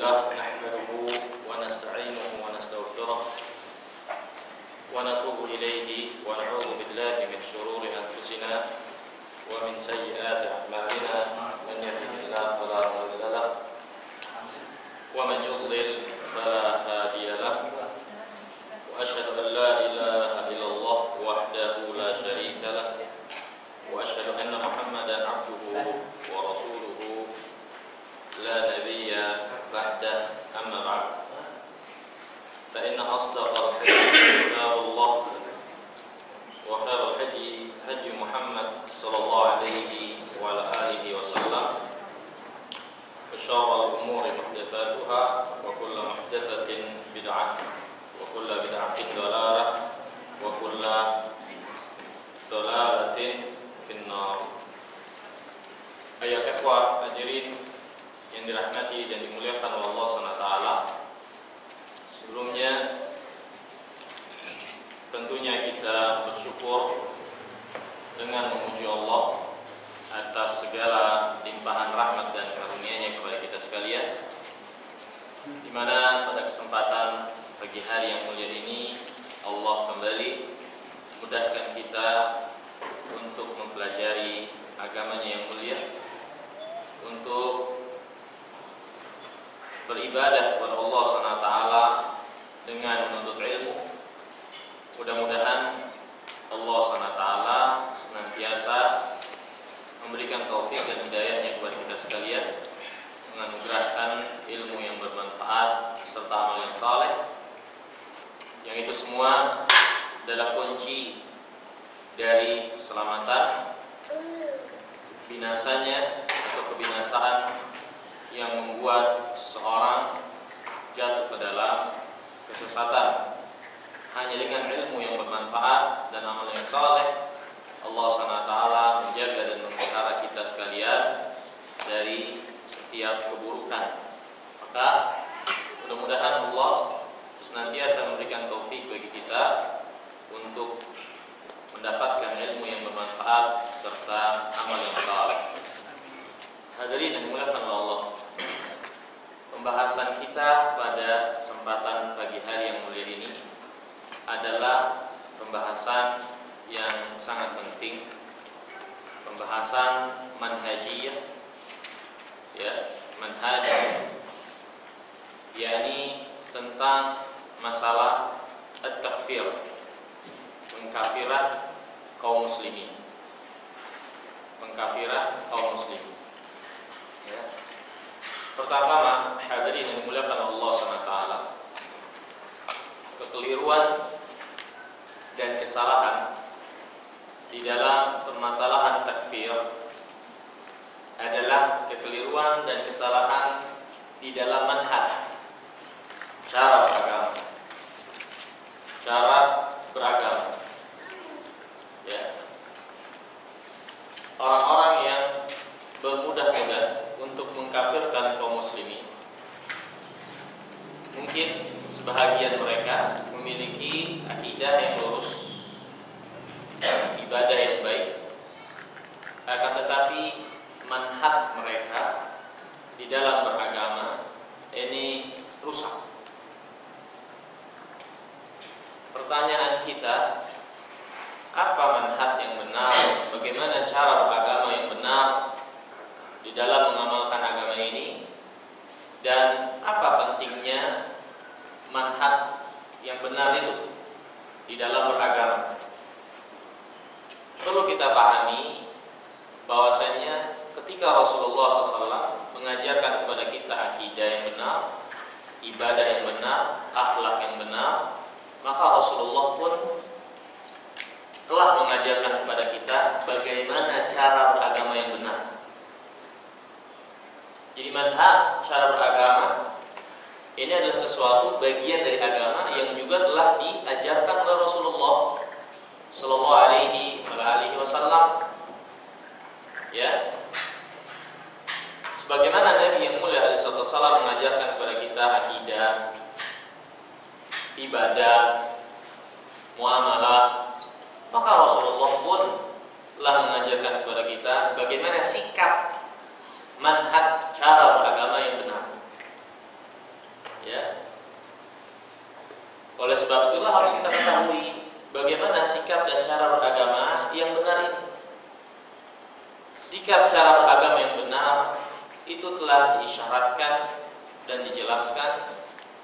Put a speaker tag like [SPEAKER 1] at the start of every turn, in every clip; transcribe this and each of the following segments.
[SPEAKER 1] لله نحمده ونستعينه ونستغفره ونتوب إليه ونعوذ بالله من شرور أنفسنا ومن سيئات أعمالنا من يهده الله فلا مضل له ومن يضلل فلا هادي له وأشهد أن لا إله إلا الله وحده لا شريك له وأشهد أن محمدا عبده ورسوله لا نبي بعده أما بعد فإن أصدق الحديث كتاب الله وخير الهدي هدي محمد صلى الله عليه وعلى آله وسلم وشر الأمور محدثاتها وكل محدثة بدعة وكل بدعة ضلالة وكل ضلالة في النار. Ayat ikhwah hadirin yang dirahmati dan dimuliakan oleh Allah SWT, sebelumnya tentunya kita bersyukur dengan memuji Allah atas segala limpahan rahmat dan karunia-Nya kepada kita sekalian, di mana pada kesempatan pagi hari yang mulia ini Allah kembali mudahkan kita untuk mempelajari agamanya yang mulia, untuk beribadah kepada Allah SWT dengan menuntut ilmu. Mudah-mudahan Allah SWT senantiasa memberikan taufik dan hidayahnya kepada kita sekalian, menganugerahkan ilmu yang bermanfaat serta amal yang saleh, yang itu semua adalah kunci dari keselamatan, binasanya atau kebinasaan yang membuat seseorang jatuh ke dalam kesesatan. Hanya dengan ilmu yang bermanfaat dan amal yang saleh, Allah SWT menjaga dan memelihara kita sekalian dari setiap keburukan. Maka mudah-mudahan Allah senantiasa memberikan taufik bagi kita untuk mendapatkan ilmu yang bermanfaat serta amal yang saleh. Hadirin yang dimuliakan oleh Allah, pembahasan kita pada kesempatan pagi hari yang mulia ini adalah pembahasan yang sangat penting, pembahasan manhajiyah, ya, manhaj, yakni tentang masalah at-takfir, pengkafiran kaum muslimin, pengkafiran kaum muslimin. Ya. Pertama, hadirin yang dimuliakan Allah SWT, kekeliruan dan kesalahan di dalam permasalahan takfir adalah kekeliruan dan kesalahan di dalam manhaj, cara beragama. Ya. Orang-orang yang bermudah-mudah untuk mengkafirkan kaum muslimin, mungkin sebahagian mereka memiliki akidah yang lurus, ibadah yang baik, akan tetapi manhaj mereka di dalam beragama ini rusak. Pertanyaan kita, apa manhaj yang benar? Bagaimana cara beragama yang benar di dalam mengamalkan agama ini, dan apa pentingnya manhaj yang benar itu di dalam beragama? Perlu kita pahami bahwasanya ketika Rasulullah SAW mengajarkan kepada kita akidah yang benar, ibadah yang benar, akhlak yang benar, maka Rasulullah pun telah mengajarkan kepada kita bagaimana cara beragama yang benar. Jadi manhaj, cara beragama, ini adalah sesuatu bagian dari agama yang juga telah diajarkan oleh Rasulullah Sallallahu Alaihi Wasallam. Ya, sebagaimana Nabi yang mulia alaihi wasallam mengajarkan kepada kita akidah, ibadah, muamalah, maka Rasulullah pun telah mengajarkan kepada kita bagaimana sikap, manhaj, cara beragama yang benar. Oleh sebab itulah harus kita ketahui bagaimana sikap dan cara beragama yang benar ini. Sikap cara beragama yang benar itu telah diisyaratkan dan dijelaskan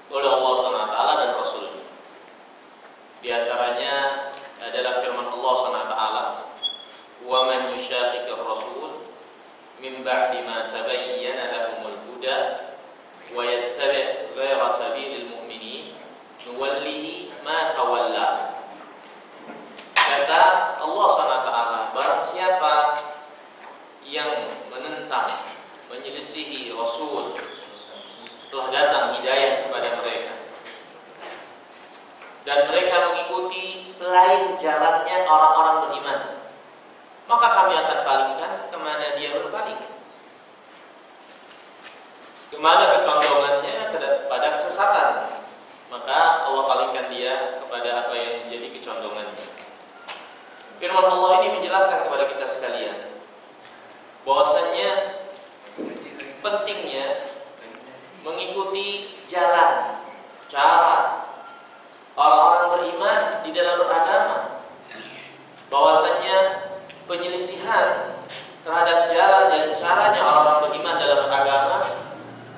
[SPEAKER 1] oleh Allah SWT dan Rasul. Di antaranya adalah firman Allah SWT, "Wa man yushaqiqir rasul min ba'di ma tabayyana lahumul huda wa yattabi' ghayra sabilil mu'minin nuwallihi ma tawalla." Kata Allah SWT, barang siapa yang menentang, menyelisihi Rasul setelah datang hidayah kepada mereka, dan mereka mengikuti selain jalannya orang-orang beriman, maka kami akan palingkan kemana dia berpaling, kemana kecondongannya pada kesesatan, maka Allah palingkan dia kepada apa yang menjadi kecondongannya. Firman Allah ini menjelaskan kepada kita sekalian bahwasannya pentingnya mengikuti jalan, cara orang-orang beriman di dalam beragama, bahwasannya penyelisihan terhadap jalan dan caranya orang-orang beriman dalam beragama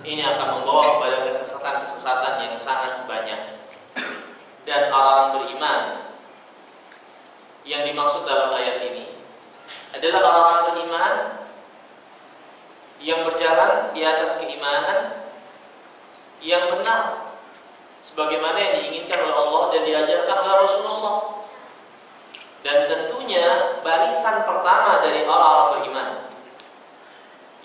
[SPEAKER 1] ini akan membawa kepada kesesatan-kesesatan yang sangat banyak. Dan orang-orang beriman yang dimaksud dalam ayat ini adalah orang-orang beriman yang berjalan di atas keimanan yang benar sebagaimana yang diinginkan oleh Allah dan diajarkan oleh Rasulullah. Dan tentunya barisan pertama dari orang-orang beriman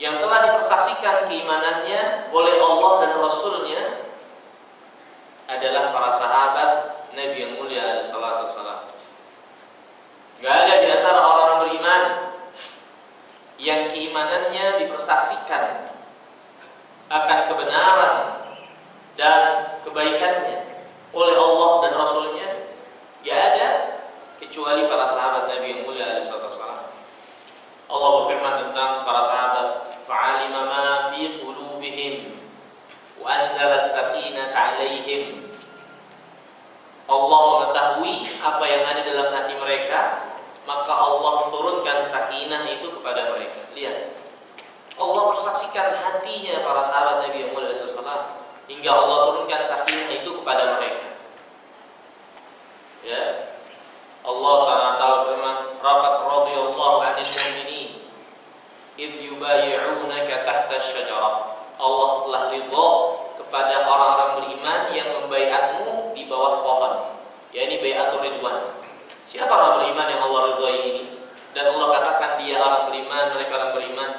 [SPEAKER 1] yang telah dipersaksikan keimanannya oleh Allah dan Rasulnya adalah para sahabat Nabi yang mulia alaihi salatu wassalam. Gak ada di antara orang-orang beriman yang keimanannya dipersaksikan akan kebenaran dan kebaikannya oleh Allah dan Rasulnya, gak ada kecuali para sahabat Nabi yang mulia alaihi salatu wassalam. Allah berfirman tentang para sahabat, "Fa'alima ma fi qulubihim wa anzala as-sakinata 'alaihim." Allah mengetahui apa yang ada dalam hati mereka, maka Allah turunkan sakinah itu kepada mereka. Lihat, Allah bersaksikan hatinya para sahabat Nabi yang mulia SAW hingga Allah turunkan sakinah itu kepada mereka. Ya, Allah SWT firman, "Raqad radhiyallahu 'anil mu'minin idh yubayyi'unaka tahta asy-syajarah." Allah telah ridha kepada orang-orang beriman yang membaiatmu di bawah pohon, yakni baiatur ridwan. Siapa orang beriman yang Allah ridhai ini? Dan Allah katakan dia orang beriman, mereka orang beriman,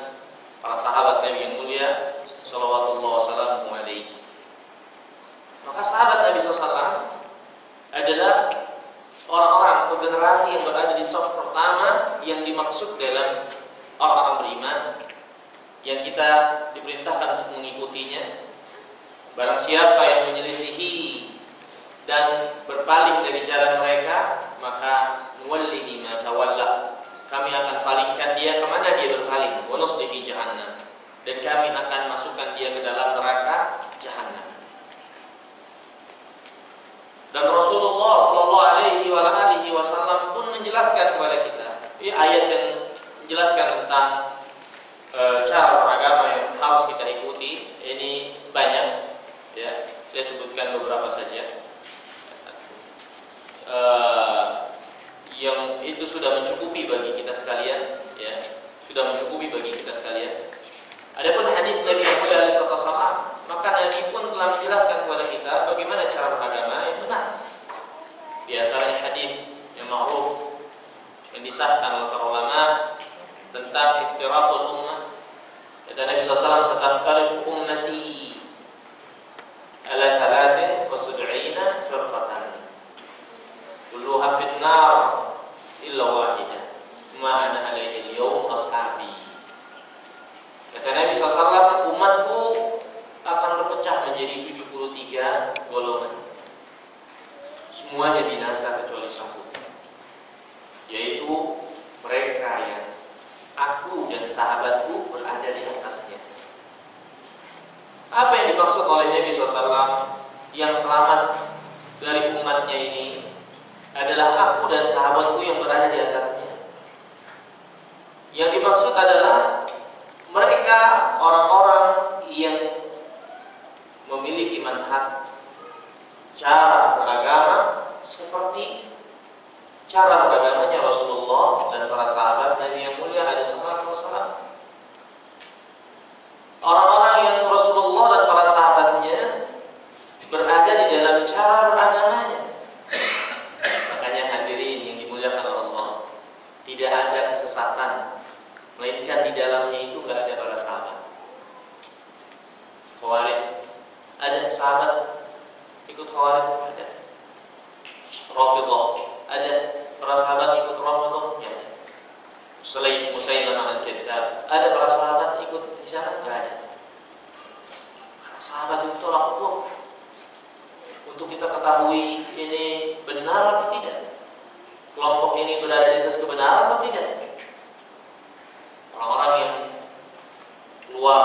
[SPEAKER 1] para sahabat Nabi yang mulia sallallahu wasallam alaihi. Maka sahabat Nabi SAW adalah orang-orang atau generasi yang berada di saf pertama yang dimaksud dalam orang-orang beriman yang kita diperintahkan untuk mengikutinya. Barang siapa yang menyelisihi dan berpaling dari jalan mereka, maka nuwallihi ma tawalla, kami akan palingkan dia kemana dia berpaling, wa nuslihi jahannam, dan kami akan masukkan dia ke dalam neraka jahannam. Dan Rasulullah sallallahu alaihi wasallam pun menjelaskan kepada kita, ini ayat yang menjelaskan tentang cara beragama yang harus kita ikuti. Ini banyak, ya, saya sebutkan beberapa saja. Yang itu sudah mencukupi bagi kita sekalian, ya, sudah mencukupi bagi kita sekalian. Adapun hadis Nabi Muhammad SAW, maka Nabi pun telah menjelaskan kepada kita bagaimana cara beragama yang benar. Di antaranya hadis yang ma'ruf yang disahkan oleh para ulama tentang iftiraqul ummah. Kata Nabi SAW, "Sataftariqu ummati ala 73 firqatan kulluha fin nar illa wahidah ma ana alaihi al-yawm ashabi." Kata Nabi SAW, umatku akan berpecah menjadi 73 golongan. Semuanya binasa kecuali satu, yaitu mereka yang aku dan sahabatku berada di atasnya. Apa yang dimaksud oleh Nabi SAW yang selamat dari umatnya ini adalah aku dan sahabatku yang berada di atasnya. Yang dimaksud adalah mereka orang-orang yang memiliki manhaj, cara beragama seperti cara beragamanya Rasulullah dan para sahabat Nabi yang mulia alaihi salatu wassalam. Orang-orang yang Rasulullah dan para sahabatnya berada di dalam cara beragamanya. Makanya hadirin yang dimuliakan Allah, tidak ada kesesatan, melainkan di dalamnya itu gak ada para sahabat. Khawarij, ada sahabat ikut Khawarij? Ada. Rafidhah, ada para sahabat ikut Rafidhah? Ya ada. Musailamah al-Kadzdzab, ada para sahabat ikut di sana? Enggak ada. Para sahabat itu tolak ukur untuk kita ketahui ini benar atau tidak, kelompok ini berada di atas kebenaran atau tidak. Orang-orang yang keluar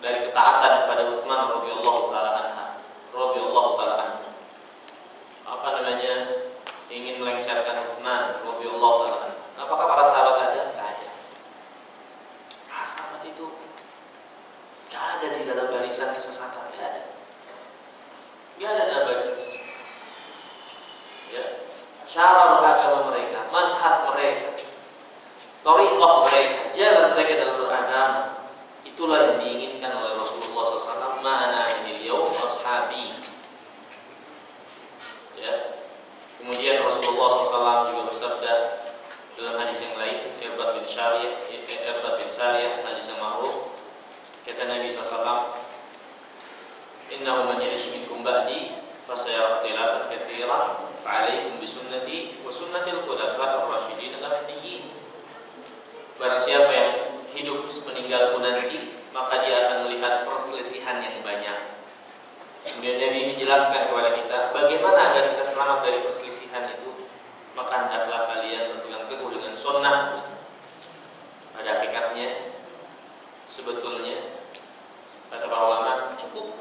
[SPEAKER 1] dari ketaatan kepada Utsman radhiyallahu taala anhu, apa namanya, ingin melengsarkan Utsman radhiyallahu taala anhu. Apakah para sahabat ada? Tidak ada. Para sahabat itu tidak ada di dalam barisan kesesatan, tidak ada. Tidak ada dalam barisan kesesatan. Ya, cara beragama mereka, manhaj mereka, thariqah mereka, jalan mereka dalam beragama, itulah yang diinginkan oleh Rasulullah SAW. Ma'ana anil yawm ashabi. Ya. Kemudian Rasulullah SAW juga bersabda dalam hadis yang lain, Irbad bin Sariyah, hadis yang ma'ruf. Kata Nabi SAW, innahu man ya'ish minkum ba'di fasayara ikhtilafan katsiran fa'alaikum bisunnati wa sunnatil khulafa'ir rasyidin al-mahdiyyin. Barang siapa yang hidup meninggalku nanti, maka dia akan melihat perselisihan yang banyak. Kemudian Nabi menjelaskan kepada kita bagaimana agar kita selamat dari perselisihan itu. Maka hendaklah kalian berpegang teguh dengan sunnah. Pada hakikatnya, sebetulnya kata para ulama, cukup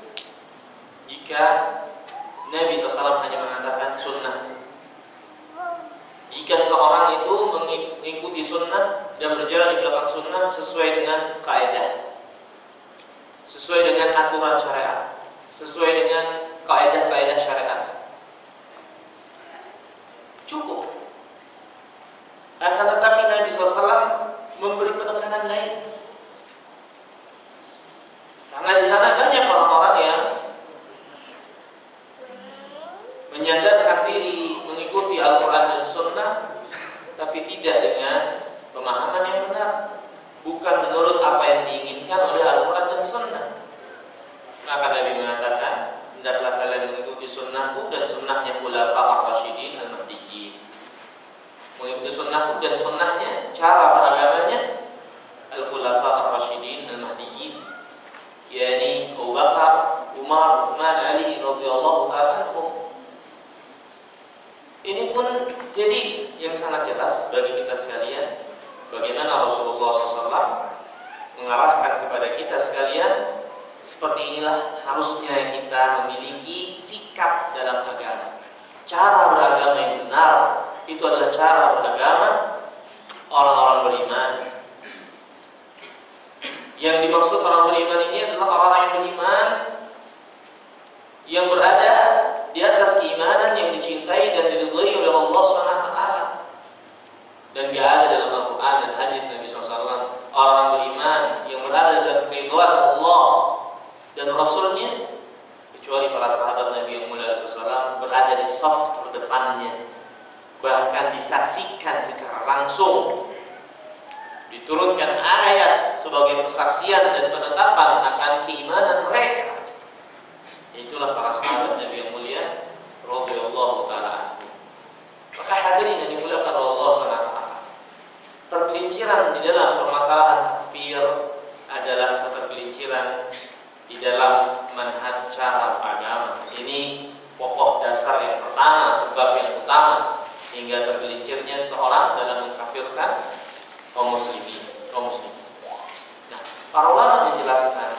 [SPEAKER 1] jika Nabi SAW hanya mengatakan sunnah. Jika seseorang itu mengikuti sunnah dan berjalan di belakang sunnah sesuai dengan kaidah, sesuai dengan aturan syariat, sesuai dengan kaidah-kaidah syariat, cukup. Akan tetapi Nabi SAW memberi penekanan lain, karena di sana banyak orang-orang yang menyandarkan diri mengikuti Al-Quran dan Sunnah, tapi tidak dengan pemahaman yang benar, bukan menurut apa yang diinginkan oleh Al-Quran dan Sunnah. Maka Nabi mengatakan, hendaklah kalian mengikuti sunnahku dan sunnahnya khulafa'ir rasyidin al-mahdiyyin. Mengikuti sunnahku dan sunnahnya, cara beragamanya al-khulafa'ir rasyidin al-mahdiyyin, yakni Abu Bakar, Umar, Utsman, Ali radhiyallahu ta'ala anhum. Ini pun jadi yang sangat jelas bagi kita sekalian, bagaimana Rasulullah SAW mengarahkan kepada kita sekalian, seperti inilah harusnya kita memiliki sikap dalam agama. Cara beragama yang benar itu adalah cara beragama orang-orang beriman. Yang dimaksud orang beriman ini adalah orang yang beriman, yang berada di atas keimanan yang dicintai dan diridhai oleh Allah SWT. Dan gak ada dalam Al-Quran dan hadis Nabi SAW orang beriman yang berada dalam keridhaan Allah dan Rasulnya, kecuali para sahabat Nabi yang mulia SAW berada di saf terdepannya, bahkan disaksikan secara langsung, diturunkan ayat sebagai persaksian dan penetapan akan keimanan mereka. Itulah para sahabat Nabi yang mulia radhiyallahu ta'ala. Maka hadirin yang dimuliakan Allah SWT, tergelinciran di dalam permasalahan takfir adalah ketergelinciran di dalam manhaj cara agama. Ini pokok dasar yang pertama, sebab yang utama hingga tergelincirnya seorang dalam mengkafirkan kaum muslimin. Nah, para ulama menjelaskan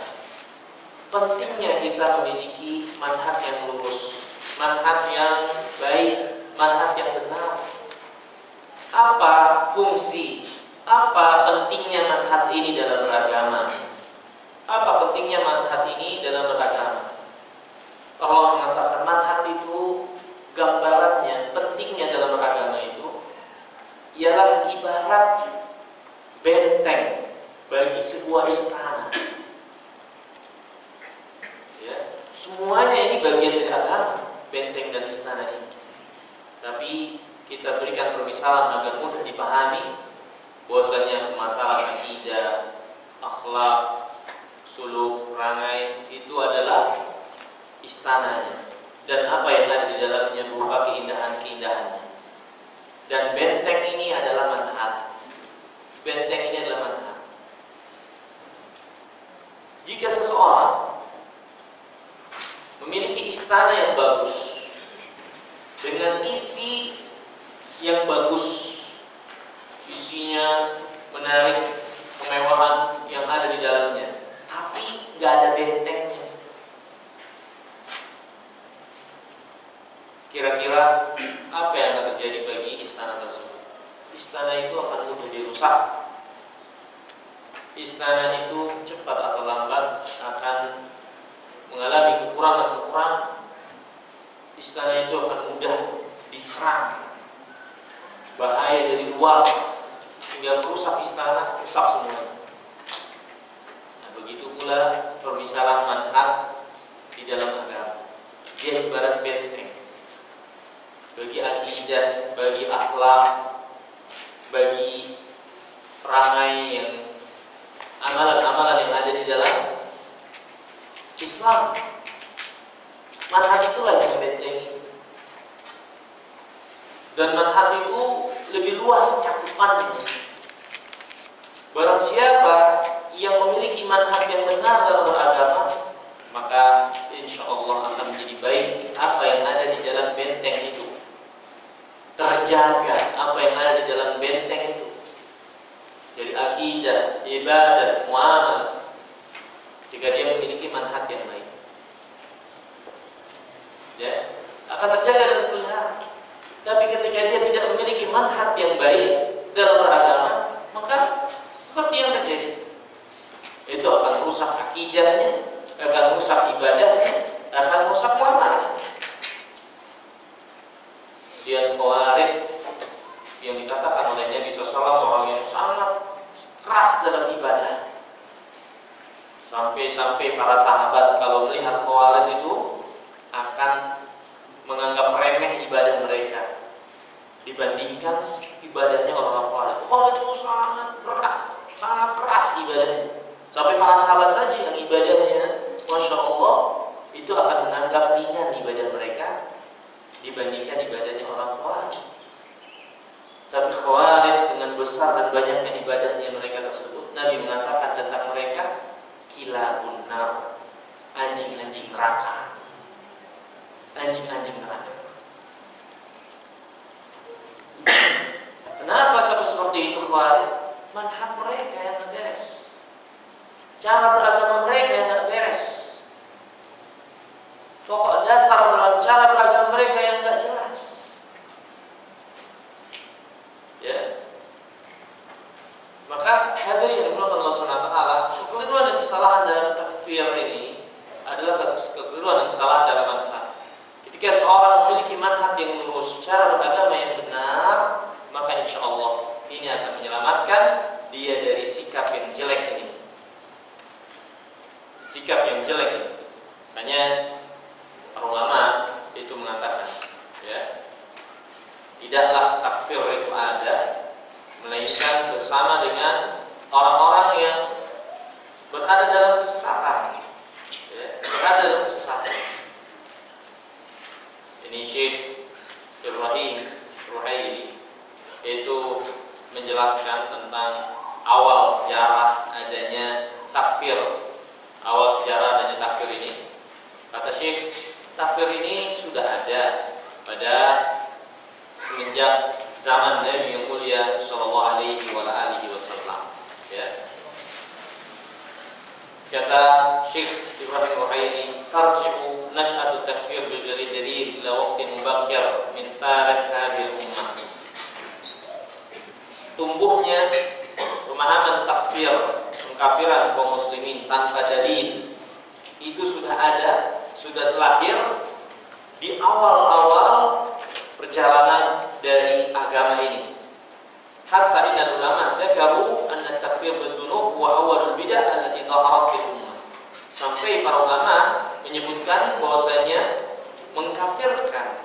[SPEAKER 1] pentingnya kita
[SPEAKER 2] kita memiliki manhaj yang lurus, manhaj yang baik, manhaj yang benar. Apa fungsi, apa pentingnya manhaj ini dalam beragama? Apa pentingnya manhaj ini dalam beragama? Allah mengatakan manhaj itu gambarannya, pentingnya dalam beragama itu ialah ibarat benteng bagi sebuah istana. Ya, semuanya ini bagian dari agama, benteng dan istana ini. Tapi kita berikan permisalan agar mudah dipahami bahwasanya masalah akidah, akhlak, suluk, perangai itu adalah istananya, dan apa yang ada di dalamnya berupa keindahan-keindahannya. Dan benteng ini adalah manhaj. Benteng ini adalah manhaj. Jika seseorang memiliki istana yang bagus dengan isi yang bagus, isinya menarik, kemewahan yang ada di dalamnya, tapi nggak ada bentengnya, kira-kira apa yang akan terjadi bagi istana tersebut? Istana itu akan mudah dirusak. Istana itu cepat atau lambat akan mengalami kekurangan-kekurangan. Istana itu akan mudah diserang bahaya dari luar, sehingga merusak istana, rusak semuanya. Nah, begitu pula permisalan manhaj di dalam agama. Dia ibarat benteng bagi akidah, bagi akhlak, bagi perangai yang amalan-amalan yang ada di dalam Islam. Manhaj itulah yang membentengi. Dan manhaj itu lebih luas cakupannya. Barang siapa yang memiliki manhaj yang benar dalam beragama, maka insya Allah akan menjadi baik apa yang ada di dalam benteng itu. Terjaga apa yang ada di dalam benteng itu, dari akidah, ibadah, muamalah, jika dia memiliki manhaj yang baik, ya, akan terjaga dan terpelihara. Tapi ketika dia tidak memiliki manhaj yang baik dalam beragama, maka seperti yang terjadi, itu akan merusak akidahnya, akan merusak ibadahnya, akan merusak muamalah. Dia Khawarij yang dikatakan oleh Nabi SAW orang yang sangat keras dalam ibadah, sampai para sahabat kalau melihat Khawarij itu akan menganggap remeh ibadah mereka dibandingkan ibadahnya orang Khawarij. Khawarij itu sangat berat, sangat keras ibadahnya, sampai para sahabat saja yang ibadahnya Masya Allah itu akan menganggap ringan ibadah mereka dibandingkan ibadahnya orang Khawarij. Tapi Khawarij dengan besar dan banyaknya ibadahnya mereka tersebut, Nabi mengatakan tentang mereka kilabun nar, anjing-anjing neraka. Anjing-anjing neraka. Kenapa sampai seperti itu Khawarij? Manhaj mereka yang tidak beres, cara beragama mereka yang tidak beres, pokok dasar dalam cara beragama mereka yang tidak jelas. Ya, maka hadirin yang dimuliakan Allah Subhanahu wa taala, kekeliruan dan kesalahan dalam takfir ini adalah kekeliruan dan kesalahan dalam manhaj. Ketika seorang memiliki manhaj yang lurus, cara beragama yang benar, maka insya Allah ini akan menyelamatkan dia dari sikap yang jelek ini. Sikap yang jelek ini. Hanya para ulama itu mengatakan, ya, tidaklah takfir itu ada melainkan bersama dengan orang-orang yang berada dalam kesesatan, ya, berada dalam kesesatan. Ini Syekh Ibrahim Ruhaili itu menjelaskan tentang awal sejarah adanya takfir. Awal sejarah adanya takfir ini, kata Syekh, takfir ini sudah ada pada semenjak zaman Nabi yang mulia Sallallahu Alaihi Wasallam. Ya.
[SPEAKER 1] Kata Syekh Ibrahim Ruhaili, tarji'u nash'atu takfir bil dalil ila waqtin mubakkir min tarikh hadhihi ummah. Tumbuhnya pemahaman takfir, pengkafiran kaum muslimin tanpa dalil itu sudah ada, sudah lahir di awal-awal perjalanan dari agama ini. Hatta innal ulama dzakaru anna takfir bidunub wa awwalul bid'ah allati dhaharat fil ummah. Sampai para ulama menyebutkan bahwasanya mengkafirkan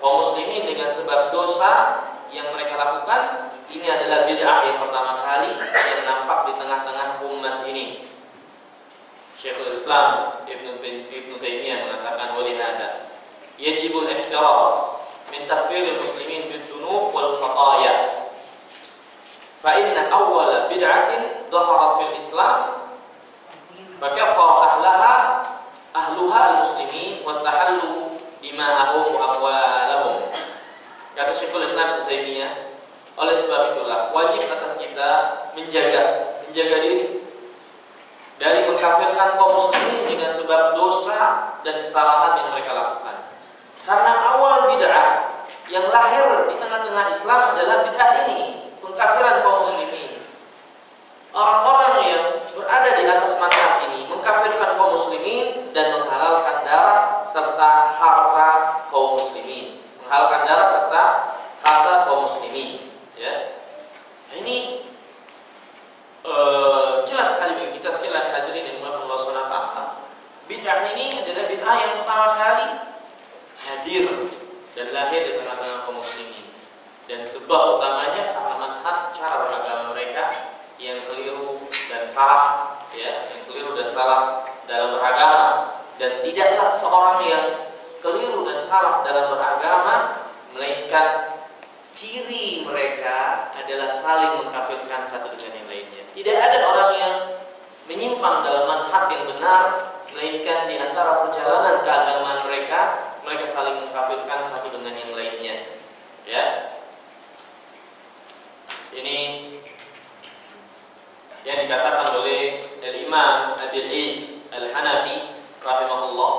[SPEAKER 1] kaum muslimin dengan sebab dosa yang mereka lakukan ini adalah bid'ah yang pertama kali yang nampak di tengah-tengah umat ini. Syekhul Islam Ibnu Taimiyah mengatakan walihada yajibul ihtiraz min takfiril muslimin bidunub wal khataya. Fa inna awwala bid'atin dhaharat fil Islam fakafara ahluha al-muslimin wastahallu dima'ahum wa amwalahum. Kata Syekhul Islam Ibnu Taimiyah, oleh sebab itulah wajib atas kita menjaga diri dari mengkafirkan kaum muslimin dengan sebab dosa dan kesalahan yang mereka lakukan. Karena awal bid'ah yang lahir di tengah-tengah Islam adalah bid'ah ini, pengkafiran kaum muslimin. Orang-orang yang berada di atas manhaj ini mengkafirkan kaum muslimin dan menghalalkan darah serta harta kaum muslimin. Menghalalkan darah serta harta kaum muslimin. Ya. Ini jelas sekali bagi kita sekalian hadirin yang dimuliakan Allah Subhanahu wa taala. Bid'ah ini adalah bid'ah yang pertama kali hadir dan lahir di tengah-tengah kaum muslimin. Dan sebab utamanya karena manhaj cara beragama mereka yang keliru dan salah, ya, yang keliru dan salah dalam beragama. Dan tidaklah seorang yang keliru dan salah dalam beragama melainkan ciri mereka adalah saling mengkafirkan satu dengan yang lainnya. Tidak ada orang yang menyimpang dalam manhaj yang benar melainkan di antara perjalanan keagamaan mereka saling mengkafirkan satu dengan yang lainnya. Ya. Ini yang dikatakan oleh Al-Imam Abil Iz Al-Hanafi rahimahullah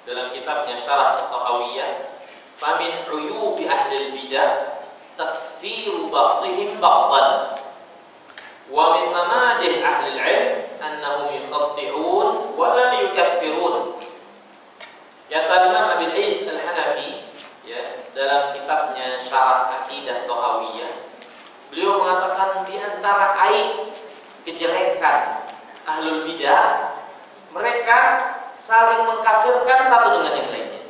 [SPEAKER 1] dalam kitabnya Syarah At-Tahawiyah, famin uyubi ahli bidah takfiru ba'dihim ba'dan wa min mamadih ahli ilm annahum yukhaddi'un wa la yukaffirun. Kata Imam Abil Iz Al-Hanafi, ya, dalam kitabnya Syarah Aqidah Tahawiyah, beliau mengatakan di antara aib kejelekan ahlul bidah, mereka saling mengkafirkan satu dengan yang lainnya.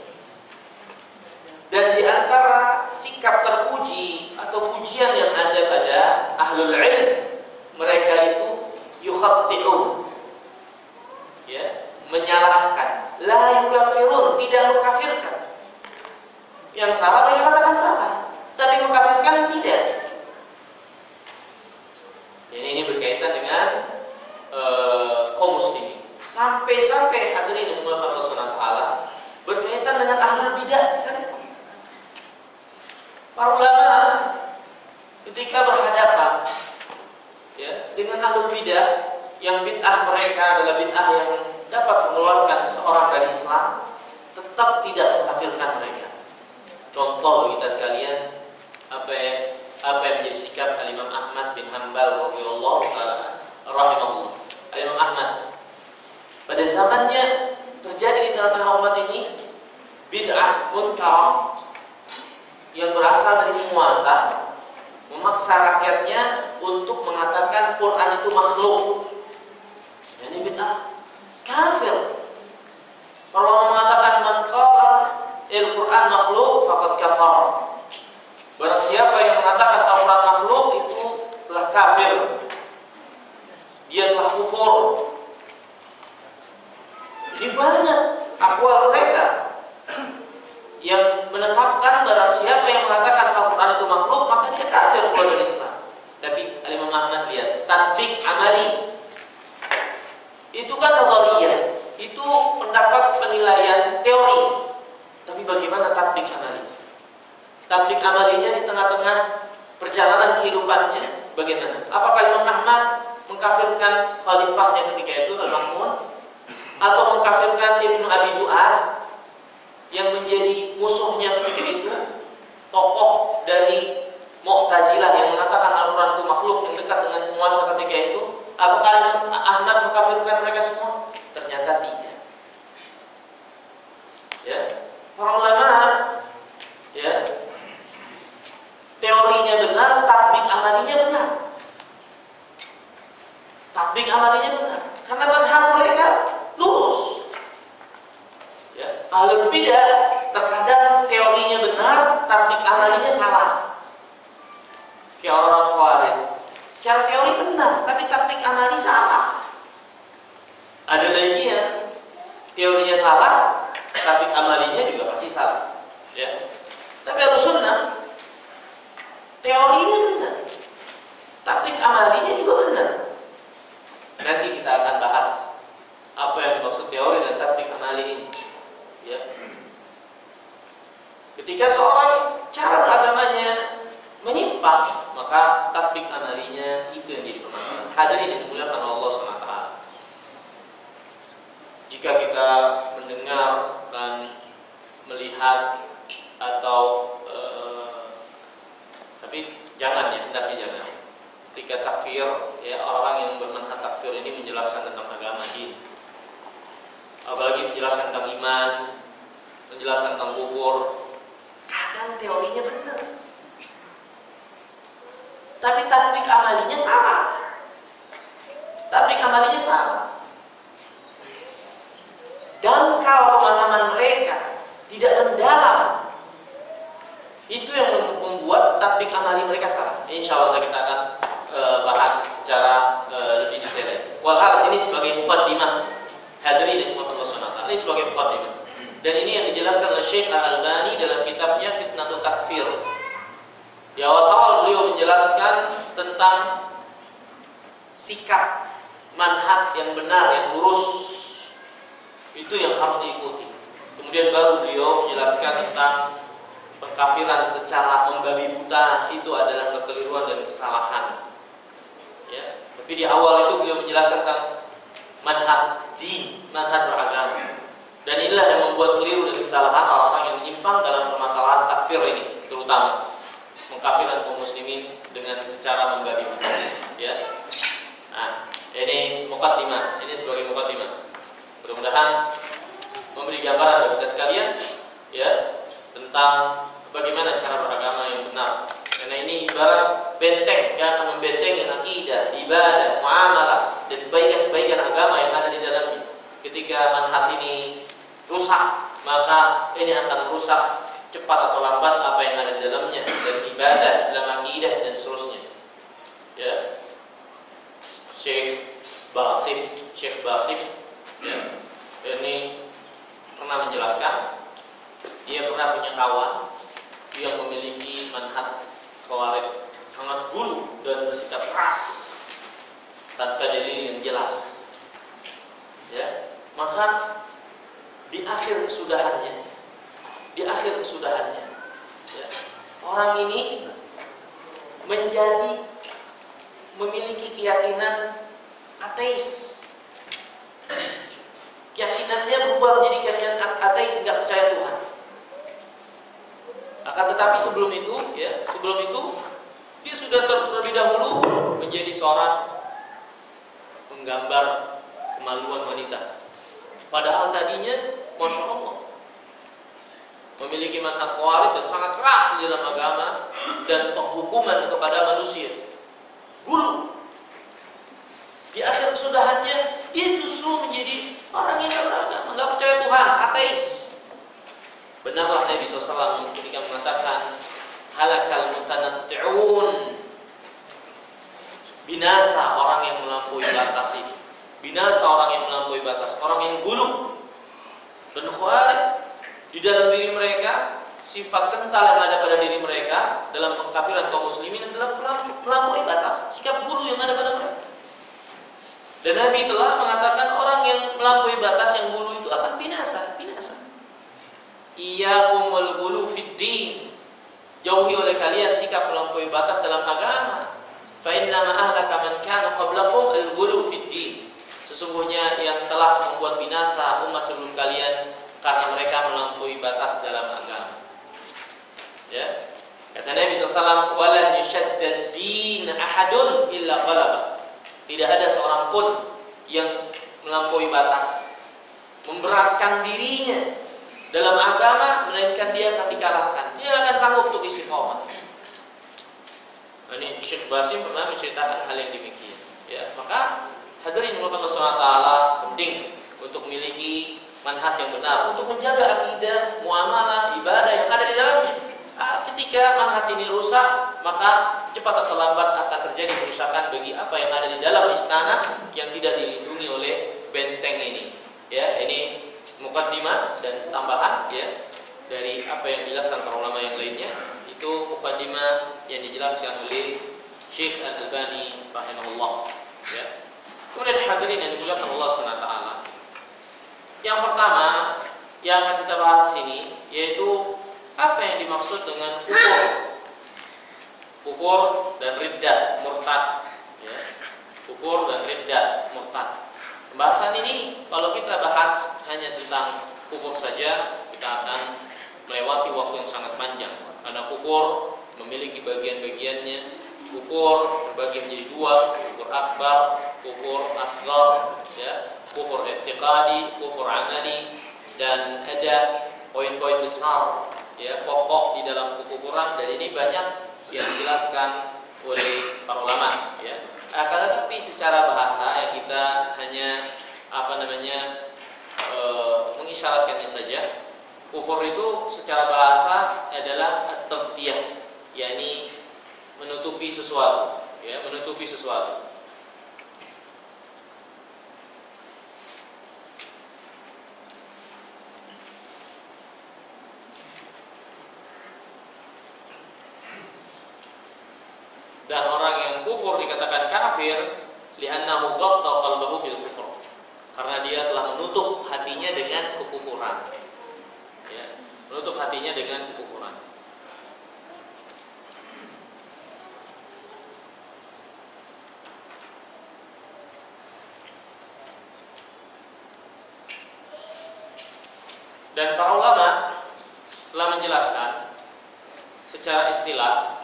[SPEAKER 1] Dan di antara sikap terpuji atau pujian yang ada pada ahlul ilm, mereka itu yukhaddi'un, ya, menyalahkan, la yukaffirun, tidak mengkafirkan. Yang salah mereka katakan salah, tapi mengkafirkan tidak. Ini berkaitan dengan kaum muslimin. Sampai-sampai hadirin yang dimuliakan Allah Subhanahu wa taala berkaitan dengan ahlul bidah sekarang. Para ulama ketika berhadapan, ya, dengan ahlul bidah yang bid'ah mereka adalah bid'ah yang dapat mengeluarkan seseorang dari Islam, tetap tidak mengkafirkan mereka. Contoh kita sekalian, apa yang menjadi sikap Al-Imam Ahmad bin Hanbal radhiyallahu ta'ala rahimahullah. Al-Imam Ahmad pada zamannya terjadi di tengah-tengah umat ini bid'ah munkarah yang berasal dari penguasa memaksa rakyatnya untuk mengatakan Quran itu makhluk. Ini bid'ah kafir. Kalau mengatakan man qala al-Quran makhluk faqad kafar. Barang siapa yang mengatakan Al-Quran makhluk itu telah kafir. Dia telah kufur. Ini banyak akwal mereka yang menetapkan barang siapa yang mengatakan Al-Quran itu makhluk maka dia kafir keluar dari Islam. Tapi Al-Imam Ahmad lihat tatbik amali itu kan nadhariyah, itu pendapat penilaian teori. Tapi bagaimana tatbik amali? Tatbik amalinya di tengah-tengah perjalanan kehidupannya bagaimana? Apakah Imam Ahmad
[SPEAKER 2] mengkafirkan khalifahnya ketika itu Al-Ma'mun, atau mengkafirkan Ibnu Abi Du'ad yang menjadi musuhnya ketika itu, tokoh dari Mu'tazilah yang mengatakan Al-Quran itu makhluk yang dekat dengan penguasa ketika itu. Apakah Ahmad mengkafirkan mereka semua? Ternyata tidak. Ya, para ulama, ya, teorinya benar, tatbik amalinya benar. Tatbik amalinya benar, karena manhaj mereka lurus. Ya, ahlul bidah terkadang teorinya benar, tatbik amalinya salah. Kayak orang Khawarij, secara teori benar, tapi tatbik amali salah. Ada lagi yang teorinya salah, tatbik amalinya juga pasti salah. Ya, tapi Ahlussunnah teorinya benar, tatbik amalinya juga benar. Nanti kita akan bahas apa yang dimaksud teori dan tatbik amali ini. Ya. Ketika seorang cara beragamanya menyimpang, maka tatbik amalinya itu yang jadi permasalahan. Hadirin yang dimuliakan Allah SWT. Jika kita mendengar dan melihat atau tapi jangan ya, hendaknya jangan. Ketika takfir, ya, orang yang bermanhaj takfir ini menjelaskan tentang agama din, apalagi menjelaskan tentang iman, menjelaskan tentang kufur, kadang teorinya benar, tapi tatbik amalinya salah. Tatbik amalinya salah. Dan kalau pemahaman mereka tidak mendalam, itu yang membuat tatbik amali mereka salah. Insya Allah kita akan bahas secara lebih detail. Walhal ini sebagai muqaddimah, hadirin dan muqaddimah sunat. Ini sebagai muqaddimah. Dan ini yang dijelaskan oleh Syekh Al-Albani dalam kitabnya Fitnatul Takfir. Di awal-awal beliau menjelaskan tentang sikap manhaj yang benar, yang lurus, itu yang harus diikuti. Kemudian baru beliau menjelaskan tentang pengkafiran secara membabi buta, itu adalah kekeliruan dan kesalahan. Ya, tapi di awal itu beliau menjelaskan tentang manhaj din, manhaj beragama. Dan inilah yang membuat keliru dan kesalahan orang-orang yang menyimpang dalam permasalahan takfir ini, terutama mengkafirkan kaum muslimin dengan secara membabi buta. Ya. Nah, ini muqaddimah, ini sebagai muqaddimah. Mudah-mudahan memberi gambaran bagi kita sekalian, ya, tentang bagaimana cara beragama yang benar. Karena ini ibarat benteng yang akan membentengi akidah, ibadah, muamalah, dan kebaikan-kebaikan agama yang ada di dalamnya. Ketika manhaj ini rusak, maka ini akan rusak cepat atau lambat apa yang ada di dalamnya, dan ibadah, dalam akidah, dan seterusnya. Ya, Syekh Basim, ya, ini pernah menjelaskan, dia pernah punya kawan yang memiliki manhaj Khawarij, sangat gulu dan bersikap keras tanpa dalil yang jelas. Ya, maka di akhir kesudahannya, ya, orang ini memiliki keyakinan ateis. Keyakinannya berubah menjadi keyakinan ateis, nggak percaya Tuhan. Akan tetapi sebelum itu dia sudah terlebih dahulu menjadi seorang penggambar kemaluan wanita. Padahal tadinya, masya Allah, memiliki manhaj Khawarij dan sangat keras di dalam agama dan penghukuman kepada manusia. Gulu. Di akhir kesudahannya, dia justru menjadi orang yang beragama, nggak percaya Tuhan, ateis. Benarlah Nabi SAW ketika mengatakan halakal mutanatti'un, binasa orang yang melampaui batas ini, binasa orang yang melampaui batas, orang yang gulu. Dan Khawarij di dalam diri mereka, sifat kental yang ada pada diri mereka dalam pengkafiran kaum muslimin adalah melampaui batas, sikap gulu yang ada pada mereka. Dan Nabi telah mengatakan orang yang melampaui batas, yang gulu itu akan binasa. Iyyakumul ghulu fid din. Jauhi oleh kalian sikap melampaui batas dalam agama. Fa inna ma ahlaka man kana qablakum al-ghulu fid din. Sesungguhnya yang telah membuat binasa umat sebelum kalian karena mereka melampaui batas dalam agama. Ya. Kata Nabi SAW, walan yushaddad din ahadun illa ghalaba. Tidak ada seorang pun yang melampaui batas, memberatkan dirinya dalam agama, melainkan dia akan dikalahkan. Dia akan sanggup untuk istiqomah. Ini Syekh Basim pernah menceritakan hal yang demikian. Ya, maka hadirin Allah SWT penting untuk memiliki manhaj yang benar, untuk menjaga akidah, muamalah, ibadah yang ada di dalamnya. Ketika manhaj ini rusak, maka cepat atau lambat akan terjadi kerusakan bagi apa yang ada di dalam istana yang tidak dilindungi oleh benteng ini. Ya, ini mukaddimah dan tambahan ya dari apa yang dijelaskan para ulama yang lainnya. Itu mukaddimah yang dijelaskan oleh Syekh Al-Albani rahimahullah. Ya. Kemudian hadirin yang dimuliakan Allah SWT. Yang pertama yang akan kita bahas ini yaitu apa yang dimaksud dengan kufur dan riddah murtad. Ya. Kufur dan riddah murtad. Pembahasan ini kalau kita bahas hanya tentang kufur saja, kita akan melewati waktu yang sangat panjang. Karena kufur memiliki bagian-bagiannya. Kufur terbagi menjadi dua, kufur akbar, kufur asghar, ya, kufur i'tiqadi, kufur amali, dan ada poin-poin besar, ya, pokok di dalam kekufuran, dan ini banyak yang dijelaskan oleh para ulama, ya. Tapi secara bahasa yang kita hanya mengisyaratkannya saja. Kufur itu secara bahasa adalah at-taghtiyah, yakni menutupi sesuatu, ya, menutupi sesuatu. Dan orang yang kufur dikatakan kafir li'annahu ghatta qalbahu bil kufur. Karena dia telah menutup hatinya dengan kekufuran. Ya, menutup hatinya dengan kekufuran. Dan para ulama telah menjelaskan secara istilah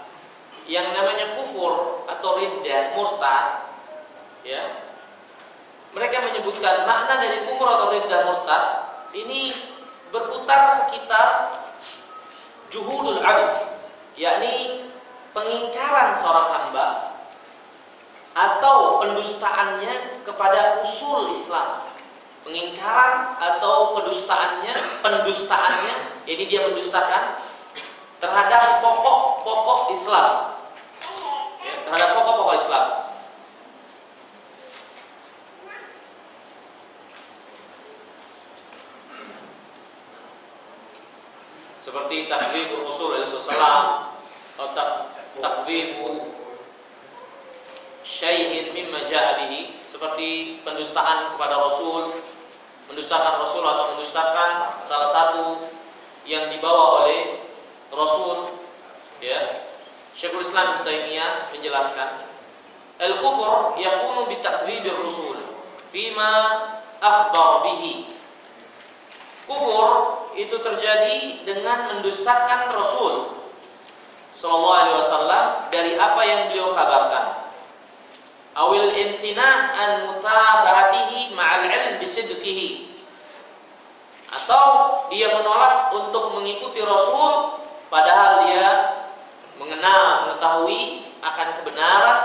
[SPEAKER 2] yang namanya kufur atau riddah murtad, ya. Mereka menyebutkan makna dari kufur atau riddah murtad ini berputar sekitar juhudul abd, yakni pengingkaran seorang hamba atau pendustaannya kepada usul Islam. Pengingkaran atau pendustaannya, jadi dia mendustakan terhadap pokok-pokok Islam, ya, terhadap pokok-pokok Islam. Seperti takdzibur Rasul Rasulullah atau takdzibu syai'in mimma ja'a bihi, seperti pendustaan kepada Rasul, mendustakan Rasul atau mendustakan salah satu yang dibawa oleh Rasul, ya. Syekhul Islam Ibnu Taimiyah menjelaskan al-kufur yakunu bi takdzibir Rasul fima akhbar bihi. Kufur itu terjadi dengan mendustakan Rasul sallallahu alaihi wasallam dari apa yang beliau kabarkan. Awil imtina' an mutaba'atihi ma'al 'ilm bisidqihi. Atau dia menolak untuk mengikuti Rasul padahal dia mengetahui akan kebenaran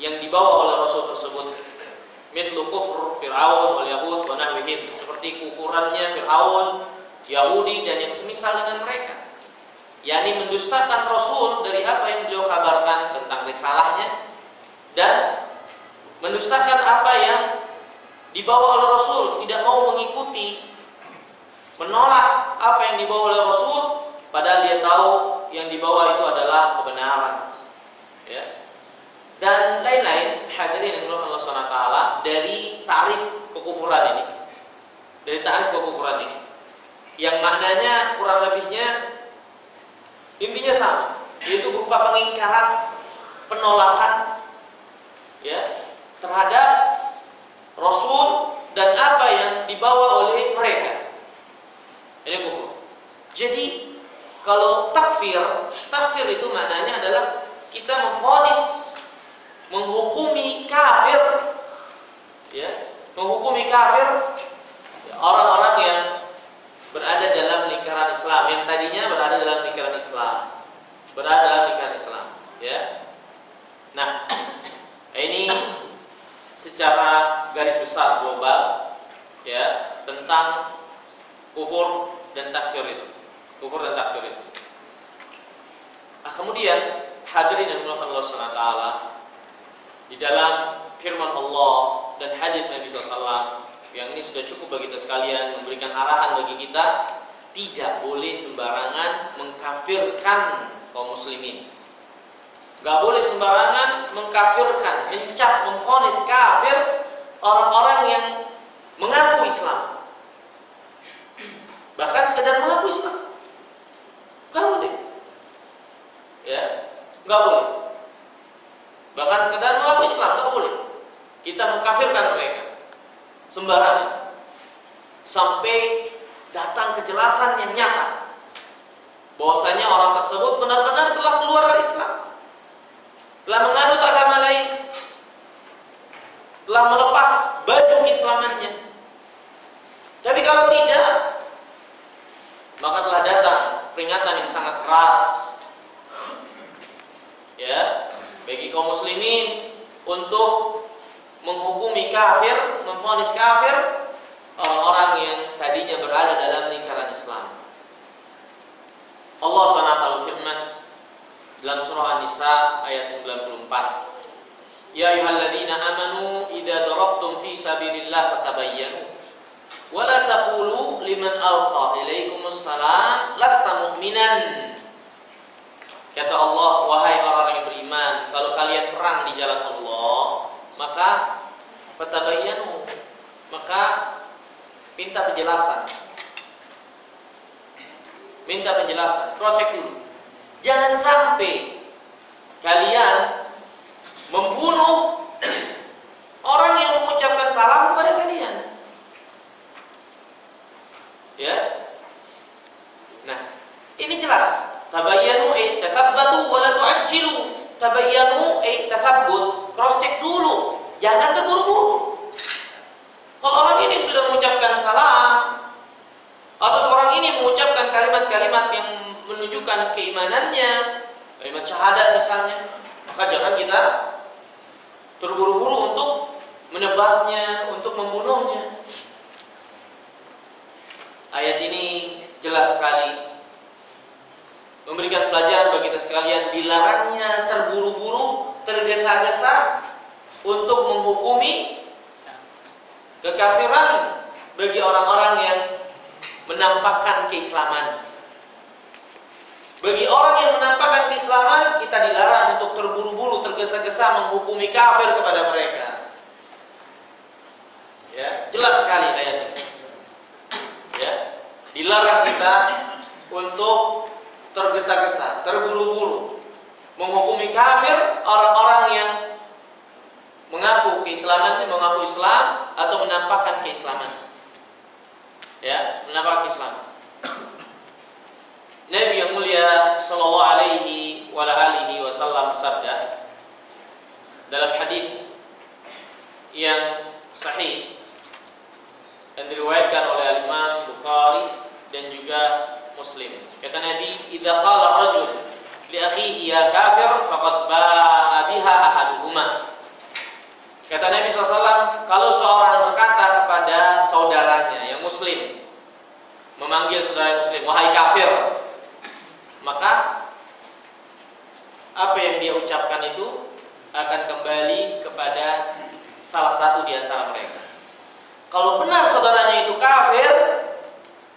[SPEAKER 2] yang dibawa oleh Rasul tersebut. Mithlu kufur Fir'aun wal Yahud wa nahwihim, seperti kufurannya Fir'aun, Yahudi dan yang semisal dengan mereka, yakni mendustakan Rasul dari apa yang beliau kabarkan tentang risalahnya dan mendustakan apa yang dibawa oleh Rasul, tidak mau mengikuti, menolak apa yang dibawa oleh Rasul padahal dia tahu yang dibawa itu adalah kebenaran, ya. Dan lain-lain hadirin yang Allah SWT dari tarif kekufuran ini, dari tarif kekufuran ini, yang maknanya kurang lebihnya intinya sama, yaitu berupa pengingkaran penolakan ya terhadap Rasul dan apa yang dibawa oleh mereka. Ini kufur. Jadi kalau takfir itu maknanya adalah kita memvonis, menghukumi kafir, ya, menghukumi kafir ya, orang-orang yang berada dalam lingkaran Islam, yang tadinya berada dalam lingkaran Islam, ya. Nah, ini secara garis besar global, ya, tentang kufur dan takfir itu. Nah, kemudian hadirin yang dimuliakan Allah Subhanahu wa taala, di dalam firman Allah dan hadis Nabi SAW yang ini sudah cukup bagi kita sekalian memberikan arahan bagi kita, tidak boleh sembarangan mengkafirkan kaum muslimin. Gak boleh sembarangan mengkafirkan, mencap, memvonis kafir orang-orang yang mengaku Islam. Bahkan sekedar mengaku Islam, gak boleh. Ya, gak boleh. Bahkan sekedar mengaku Islam gak boleh. Kita mengkafirkan mereka sembarangan sampai datang kejelasan yang nyata bahwasanya orang tersebut benar-benar telah keluar dari Islam, telah menganut agama lain, telah melepas baju keislamannya. Tapi kalau tidak, maka telah datang peringatan yang sangat keras, ya, bagi kaum muslimin untuk menghukumi kafir, memvonis kafir orang-orang yang tadinya berada dalam lingkaran Islam. Allah SWT firman dalam surah An-Nisa ayat 94, Ya ayyuhalladzina amanu idza darabtum fi sabilillah fatabayyanu wa la taqulu liman alqa ilaikumus salam lasta mu'minan. Kata Allah, wahai orang-orang yang beriman, kalau kalian perang di jalan Allah, maka fatabayyanu, maka minta penjelasan. Cross check dulu. Jangan sampai kalian membunuh orang yang mengucapkan salam kepada kalian. Ya. Nah, ini jelas. Tabayyanu tathabbatu wa la tu'ajjilu. Tabayyanu tathabbut. Cross check dulu. Jangan terburu-buru. Kalau orang ini sudah mengucapkan salam atau seorang ini mengucapkan kalimat-kalimat yang menunjukkan keimanannya, kalimat syahadat misalnya, maka jangan kita terburu-buru untuk menebasnya, untuk membunuhnya. Ayat ini jelas sekali memberikan pelajaran bagi kita sekalian, dilarangnya terburu-buru, tergesa-gesa untuk menghukumi kekafiran bagi orang-orang yang menampakkan keislaman. Bagi orang yang menampakkan keislaman, kita dilarang untuk terburu-buru, tergesa-gesa menghukumi kafir kepada mereka. Ya, jelas sekali ayatnya. Ya, dilarang kita untuk tergesa-gesa, terburu-buru menghukumi kafir orang-orang yang mengaku keislamannya, mengaku Islam atau menampakkan keislaman. Ya, menampakkan keislaman. Nabi yang mulia sallallahu alaihi wa alihi wasallam bersabda dalam hadis yang sahih yang diriwayatkan oleh Imam Bukhari dan juga Muslim. Kata Nabi, "Idza qala rajul li akhihi ya kafir faqad ba'a biha ahaduhuma." Kata Nabi SAW, kalau seorang berkata kepada saudaranya yang muslim, memanggil saudara muslim, wahai kafir, maka apa yang dia ucapkan itu akan kembali kepada salah satu di antara mereka. Kalau benar saudaranya itu kafir,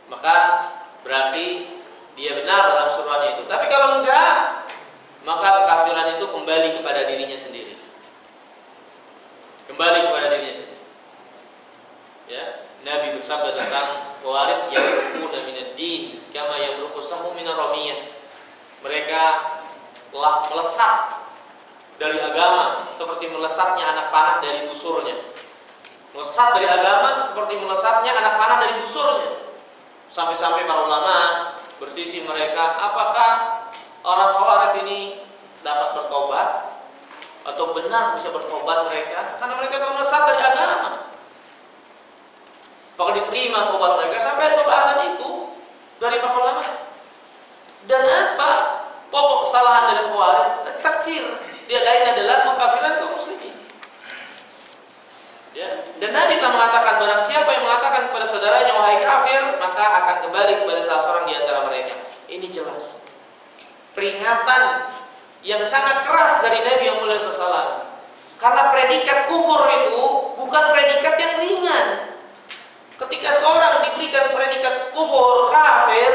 [SPEAKER 2] maka berarti dia benar dalam suruhannya itu. Tapi kalau enggak, maka kekafiran itu kembali kepada dirinya sendiri. Kembali kepada dirinya sendiri. Ya, Nabi bersabda tentang warid yang rukuna minad din kama yamruqu sahmu minar ramiyah. Mereka telah melesat dari agama seperti melesatnya anak panah dari busurnya. Melesat dari agama seperti melesatnya anak panah dari busurnya. Sampai-sampai para ulama bersisi mereka, apakah orang Khawarij ini dapat bertobat atau benar bisa bertobat mereka? Karena mereka telah melesat dari agama. Apakah diterima tobat mereka? Sampai ada pembahasan itu dari para ulama. Dan apa pokok kesalahan dari Khawarij? Takfir. Dia lain adalah mengkafirkan kaum muslimin. Ya. Dan Nabi telah mengatakan, barang siapa yang mengatakan kepada saudaranya wahai kafir, maka akan kembali kepada salah seorang di antara mereka. Ini jelas peringatan yang sangat keras dari Nabi yang mulia SAW. Karena predikat kufur itu bukan predikat yang ringan. Ketika seorang diberikan predikat kufur, kafir,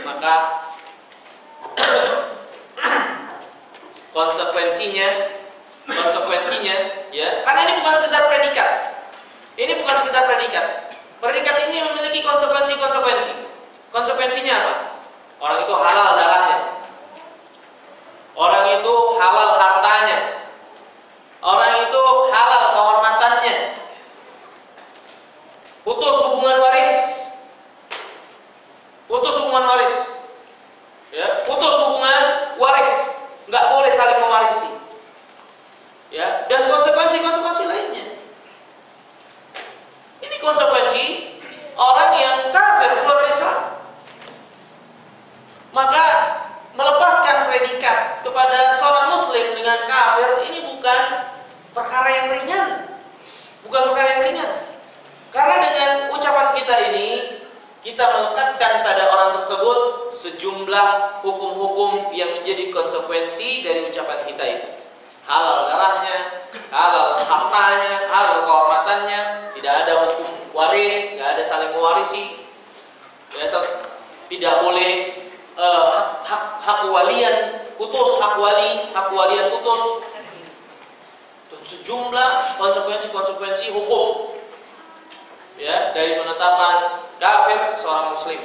[SPEAKER 2] maka konsekuensinya ya, karena ini bukan sekedar predikat. Ini bukan sekedar predikat. Predikat ini memiliki konsekuensi. Konsekuensinya apa? Orang itu halal darahnya. Orang itu halal hartanya. Orang itu halal kehormatannya. Putus hubungan waris. Ya, putus hubungan waris. Nggak boleh saling mewarisi. Ya, dan konsekuensi lainnya. Ini konsekuensi orang yang kafir keluar dari Islam. Maka melepaskan predikat kepada seorang muslim dengan kafir ini bukan perkara yang ringan. Karena dengan ucapan kita ini kita melekatkan pada orang tersebut sejumlah hukum-hukum yang menjadi konsekuensi dari ucapan kita itu. Halal darahnya, halal hartanya, halal kehormatannya, tidak ada hukum waris, tidak ada saling mewarisi. Biasa tidak boleh hak walian putus, hak walian putus. Dan sejumlah konsekuensi hukum ya dari penetapan kafir seorang muslim.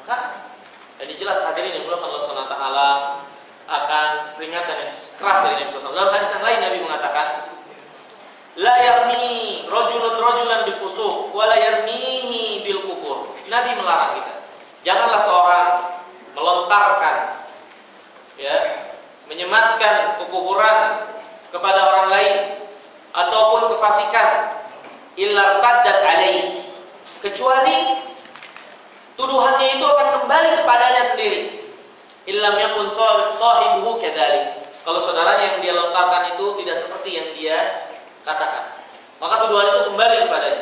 [SPEAKER 2] Maka jadi jelas hadirin yang dimuliakan Allah Subhanahu wa taala akan peringatan yang keras dari Nabi SAW. Dalam hadis yang lain Nabi mengatakan, la yarmi rajulan bil fusuq wa la yarmihi bil kufur. Nabi melarang kita. Janganlah seorang melontarkan ya, menyematkan kekufuran kepada orang lain ataupun kefasikan illa taddat alaihi, kecuali tuduhannya itu akan kembali kepadanya sendiri. Illam yakun sahibuhu kadzalik. Kalau saudaranya yang dia lontarkan itu tidak seperti yang dia katakan, maka tuduhan itu kembali kepadanya.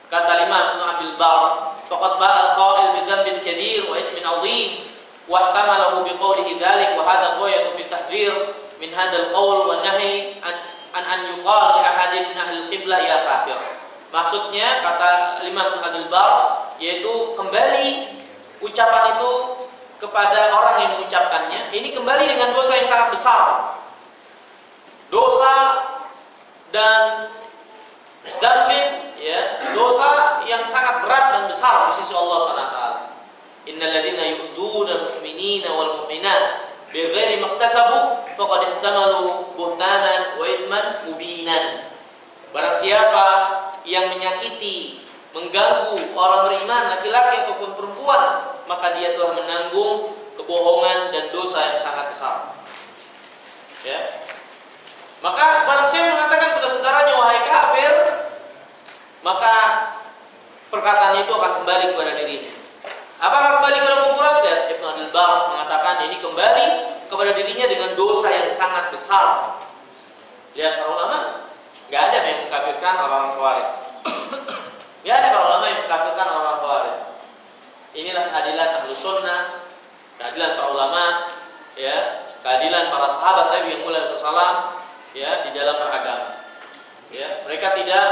[SPEAKER 2] Kata Imam Ibnu Abdul Bar, faqad ba'a al-qa'il bi dhanbin kabir wa ithmin 'azim wa ihtamalahu bi qawlihi dzalik wa hadha ghayatu fi tahdhir min hadzal qawl wa nahy an yuqal li ahadin min ahli al-qiblah ya kafir. Maksudnya kata Imam Ibnu Abdul Bar yaitu kembali ucapan itu kepada orang yang mengucapkannya, ini kembali dengan dosa yang sangat besar. Dosa dan dzambin ya, dosa yang sangat berat dan besar di sisi Allah Subhanahu wa taala. Innal ladzina yu'duna mu'minina wal mu'minat bighairi maktasabu faqad ihtamalu buhtanan wa ithman mubinan. Barang siapa yang menyakiti, mengganggu orang beriman laki-laki ataupun perempuan, maka dia telah menanggung kebohongan dan dosa yang sangat besar. Ya. Maka barang siapa mengatakan kepada saudaranya wahai kafir, maka perkataan itu akan kembali kepada dirinya. Apakah kembali kepada kufuran? Dan Ibnu Abdul Bar mengatakan ini kembali kepada dirinya dengan dosa yang sangat besar. Lihat para ulama, nggak ada yang mengkafirkan orang Khawarij. Nggak ada para ulama yang mengkafirkan orang Khawarij. Inilah keadilan Ahlus Sunnah, keadilan para ulama, ya, keadilan para sahabat Nabi yang mulia sallallahu ya di dalam beragama. Ya, mereka tidak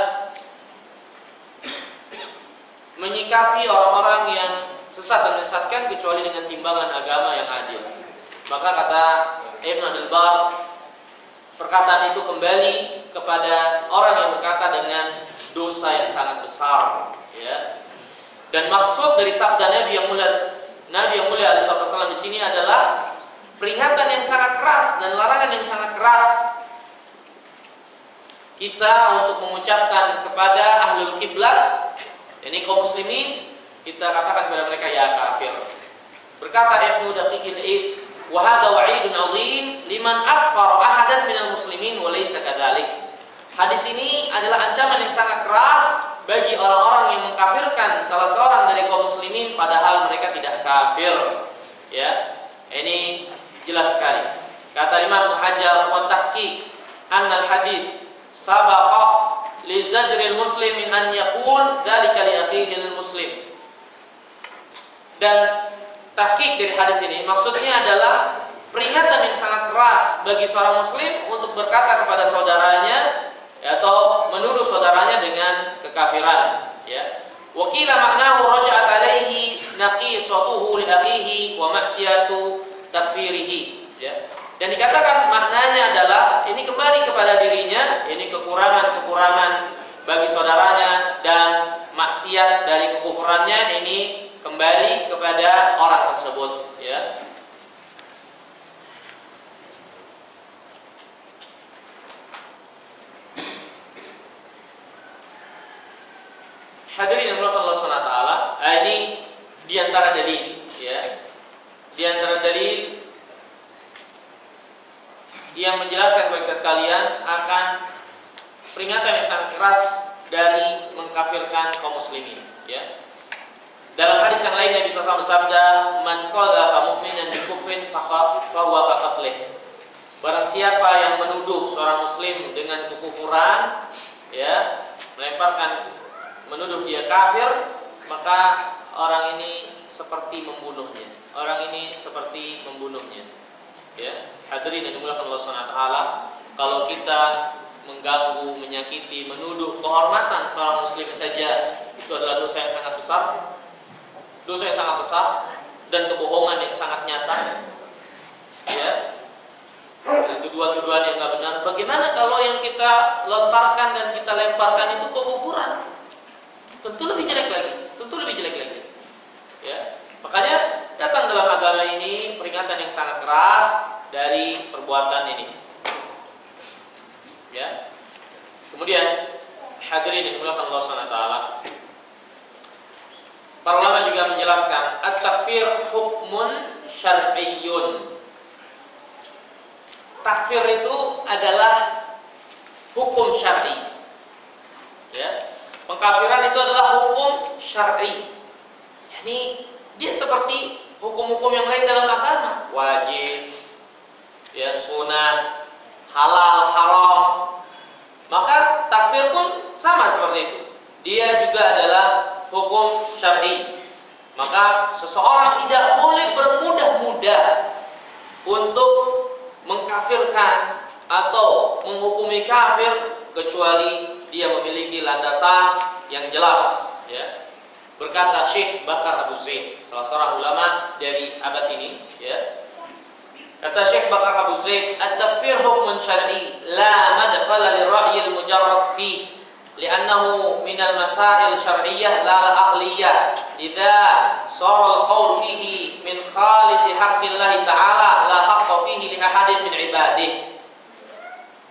[SPEAKER 2] menyikapi orang-orang yang sesat dan menyesatkan kecuali dengan timbangan agama yang adil. Maka kata Ibnu Abdul Bar, perkataan itu kembali kepada orang yang berkata dengan dosa yang sangat besar, ya. Dan maksud dari sabda Nabi yang mulia alaihi wasallam di sini adalah peringatan yang sangat keras dan larangan yang sangat keras kita untuk mengucapkan kepada ahlul kiblat, ini kaum muslimin, kita katakan kepada mereka ya kafir. Berkata Ibnu Daqiqil Id, wa hadza wa'idun 'azim liman akfara ahadan minal muslimin wa laysa kadzalik. Hadis ini adalah ancaman yang sangat keras bagi orang-orang yang mengkafirkan salah seorang dari kaum muslimin padahal mereka tidak kafir. Ya. Ini jelas sekali. Kata Imam Ibnu Hajar wa tahqiq anna al-hadis sabaqa li zajril muslim min an yaqul dzalika li akhihi al-muslim. Dan tahqiq dari hadis ini maksudnya adalah peringatan yang sangat keras bagi seorang muslim untuk berkata kepada saudaranya atau menuduh saudaranya dengan kekafiran, ya. Wa qila ma'nahu raja'at alaihi naqisatuhu li akhihi wa maksiyatu takfirihi, ya. Dan dikatakan maknanya adalah ini kembali kepada dirinya, ini kekurangan-kekurangan bagi saudaranya dan maksiat dari kekufurannya ini kembali kepada orang tersebut, ya. Hadirin yang dimuliakan Allah Subhanahu wa taala, ini di antara dalil, ya. Di antara dalil yang menjelaskan kepada kita sekalian akan peringatan yang sangat keras dari mengkafirkan kaum muslimin, ya. Dalam hadis yang lain Nabi SAW bersabda, "Man qadhafa mu'minan bi kufrin faqad fahuwa kaqatlih." Barang siapa yang menuduh seorang muslim dengan kekufuran, ya, menuduh dia kafir, maka orang ini seperti membunuhnya. Orang ini seperti membunuhnya. Ya, hadirin yang dimuliakan Allah Subhanahu wa taala, kalau kita mengganggu, menyakiti, menuduh kehormatan seorang muslim saja, itu adalah dosa yang sangat besar. Dosa yang sangat besar dan kebohongan yang sangat nyata. Ya. Tuduhan-tuduhan yang enggak benar. Bagaimana kalau yang kita lontarkan dan kita lemparkan itu kekufuran? Tentu lebih jelek lagi. Tentu lebih jelek lagi. Ya. Makanya datang dalam agama ini peringatan yang sangat keras dari perbuatan ini. Ya. Kemudian hadirin yang dimuliakan Allah Subhanahu wa taala, para ulama juga menjelaskan at-takfir hukmun syar'iyyun. Takfir itu adalah hukum syar'i. Ya. Pengkafiran itu adalah hukum syar'i. Yani dia seperti hukum-hukum yang lain dalam agama, wajib, ya, sunat, halal, haram. Maka takfir pun sama seperti itu. Dia juga adalah hukum syar'i. Maka seseorang tidak boleh bermudah-mudah untuk mengkafirkan atau menghukumi kafir kecuali dia memiliki landasan yang jelas, ya. Berkata Syekh Bakar Abu Zaid, salah seorang ulama dari abad ini, ya. Kata Syekh Bakar Abu Zaid, at-takfir hukmun syar'i la madkhala lira'yi al-mujarrad fihi li'annahu min al-masail syar'iyyah la al-aqliyyah idza sara al-qawl fihi min khalisi haqqillah ta'ala la haqqa fihi li ahadin min ibadihi.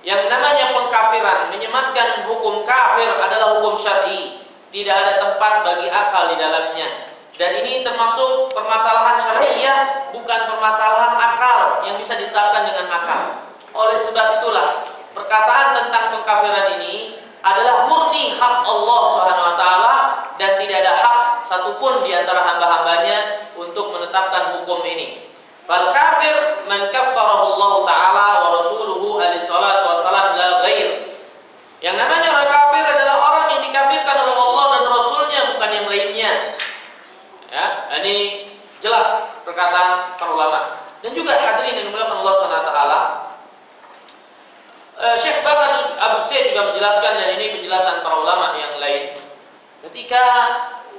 [SPEAKER 2] Yang namanya pengkafiran, menyematkan hukum kafir adalah hukum syar'i, tidak ada tempat bagi akal di dalamnya. Dan ini termasuk permasalahan syar'iyyah, bukan permasalahan akal yang bisa ditetapkan dengan akal. Oleh sebab itulah perkataan tentang pengkafiran ini adalah murni hak Allah Subhanahu wa taala dan tidak ada hak satupun di antara hamba-hambanya untuk menetapkan hukum ini. Fal kafir man kaffarahu Allah taala wa rasuluhu alaihi salatu wasalam la ghair. Yang namanya orang kafir adalah orang yang dikafirkan oleh Allah dan Rasulnya, bukan yang lainnya. Ya, ini jelas perkataan para ulama. Dan juga hadirin yang dimuliakan Allah Subhanahu wa taala, Syekh Bakar Abu Zaid juga menjelaskan, dan ini penjelasan para ulama yang lain. Ketika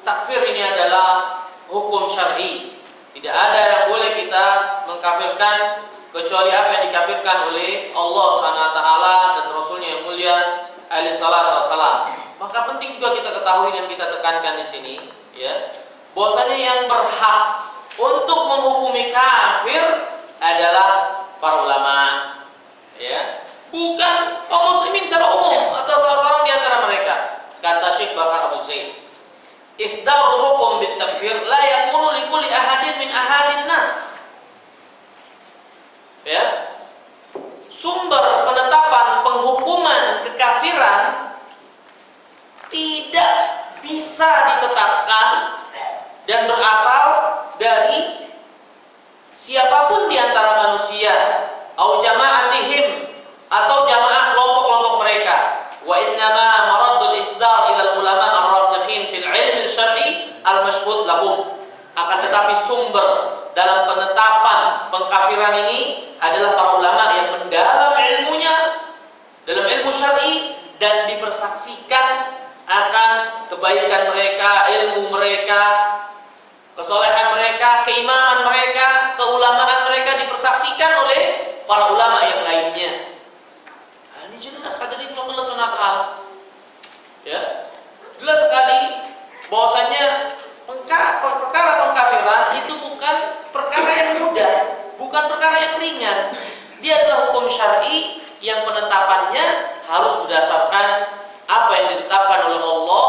[SPEAKER 2] takfir ini adalah hukum syar'i, tidak ada yang boleh kita mengkafirkan kecuali apa yang dikafirkan oleh Allah Subhanahu wa taala dan Rasulnya yang mulia alaihi salatu wassalam. Maka penting juga kita ketahui dan kita tekankan di sini, ya, bahwasanya yang berhak untuk menghukumi kafir adalah para ulama, ya, bukan kaum muslimin secara umum atau salah seorang di antara mereka. Kata Syekh Bakar Abu Zaid, isdarul hukum bit takfir la yakunu li kulli ahadin min ahadin nas. Ya, sumber penetapan penghukuman kekafiran tidak bisa ditetapkan dan berasal dari siapapun di antara manusia, au jama'atihim, atau jamaah kelompok-kelompok mereka. Wa innama maradul isdar ila ulama ar-rasikhin fil ilmi syar'i al-mashhud lahum. Akan tetapi sumber dalam penetapan pengkafiran ini adalah para ulama yang mendalam ilmunya dalam ilmu syar'i dan dipersaksikan akan kebaikan mereka, ilmu mereka, kesolehan mereka, keimaman mereka, keulamaan mereka dipersaksikan oleh para ulama yang lainnya. Nah, ini jelas hadirin Allah Subhanahu wa taala. Ya. Jelas sekali bahwasanya perkara pengkafiran itu bukan perkara yang mudah, bukan perkara yang ringan. Dia adalah hukum syar'i yang penetapannya harus berdasarkan apa yang ditetapkan oleh Allah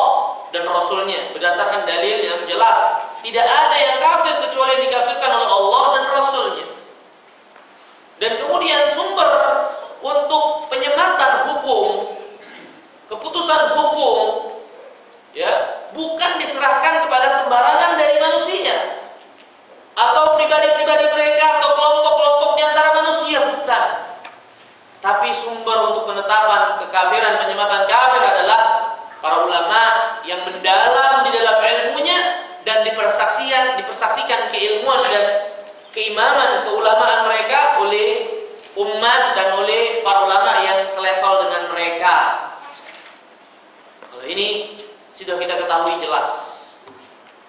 [SPEAKER 2] dan Rasulnya, berdasarkan dalil yang jelas. Tidak ada yang kafir kecuali yang dikafirkan oleh Allah dan Rasulnya. Dan kemudian sumber untuk penyematan hukum, keputusan hukum, ya, bukan diserahkan kepada sembarangan dari manusia atau pribadi-pribadi mereka atau kelompok-kelompok di antara manusia, bukan. Tapi sumber untuk penetapan kekafiran, penyematan kafir adalah para ulama yang mendalam di dalam ilmunya dan dipersaksikan keilmuan dan keimaman, keulamaan mereka oleh umat dan oleh para ulama yang selevel dengan mereka. Kalau ini sudah kita ketahui jelas,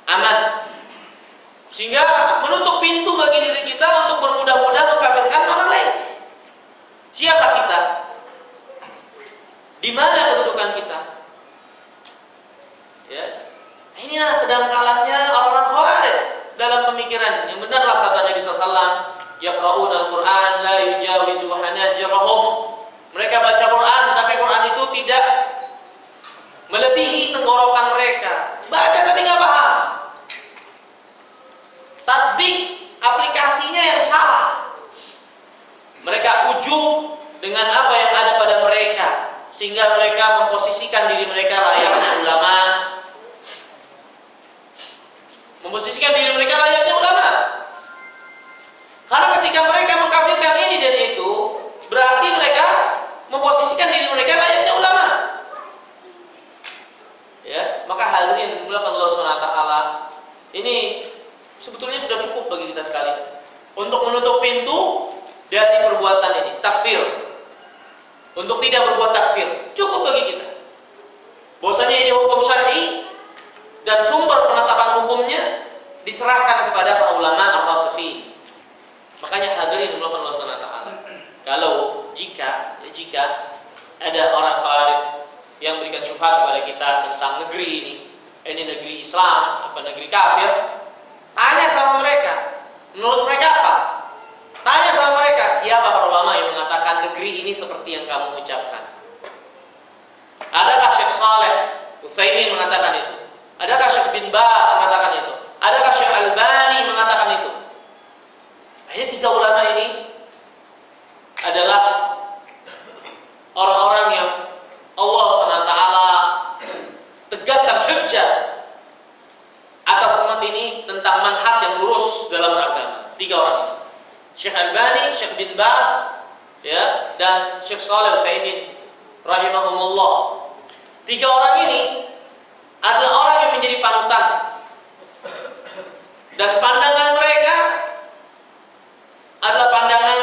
[SPEAKER 2] aman, sehingga menutup pintu bagi diri kita untuk bermudah-mudah mengkafirkan orang lain. Siapa kita? Di mana kedudukan kita? Ya, inilah kedangkalannya orang-orang Khawarij dalam pemikiran. Yang benarlah sabda Nabi SAW, yaqra'una al-Quran la yujawizu hanajirahum. Mereka baca Quran, tapi Quran itu tidak melebihi tenggorokan mereka. Baca tapi nggak paham. Tatbik aplikasinya yang salah. Mereka ujung dengan apa yang ada pada mereka, sehingga mereka memposisikan diri mereka layaknya ulama. Memposisikan diri mereka layaknya ulama. Karena ketika mereka mengkafirkan ini dan itu, berarti mereka memposisikan diri mereka layaknya ulama. Ya, maka hadirin dimuliakan Allah Subhanahu wa taala, ini sebetulnya sudah cukup bagi kita sekalian untuk menutup pintu dari perbuatan ini, takfir. Untuk tidak berbuat takfir, cukup bagi kita. Bahwasanya ini hukum syar'i dan sumber penetapan hukumnya diserahkan kepada para ulama ar-rasikhin. Makanya hadirin dimuliakan Allah Subhanahu wa taala, kalau jika ada orang Khawarij yang berikan syubhat kepada kita tentang negeri ini negeri Islam apa negeri kafir, tanya sama mereka, menurut mereka apa? Tanya sama mereka, siapa para ulama yang mengatakan negeri ini seperti yang kamu ucapkan? Adakah Syekh Saleh Utsaimin mengatakan itu? Adakah Syekh bin Baz mengatakan itu? Adakah Syekh Albani mengatakan itu? Akhirnya tiga ulama ini adalah orang-orang yang Allah SWT tegakkan hujjah atas umat ini tentang manhaj yang lurus dalam beragama. Tiga orang ini, Syekh Albani, Syekh bin Baz, ya, dan Syekh Shalih Al-Utsaimin rahimahumullah. Tiga orang ini adalah orang yang menjadi panutan, dan pandangan mereka adalah pandangan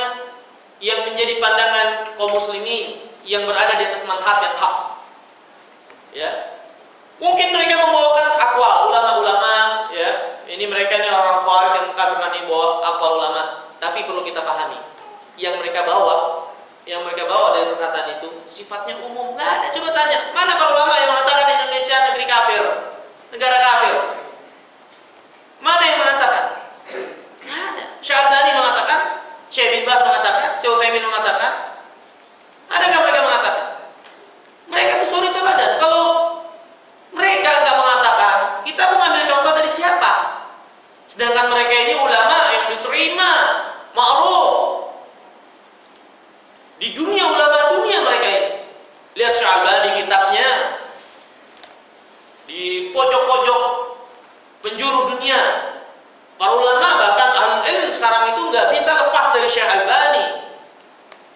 [SPEAKER 2] yang menjadi pandangan kaum muslimin yang berada di atas manhaj yang hak. Ya, mungkin mereka membawakan aqwal ulama-ulama, ya, ini mereka ini orang Khawarij yang mengkafirkan ini bawa aqwal ulama. Tapi perlu kita pahami, yang mereka bawa dari perkataan itu sifatnya umum. Nggak ada. Coba tanya, mana para ulama yang mengatakan Indonesia negeri kafir, negara kafir? Mana yang mengatakan? Nggak ada. Syekh Albani mengatakan, Sedangkan mereka ini ulama yang diterima, ma'ruf. Di dunia ulama dunia mereka ini. Lihat Syalbani kitabnya. Di pojok-pojok penjuru dunia. Para ulama bahkan ahli ilmu sekarang itu nggak bisa lepas dari Syekh Albani.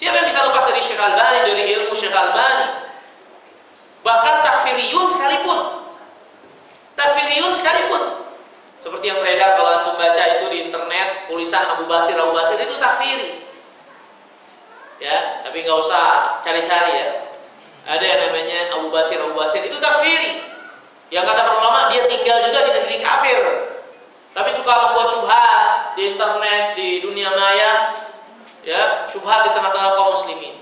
[SPEAKER 2] Siapa yang bisa lepas dari Syekh Albani, dari ilmu Syekh Albani? Bahkan takfiriyun sekalipun. Seperti yang beredar kalau antum baca itu di internet, tulisan Abu Basir itu takfiri. Ya, tapi nggak usah cari-cari ya. Ada yang namanya Abu Basir itu takfiri. Yang kata para ulama dia tinggal juga di negeri kafir. Tapi suka membuat syubhat di internet, di dunia maya, ya, syubhat di tengah-tengah kaum muslimin.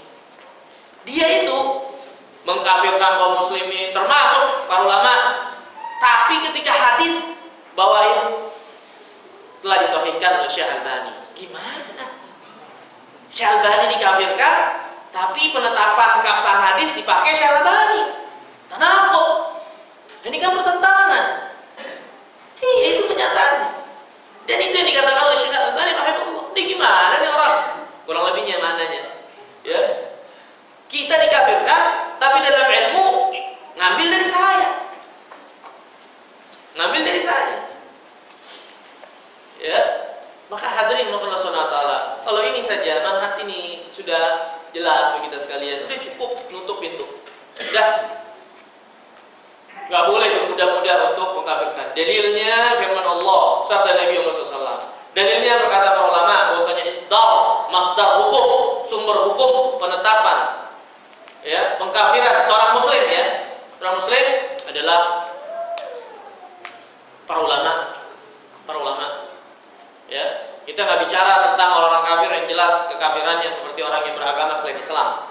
[SPEAKER 2] Dia itu mengkafirkan kaum muslimin, termasuk para ulama. Tapi ketika hadis bawain telah disahihkan oleh Syekh Albani. Gimana? Syekh Albani dikafirkan, tapi penetapan keabsahan hadis dipakai Syekh Albani. Tanaqud. Ini kan bertentangan. Iya, itu kenyataannya. Dan itu yang dikatakan oleh Syekh Albani rahimahullah. Ini gimana nih orang? Kurang lebihnya mananya. Ya. Kita dikafirkan, tapi dalam ilmu ngambil dari saya. Ya. Maka hadirin Allah Subhanahu wa taala. Kalau ini saja manhaj ini sudah jelas bagi kita sekalian. Udah cukup nutup pintu. Sudah. Gak boleh bermudah-mudah untuk mengkafirkan. Dalilnya firman Allah, sabda Nabi Muhammad SAW. Dalilnya berkata para ulama bahwasanya isdar, masdar hukum, sumber hukum penetapan, ya, pengkafiran seorang muslim, ya, orang muslim adalah para ulama, ya. Kita nggak bicara tentang orang-orang kafir yang jelas kekafirannya seperti orang yang beragama selain Islam.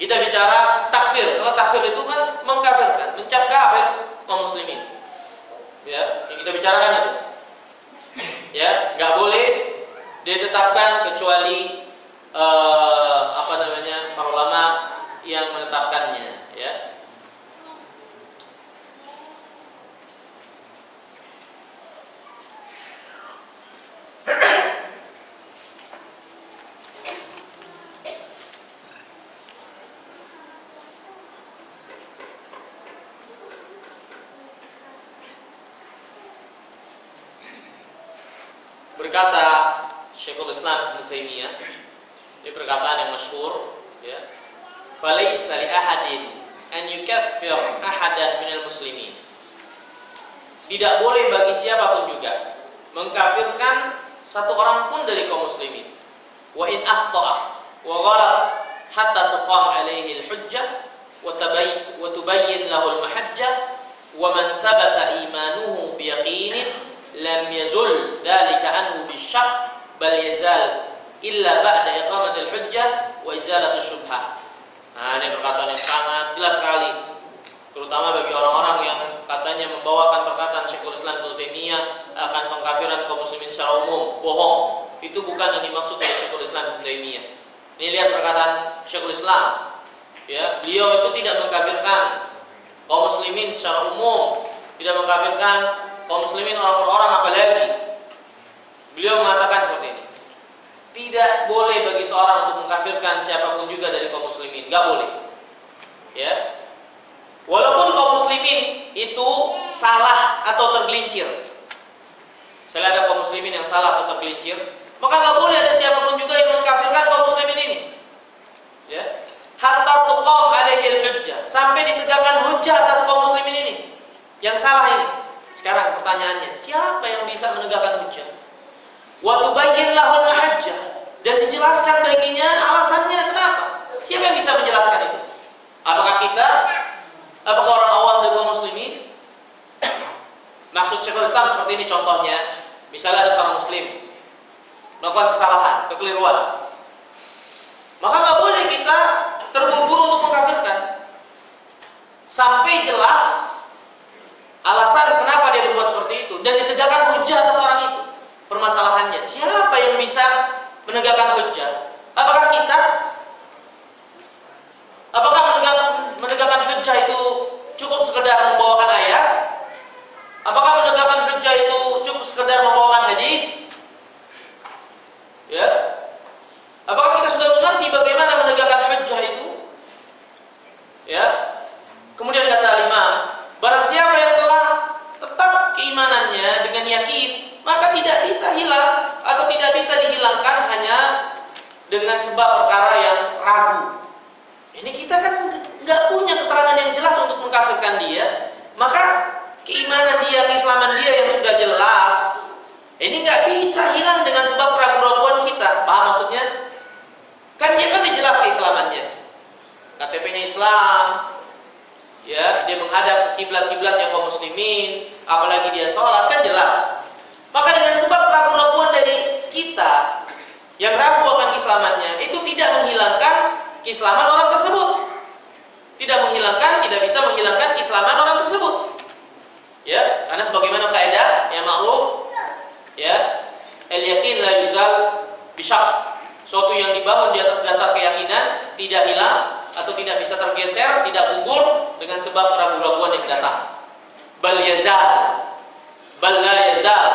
[SPEAKER 2] Kita bicara takfir. Kalau takfir itu kan mengkafirkan, mencap kafir kaum muslimin. Ya, yang kita bicarakan itu. Ya, nggak boleh ditetapkan kecuali para ulama yang menetapkannya. Ya. Berkata Syekhul Islam Ibnu Taimiyah, ini perkataan yang masyhur, ya. Falaisa li ahadin an yukaffir ahadan minal muslimin. Tidak boleh bagi siapapun juga mengkafirkan satu orang pun dari kaum muslimin. Wa in akhta'a wa ghalat hatta tuqam alaihi al-hujjah wa tubayyin lahu al-mahajjah wa man thabata imanuhu biyaqinin lam yazul dalika anhu bisyaq bal yazal illa ba'da iqamatil hujjah wa izalatus syubhah. Nah, ini perkataan yang sangat jelas sekali, terutama bagi orang-orang yang katanya membawakan perkataan Syekhul Islam Ibnu Taimiyah akan pengkafiran kaum muslimin secara umum. Bohong. Itu bukan yang dimaksud oleh Syekhul Islam Ibnu Taimiyah. Ini lihat perkataan Syekhul Islam. Ya, beliau itu tidak mengkafirkan kaum muslimin secara umum, tidak mengkafirkan kaum muslimin orang per orang, apalagi beliau mengatakan seperti ini. Tidak boleh bagi seorang untuk mengkafirkan siapapun juga dari kaum muslimin, enggak boleh. Ya. Walaupun kaum muslimin itu salah atau tergelincir. Misalnya ada kaum muslimin yang salah atau tergelincir, maka enggak boleh ada siapapun juga yang mengkafirkan kaum muslimin ini. Ya. Hatta tuqam alaihil hujjah, sampai ditegakkan hujjah atas kaum muslimin ini yang salah ini. Sekarang pertanyaannya, siapa yang bisa menegakkan hujjah? Wa tubayyin lahul mahajjah, dan dijelaskan baginya alasannya kenapa. Siapa yang bisa menjelaskan itu? Apakah kita? Apakah orang awam dari kaum muslimin? Maksud Syekhul Islam seperti ini contohnya. Misalnya ada seorang muslim melakukan kesalahan, kekeliruan, maka nggak boleh kita terburu-buru untuk mengkafirkan sampai jelas alasan kenapa dia berbuat seperti itu dan ditegakkan hujjah atas orang itu. Permasalahannya, siapa yang bisa menegakkan hujjah? Apakah kita? Apakah menegakkan hujjah itu cukup sekedar membawakan ayat? Apakah menegakkan hujjah itu cukup sekedar membawakan bisa hilang atau tidak bisa dihilangkan hanya dengan sebab perkara yang ragu. Ini kita kan nggak punya keterangan yang jelas untuk mengkafirkan dia, maka keimanan dia, keislaman dia yang sudah jelas, ini nggak bisa hilang dengan sebab keraguan kita. Paham maksudnya? Kan dia kan jelas keislamannya, KTP-nya Islam, ya, dia menghadap ke kiblat-kiblatnya kaum muslimin, apalagi dia sholat, kan jelas. Maka dengan sebab keraguan dari kita yang ragu akan keislamannya, itu tidak menghilangkan keislaman orang tersebut. Tidak bisa menghilangkan keislaman orang tersebut. Ya, karena sebagaimana kaidah yang ma'ruf, ya, al-yaqin la yuzal bisyak. Suatu yang dibangun di atas dasar keyakinan tidak hilang atau tidak bisa tergeser, tidak gugur dengan sebab keraguan yang datang. Bal yazal, bal la yazal.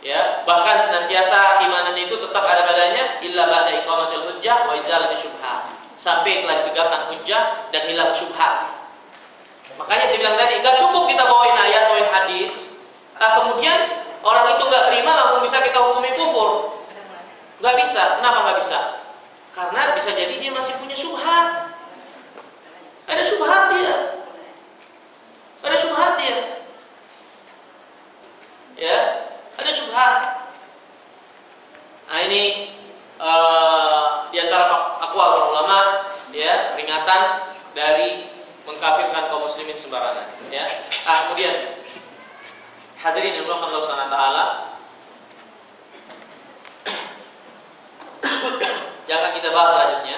[SPEAKER 2] Ya, bahkan senantiasa keimanan itu tetap ada padanya illa ba'da iqamatil hujjah wa izalati syubhat. Sampai telah ditegakkan hujjah dan hilang syubhat. Makanya saya bilang tadi, enggak cukup kita bawain ayat, bawain hadis, kemudian orang itu enggak terima langsung bisa kita hukumi kufur. Enggak bisa. Kenapa enggak bisa? Karena bisa jadi dia masih punya syubhat. Ada syubhat dia. Ya, ada syubhat. Nah, ini di antara aqwal para ulama, ya, peringatan dari mengkafirkan kaum muslimin sembarangan, ya. Kemudian hadirin yang dirahmati Allah Subhanahu wa taala, jangan kita bahas selanjutnya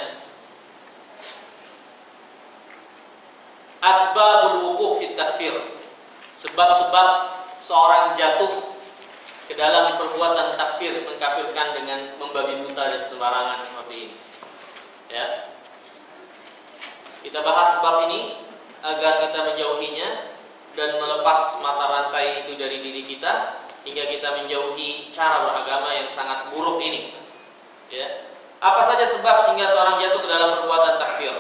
[SPEAKER 2] asbabul wuqu' fit takfir, sebab-sebab seorang jatuh ke dalam perbuatan takfir, mengkafirkan dengan membabi buta dan sembarangan seperti ini, ya. Kita bahas sebab ini agar kita menjauhinya dan melepas mata rantai itu dari diri kita hingga kita menjauhi cara beragama yang sangat buruk ini, ya. Apa saja sebab sehingga seorang jatuh ke dalam perbuatan takfir?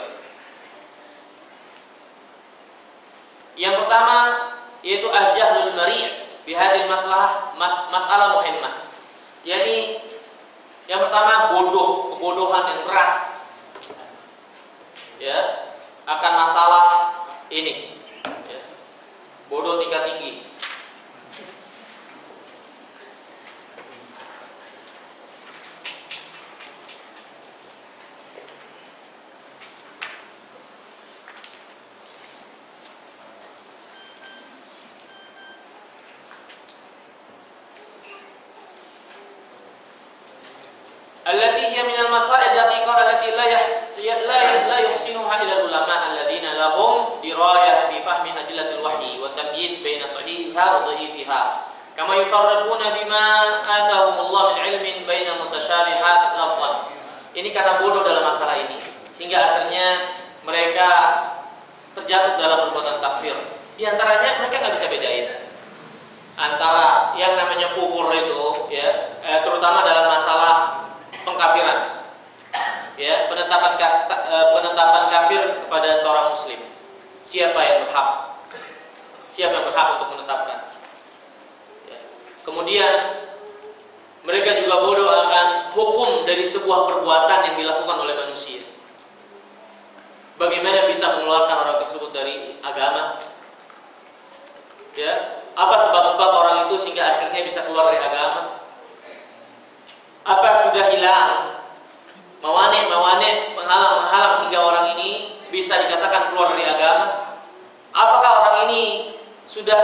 [SPEAKER 2] Yang pertama yaitu al-jahlul mari' bihadil masalah muhimmah. Yani yang pertama kebodohan yang berat, ya, akan masalah ini, ya. Bodoh tingkat tinggi. Allati hiya minal masail daqiqah allati la yuhsinuha ila ulama alladziina lahum dirayah fi fahmi adillatil wahyi wa tamyiz baina sahihiha wa dha'ifiha kama yufarriquna bima atahumullah min ilmin baina mutasyabihat lafdhan. Ini karena bodoh dalam masalah ini sehingga akhirnya mereka terjatuh dalam perbuatan takfir. Di antaranya mereka nggak bisa bedain antara yang namanya kufur itu, ya, terutama dalam masalah pengkafiran, ya, penetapan kafir kepada seorang muslim. Siapa yang berhak untuk menetapkan, ya. Kemudian mereka juga bodoh akan hukum dari sebuah perbuatan yang dilakukan oleh manusia. Bagaimana bisa mengeluarkan orang tersebut dari agama, ya? Apa sebab-sebab orang itu sehingga akhirnya bisa keluar dari agama? Apa sudah hilang mawani', penghalang-penghalang hingga orang ini bisa dikatakan keluar dari agama? Apakah orang ini sudah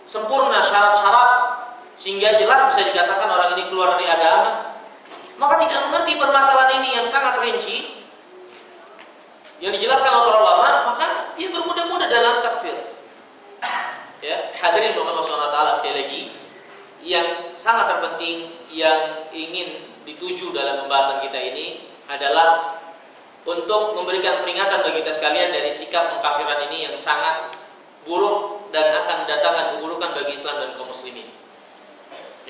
[SPEAKER 2] sempurna syarat-syarat sehingga jelas bisa dikatakan orang ini keluar dari agama? Maka tidak mengerti permasalahan ini yang sangat rinci yang dijelaskan oleh para ulama, maka dia bermudah-mudah dalam takfir. Ya, hadirin Allah Subhanahu wa taala, sekali lagi yang sangat terpenting yang ingin dituju dalam pembahasan kita ini adalah untuk memberikan peringatan bagi kita sekalian dari sikap pengkafiran ini yang sangat buruk dan akan mendatangkan keburukan bagi Islam dan kaum muslimin.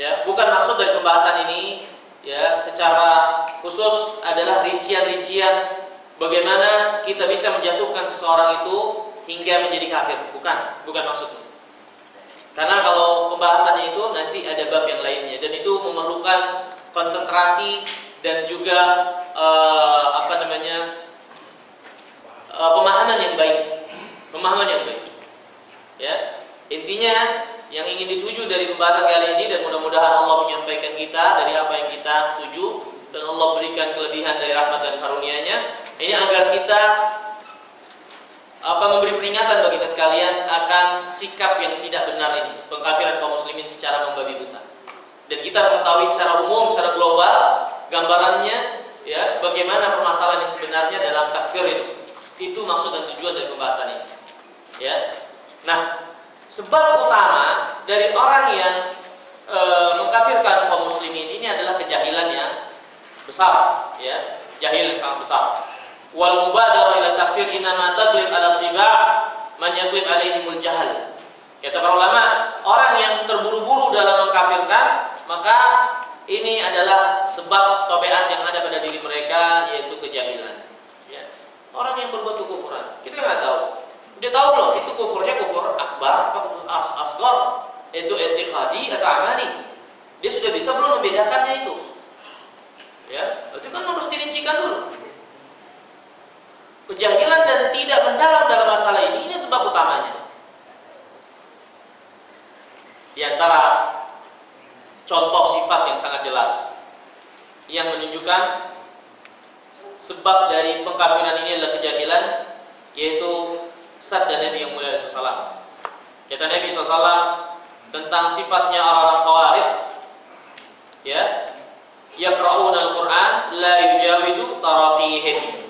[SPEAKER 2] Ya, bukan maksud dari pembahasan ini, ya, secara khusus adalah rincian-rincian bagaimana kita bisa menjatuhkan seseorang itu hingga menjadi kafir. Bukan maksudnya.
[SPEAKER 1] Karena kalau pembahasannya itu nanti ada bab yang lainnya, dan itu memerlukan konsentrasi dan juga pemahaman yang baik, ya. Intinya yang ingin dituju dari pembahasan kali ini, dan mudah-mudahan Allah menyampaikan kita dari apa yang kita tuju, dan Allah berikan kelebihan dari rahmat dan karunia-Nya, ini agar kita memberi peringatan bagi kita sekalian akan sikap yang tidak benar ini, pengkafiran kaum muslimin secara membabi buta. Dan kita mengetahui secara umum, secara global, gambarannya, ya, bagaimana permasalahan yang sebenarnya dalam takfir itu. Itu maksud dan tujuan dari pembahasan ini, ya. Nah, sebab utama dari orang yang mengkafirkan kaum muslimin ini adalah kejahilan yang besar, ya, jahil yang sangat besar. Wal mubadarah ila takfir inama taglib ala tiba' man yaglib alaihimul jahal. Kata para ulama, orang yang terburu-buru dalam mengkafirkan, maka ini adalah sebab tabiat yang ada pada diri mereka, yaitu kejahilan, ya. Orang yang berbuat kekufuran, kita nggak tahu. Dia tahu belum itu kufurnya kufur akbar atau kufur asghar, itu i'tiqadi atau amali. Dia sudah bisa belum membedakannya itu, ya. Itu kan harus dirincikan dulu. Kejahilan dan tidak mendalam dalam masalah ini sebab utamanya. Di antara contoh sifat yang sangat jelas yang menunjukkan sebab dari pengkafiran ini adalah kejahilan, yaitu sabda Nabi yang mulia SAW. Kata Nabi SAW tentang sifatnya orang-orang Khawarij, ya, yaqra'una al-Qur'an la yujawizu taraqihim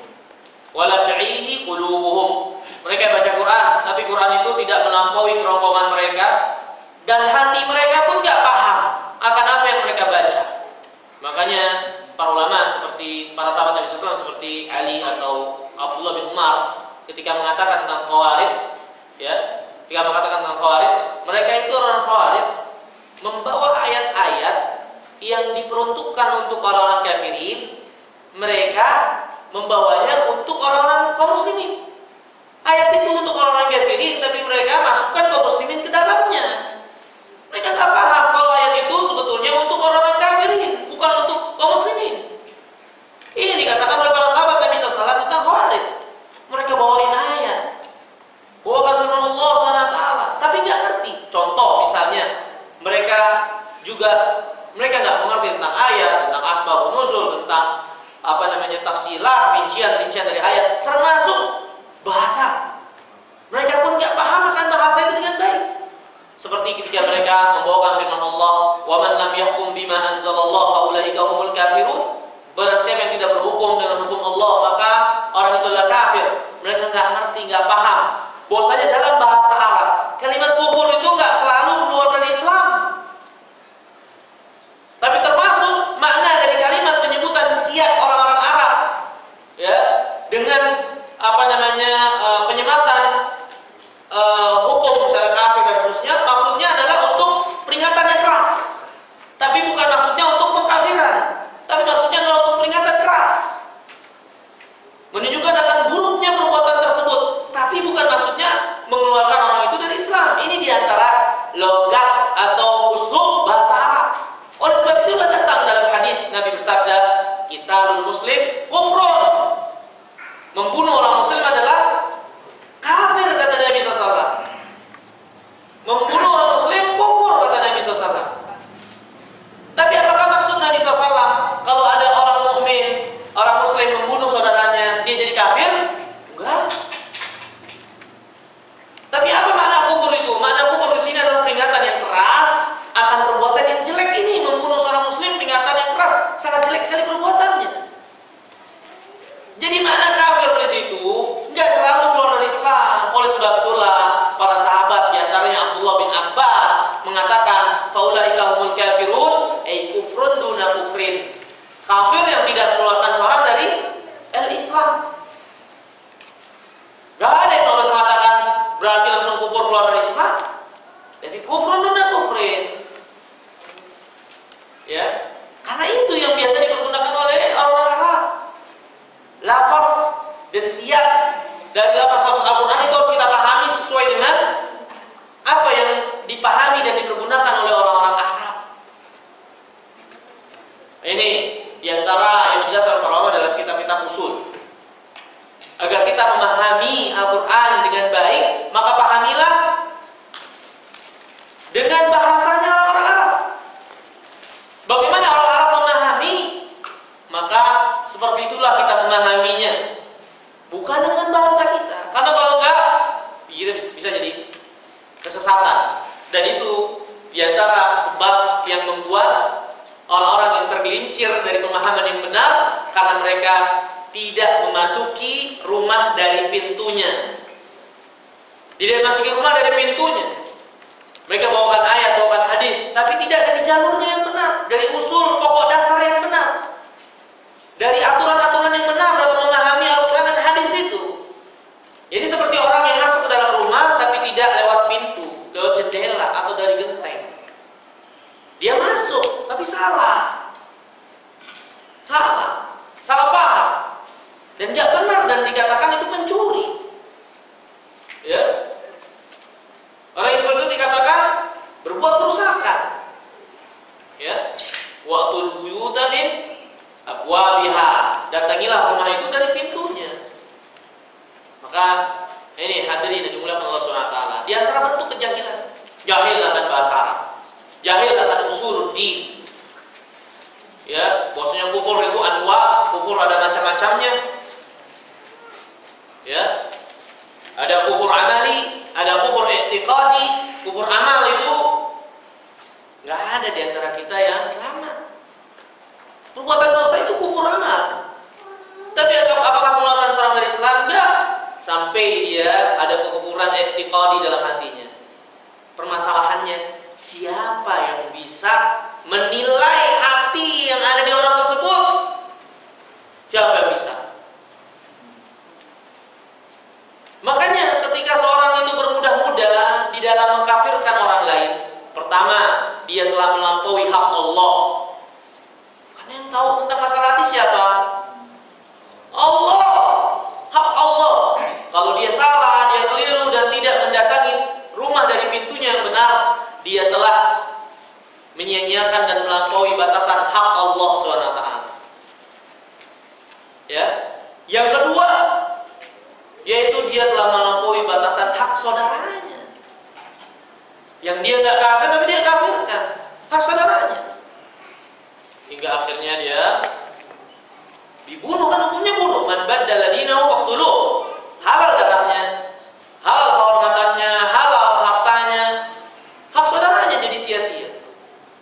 [SPEAKER 1] wala ta'ihi qulubuhum. Mereka baca Quran, tapi Quran itu tidak melampaui kerongkongan mereka, dan hati mereka pun tidak paham akan apa yang mereka baca. Makanya para ulama seperti para sahabat Nabi SAW seperti Ali atau Abdullah bin Umar ketika mengatakan tentang Khawarij, ya, mereka itu orang Khawarij membawa ayat-ayat yang diperuntukkan untuk orang-orang kafirin, mereka membawanya untuk orang-orang kaum muslimin. Ayat itu untuk orang-orang kafirin, tapi mereka masukkan kaum muslimin ke dalamnya. Mereka nggak paham kalau ayat itu sebetulnya untuk orang-orang kafirin, bukan untuk kaum muslimin. Ini dikatakan oleh para sahabat Nabi SAW tentang Khawarij. Mereka bawain ayat, bawakan firman Allah SWT, tapi nggak ngerti. Contoh misalnya, mereka nggak mengerti tentang ayat, tentang asbabun nuzul, tentang tafsilat, rincian dari ayat, termasuk bahasa. Mereka pun nggak paham akan bahasa itu dengan baik. Seperti ketika mereka membawakan firman Allah, "Wa man lam yahkum bima anzalallahu fa ulaika humul kafirun." Barang siapa yang tidak berhukum dengan hukum Allah, maka orang itu adalah kafir. Mereka nggak ngerti, nggak paham. Bahwasanya dalam bahasa Arab, kalimat kufur itu nggak selalu keluar dari Islam. Tapi termasuk makna dari kalimat penyebutan siap orang-orang Arab, ya, dengan penyematan hukum misalnya kafir dan seterusnya, maksudnya adalah untuk peringatan yang keras. Tapi bukan maksudnya untuk pengkafiran, tapi maksudnya adalah untuk peringatan keras, menunjukkan akan buruknya perbuatan tersebut, tapi bukan maksudnya mengeluarkan orang itu dari Islam. Ini diantara logat atau uslub bahasa Arab. Oleh sebab itu datang dalam hadis Nabi bersabda, "Qitalul muslim kufrun." Membunuh orang muslim adalah kafir, kata Nabi SAW. Membunuh orang muslim kufur, kata Nabi SAW. Tapi apakah maksud Nabi SAW kalau ada orang mukmin, orang muslim membunuh saudaranya, dia jadi kafir? Enggak. Tapi apa makna kufur itu? Makna kufur di sini adalah peringatan yang keras akan perbuatan yang jelek ini. Membunuh seorang muslim, peringatan yang keras, sangat jelek sekali perbuatannya. Jadi makna kafir di situ nggak selalu keluar dari Islam. Oleh sebab itulah para sahabat, diantaranya Abdullah bin Abbas, mengatakan faulaika humul kafirun, ay kufrun duna kufrin. Kafir yang tidak mengeluarkan seorang dari Islam. Gak ada yang Nabi mengatakan berarti langsung kufur keluar dari Islam. Jadi kufrun duna kufrin, ya, karena itu yang biasa dipergunakan oleh orang Arab. Lafaz dan siap dari lafaz Al-Quran itu harus kita pahami sesuai dengan apa yang dipahami
[SPEAKER 2] dengan bahasanya orang-orang Arab. Bagaimana orang Arab memahami, maka seperti itulah kita memahaminya, bukan dengan bahasa kita. Karena kalau enggak, kita bisa jadi kesesatan. Dan itu diantara sebab yang membuat orang-orang yang tergelincir dari pemahaman yang benar, karena mereka tidak memasuki rumah dari pintunya. Tidak memasuki rumah dari pintunya. Mereka bawakan ayat, bawakan hadis, tapi tidak dari jalurnya yang benar, dari usul pokok dasar yang benar, dari aturan-aturan yang benar dalam memahami Al-Quran dan hadis itu. Jadi seperti orang yang masuk ke dalam rumah tapi tidak lewat pintu, lewat jendela atau dari genteng. Dia masuk tapi salah paham, dan tidak benar, dan dikatakan itu pencuri. Ya, orang yang seperti itu dikatakan berbuat kerusakan. Ya, waqtul buyuta min abwabiha, datangilah rumah itu dari pintunya. Maka ini hadirin yang dimuliakan Allah Subhanahu wa taala, di antara bentuk kejahilan, jahil akan bahasa Arab, jahil akan usuluddin. Ya, bahwasanya kufur itu anwa, kufur ada macam-macamnya. Ya, ada kufur amali, ada kufur i'tiqadi. Kufur amal itu nggak ada di antara kita yang selamat. Perbuatan dosa itu kufur amal. Tapi apakah mengeluarkan seorang dari Islam? Enggak. Sampai dia ada kekufuran i'tiqadi dalam hatinya. Permasalahannya, siapa yang bisa menilai hati yang ada di orang tersebut? Siapa yang bisa? Makanya ketika seorang itu bermudah-mudah di dalam mengkafirkan orang lain, pertama, dia telah melampaui hak Allah. Karena yang tahu tentang masalah hati siapa? Allah. Hak Allah. Kalau dia salah, dia keliru dan tidak mendatangi rumah dari pintunya yang benar, dia telah menyia-nyiakan dan melampaui batasan hak Allah SWT. Ya. Yang kedua, yaitu dia telah melampaui batasan hak saudaranya. Yang dia nggak kafir tapi dia kafirkan hak saudaranya. Hingga akhirnya dia dibunuh, kan hukumnya bunuh. Man baddala dinahu faqtuluh. Halal darahnya, halal kehormatannya, halal hartanya, hak saudaranya jadi sia-sia.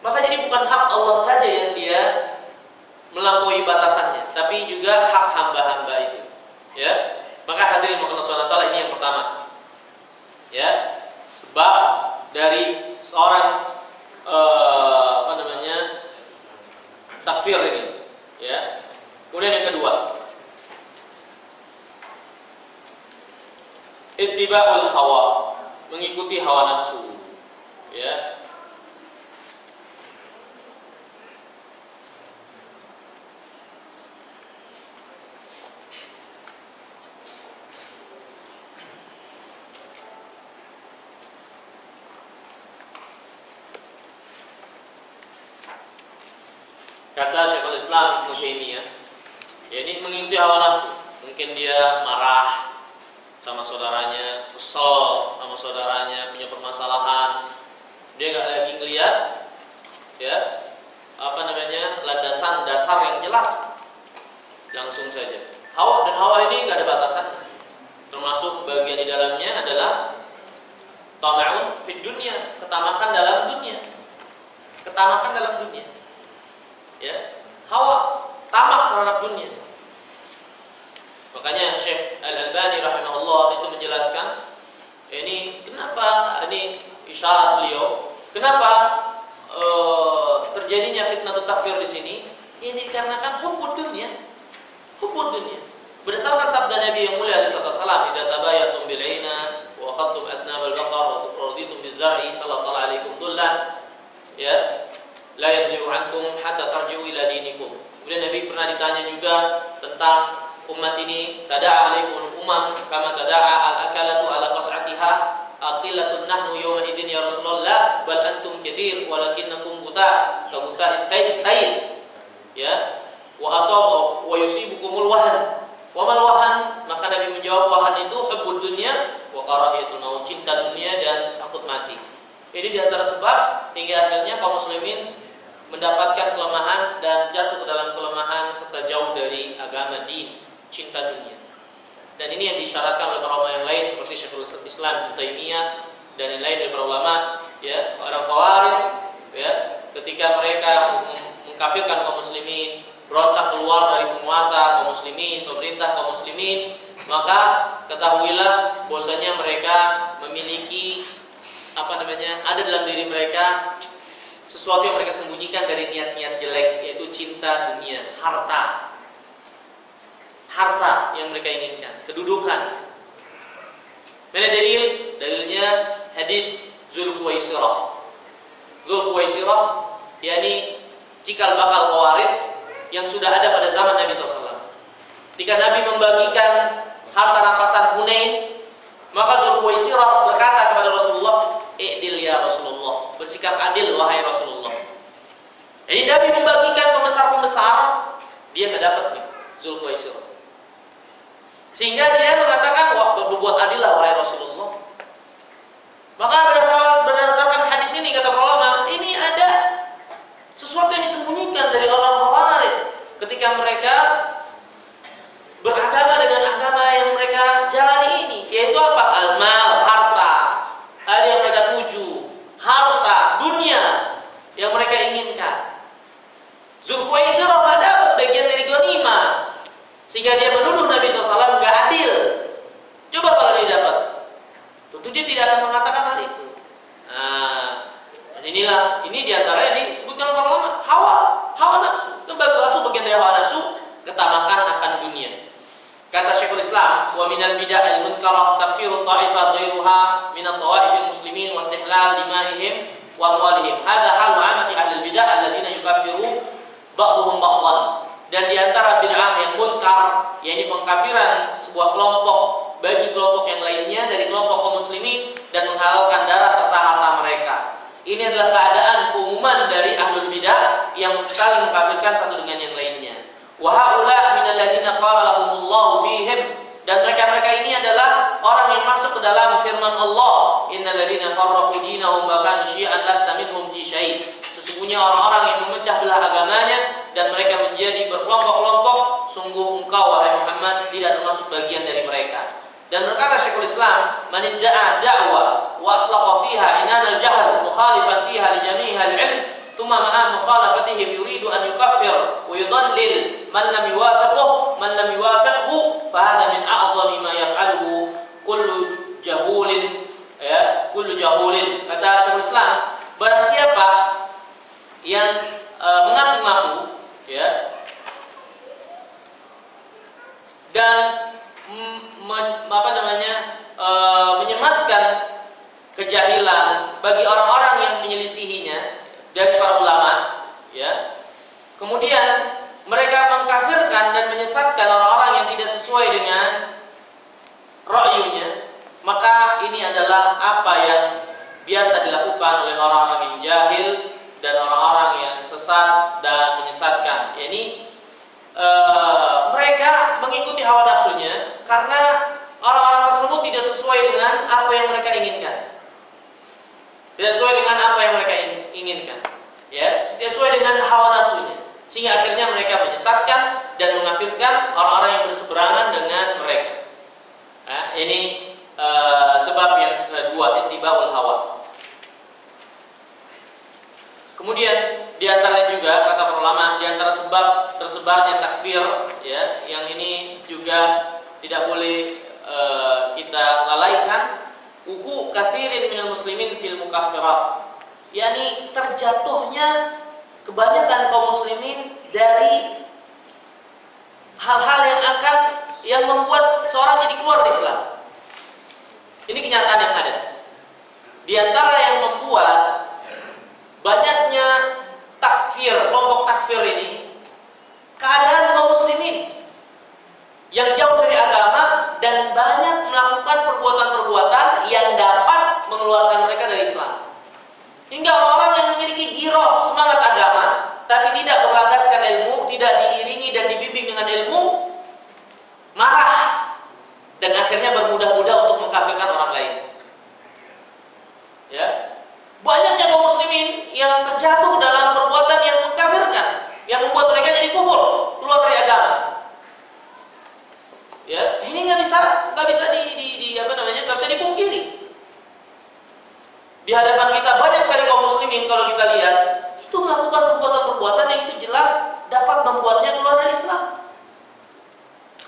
[SPEAKER 2] Maka jadi bukan hak Allah saja yang dia melampaui batasannya, tapi juga hak hamba-hamba itu. Ya. Maka hadirin Allah SWT, ini yang pertama. Ya, sebab dari seorang takfir ini. Ya. Kemudian yang kedua, ittiba'ul hawa, mengikuti hawa nafsu. Ya. Kata Syekhul Islam Ibnu Taimiyah, ya ini mengikuti hawa nafsu. Mungkin dia marah sama saudaranya, kesel sama saudaranya, punya permasalahan, dia nggak lagi ngeliat, ya landasan dasar yang jelas, langsung saja. Hawa, dan hawa ini nggak ada batasan. Termasuk bagian di dalamnya adalah tama'un fid dunya, ketamakan dalam dunia, ketamakan dalam dunia. Ya, hawa, tamak terhadap dunia. Makanya Syekh Al-Albani rahimahullah itu menjelaskan, ini kenapa, ini isyarat beliau, kenapa terjadinya fitnah takfir di sini? Ini dikarenakan hubbud dunia. Hubbud dunia. Berdasarkan sabda Nabi yang mulia alaihi wasallam, "Idza tabayatum bil 'aina wa akhadtum adnab al-baqar wa raditum biz-zar'i sallallahu alaikum dullan." Ya. La yanzi'u ankum hatta tarji'u ila dinikum. Kemudian Nabi pernah ditanya juga tentang umat ini, tada'a alaikum umam kama tada'a al-akalatu ala qas'atiha aqilatun nahnu yawma idzin ya Rasulullah bal antum katsir walakinnakum butha ka butha'il sayl. Ya, wa asabu wa yusibukumul wahan. Wa mal wahan? Maka Nabi menjawab, wahan itu hubbud dunya wa karahiyatul maut, cinta dunia dan takut mati.
[SPEAKER 1] Ini diantara sebab hingga akhirnya kaum muslimin mendapatkan kelemahan dan jatuh ke dalam kelemahan serta jauh dari agama, din, cinta dunia. Dan ini yang disyaratkan oleh para ulama yang lain seperti Syekhul Islam Ibnu Taimiyah dan yang lain dari para ulama, ya, orang Khawarij, ya, ketika mereka mengkafirkan kaum muslimin, berontak keluar dari penguasa kaum muslimin, pemerintah kaum muslimin, maka ketahuilah bahwasanya mereka memiliki ada dalam diri mereka sesuatu yang mereka sembunyikan dari niat-niat jelek, yaitu cinta dunia, harta yang mereka inginkan, kedudukan. Mana dalilnya hadis Zulkhuwaisirah, yakni cikal bakal Khawarij yang sudah ada pada zaman Nabi SAW. Ketika Nabi membagikan harta rampasan Hunain, maka Zulkhuwaisirah berkata kepada Rasulullah, "I'dil ya Rasulullah," bersikap adil wahai Rasulullah. Jadi Nabi membagikan pembesar-pembesar, dia nggak dapat nih Zulkhuwaisirah. Sehingga dia mengatakan, "Wah, berbuat adil lah wahai Rasulullah." Maka berdasarkan hadis ini kata ulama, ini ada sesuatu yang disembunyikan dari orang Khawarij ketika mereka beragama dengan agama yang mereka jalani ini, yaitu apa? Al-mal, harta. Ada yang mereka tuju, harta, dunia yang mereka inginkan. Zulkhuwaisirah tidak dapat bagian dari ghanimah, sehingga dia menuduh Nabi SAW nggak adil. Coba kalau dia dapat, tentu dia tidak akan mengatakan hal itu. Nah, dan ini diantaranya disebutkan oleh para ulama, hawa nafsu. Nafsu bagian dari hawa nafsu, ketamakan akan dunia. Kata Syekhul Islam, wa minal bid'ah al-munkarah takfiru ta'ifat ghairuha min at-tawa'if al-muslimin wa istihlal dimaihim wa amwalihim. Hadha halu 'amati ahli al-bid'ah alladziina yukaffiru ba'dhum ba'dhan. Dan di antara bid'ah yang munkar, yaitu pengkafiran sebuah kelompok bagi kelompok yang lainnya dari kelompok kaum muslimin dan menghalalkan darah serta harta mereka. Ini adalah keadaan keumuman dari ahlul bid'ah yang saling mengkafirkan satu dengan yang lainnya. Wa haula minal ladzina qala lahumullahu fihim, dan mereka ini adalah orang yang masuk ke dalam firman Allah, innal ladzina farraqu dinahum wa kanu syi'an lasta minhum fi syai'. Sesungguhnya orang-orang yang memecah belah agamanya dan mereka menjadi berkelompok-kelompok, sungguh engkau wahai Muhammad tidak termasuk bagian dari mereka. Dan berkata Syekhul Islam, man idda'a da'wa wa atlaqa fiha inanal jahl mukhalifan fiha li jami'ihal ilm thumma ma'a mukhalafatihim yuridu an yukaffir wa yudallil man lam yuwafiqhu fa hadha min a'dhami ma yaf'aluhu kullu jahulin, kullu jahulin. Kata Syekhul Islam, barang siapa yang mengaku-ngaku, dan menyematkan kejahilan bagi orang-orang yang menyelisihinya dari para ulama, kemudian mereka mengkafirkan dan menyesatkan orang-orang yang tidak sesuai dengan ra'yunya, maka ini adalah apa yang biasa dilakukan oleh orang-orang yang jahil dan orang-orang yang sesat dan menyesatkan. Mereka mengikuti hawa nafsunya karena orang-orang tersebut tidak sesuai dengan apa yang mereka inginkan. Tidak sesuai dengan apa yang mereka inginkan. Tidak sesuai dengan hawa nafsunya. Sehingga akhirnya mereka menyesatkan dan mengkafirkan orang-orang yang berseberangan dengan mereka. Ini sebab yang kedua, ittibaul hawa. Kemudian di antaranya juga kata para ulama, di antara sebab tersebarnya takfir, yang ini juga tidak boleh kita lalaikan, wuku katsirin minal muslimin fil mukaffirat, yakni terjatuhnya kebanyakan kaum muslimin dari hal-hal yang membuat seorang jadi keluar dari Islam. Ini kenyataan yang ada. Di antara yang membuat banyaknya takfir, kelompok takfir ini, keadaan kaum muslimin yang jauh dari agama dan banyak melakukan perbuatan-perbuatan yang dapat mengeluarkan mereka dari Islam. Hingga orang-orang yang memiliki giroh, semangat agama, tapi tidak berlandaskan ilmu, tidak diiringi dan dibimbing dengan ilmu, marah dan akhirnya bermudah-mudah untuk mengkafirkan orang lain. Banyak
[SPEAKER 2] yang terjatuh dalam perbuatan yang mengkafirkan, yang membuat mereka jadi kufur, keluar dari agama. Ya, ini nggak bisa nggak bisa dipungkiri. Di hadapan kita banyak sekali kaum muslimin kalau kita lihat itu melakukan perbuatan-perbuatan yang itu jelas dapat membuatnya keluar dari Islam.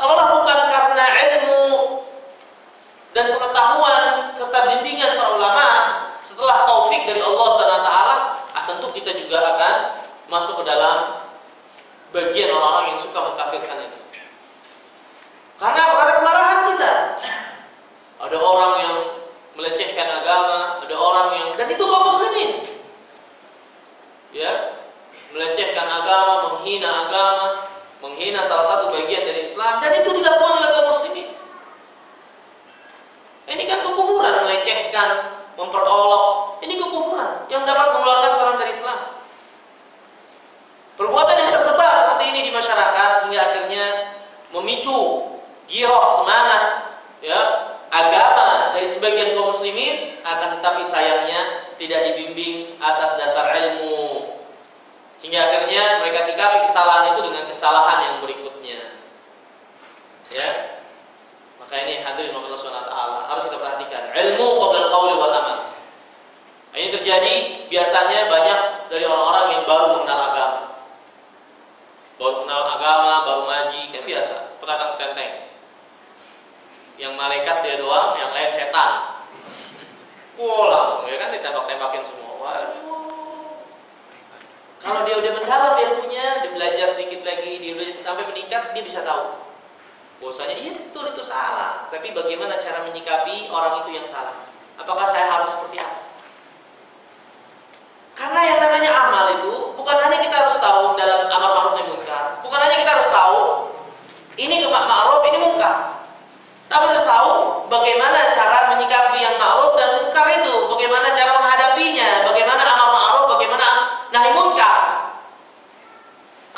[SPEAKER 2] Kalaulah bukan karena ilmu dan pengetahuan serta bimbingan para ulama setelah taufik dari Allah SWT, tentu kita juga akan masuk ke dalam bagian orang-orang yang suka mengkafirkan itu. Karena kemarahan kita. Ada orang yang melecehkan agama, ada orang yang, dan itu kaum muslimin, ya, melecehkan agama, menghina salah satu bagian dari Islam, dan itu dilakukan oleh kaum muslimin. Ini kan kekufuran, melecehkan, memperolok, ini kekufuran yang dapat mengeluarkan seorang dari Islam. Perbuatan yang tersebar seperti ini di masyarakat hingga akhirnya memicu giroh, semangat, ya, agama dari sebagian kaum muslimin, akan tetapi sayangnya tidak dibimbing atas dasar ilmu, sehingga akhirnya mereka sikapi kesalahan itu dengan kesalahan yang berikutnya. Ya, maka ini hadirin Allah SWT harus kita perhatikan, ilmu qabla al-qauli wal amal. Ini terjadi biasanya banyak dari orang-orang yang baru mengenal agama, baru ngaji, kan biasa, petantang-petenteng. Yang malaikat dia doang, yang lain setan. Langsung ya kan ditembak-tembakin semua. Waduh. Kalau dia udah mendalam ilmunya, dia belajar sedikit lagi, dia udah sampai meningkat, dia bisa tahu bahwasanya iya betul itu salah. Tapi bagaimana cara menyikapi orang itu yang salah? Apakah saya harus seperti apa? Karena yang namanya amal itu bukan hanya kita harus tahu dalam amar ma'ruf nahi munkar, bukan hanya kita harus tahu ini ma'ruf, ini munkar. Tapi harus tahu bagaimana cara menyikapi yang ma'ruf dan munkar itu, bagaimana cara menghadapinya, bagaimana amar ma'ruf, bagaimana nahi munkar.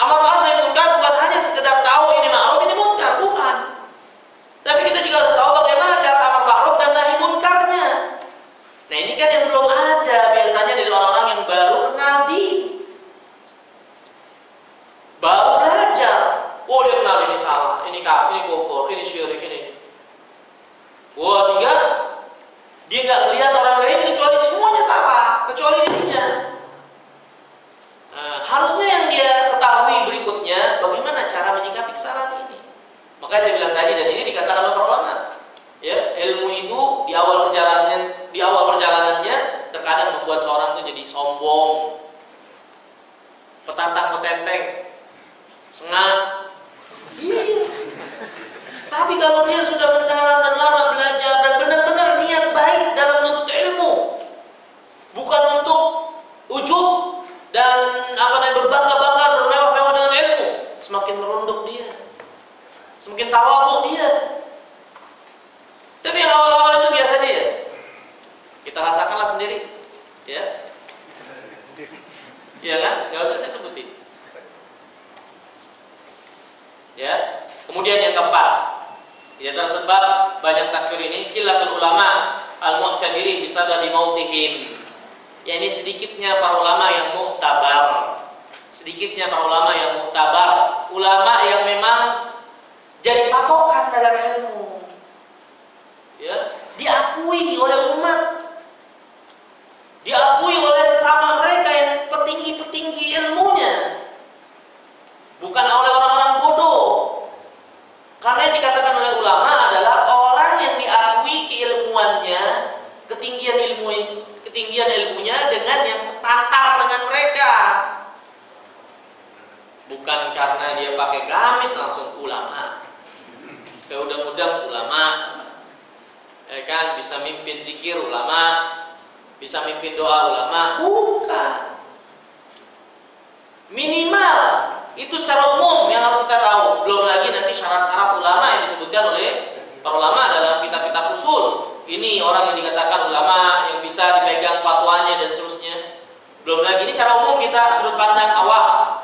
[SPEAKER 2] Amar ma'ruf nahi munkar bukan hanya sekedar tahu ini ma'ruf, ini munkar, bukan. Tapi kita juga harus tahu bagaimana cara amar ma'ruf dan nahi munkarnya. Nah, ini kan yang belum ada biasanya dari orang-orang yang baru kenal baru belajar. Oh, dia kenal ini salah, ini kafir, ini kufur, ini syirik, ini. Sehingga dia nggak melihat orang lain kecuali semuanya salah, kecuali dirinya. Harusnya yang dia ketahui berikutnya bagaimana cara menyikapi kesalahan ini. Makanya saya bilang tadi, dan ini dikatakan oleh para ulama, ya, ilmu itu di awal perjalanannya terkadang membuat seorang itu jadi sombong, petantang-petenteng, sengak. Tapi kalau dia sudah mendalam dan lama belajar dan benar-benar niat baik dalam menuntut ilmu, bukan untuk ujub dan berbangga-bangga, bermewah-mewah dengan ilmu, semakin merunduk dia, semakin tawadhu dia. Tapi yang awal-awal itu biasanya ya, kita rasakanlah sendiri, ya, iya kan? Nggak usah saya sebutin. Ya, kemudian yang keempat, di antara sebab banyak takfir ini, qillatul ulama al-mu'tabirin bisababi mautihim. Ya, ini sedikitnya para ulama yang mu'tabar. Sedikitnya para ulama yang mu'tabar, ulama yang memang jadi patokan dalam ilmu. Ya, diakui oleh umat, diakui oleh sesama mereka yang petinggi-petinggi ilmunya, bukan oleh orang-orang bodoh. Karena yang dikatakan oleh ulama adalah orang yang diakui keilmuannya, ketinggian ilmunya dengan yang sepantar dengan mereka. Bukan karena dia pakai gamis langsung ulama. Ya mudah-mudahan ulama, ya kan, bisa mimpin zikir ulama, bisa mimpin doa ulama, bukan. Minimal itu secara umum yang harus kita tahu. Belum lagi nanti syarat-syarat ulama yang disebutkan oleh para ulama dalam kitab-kitab usul. Ini orang yang dikatakan ulama yang bisa dipegang fatwanya dan seterusnya. Belum lagi ini secara umum kita sudut pandang awam.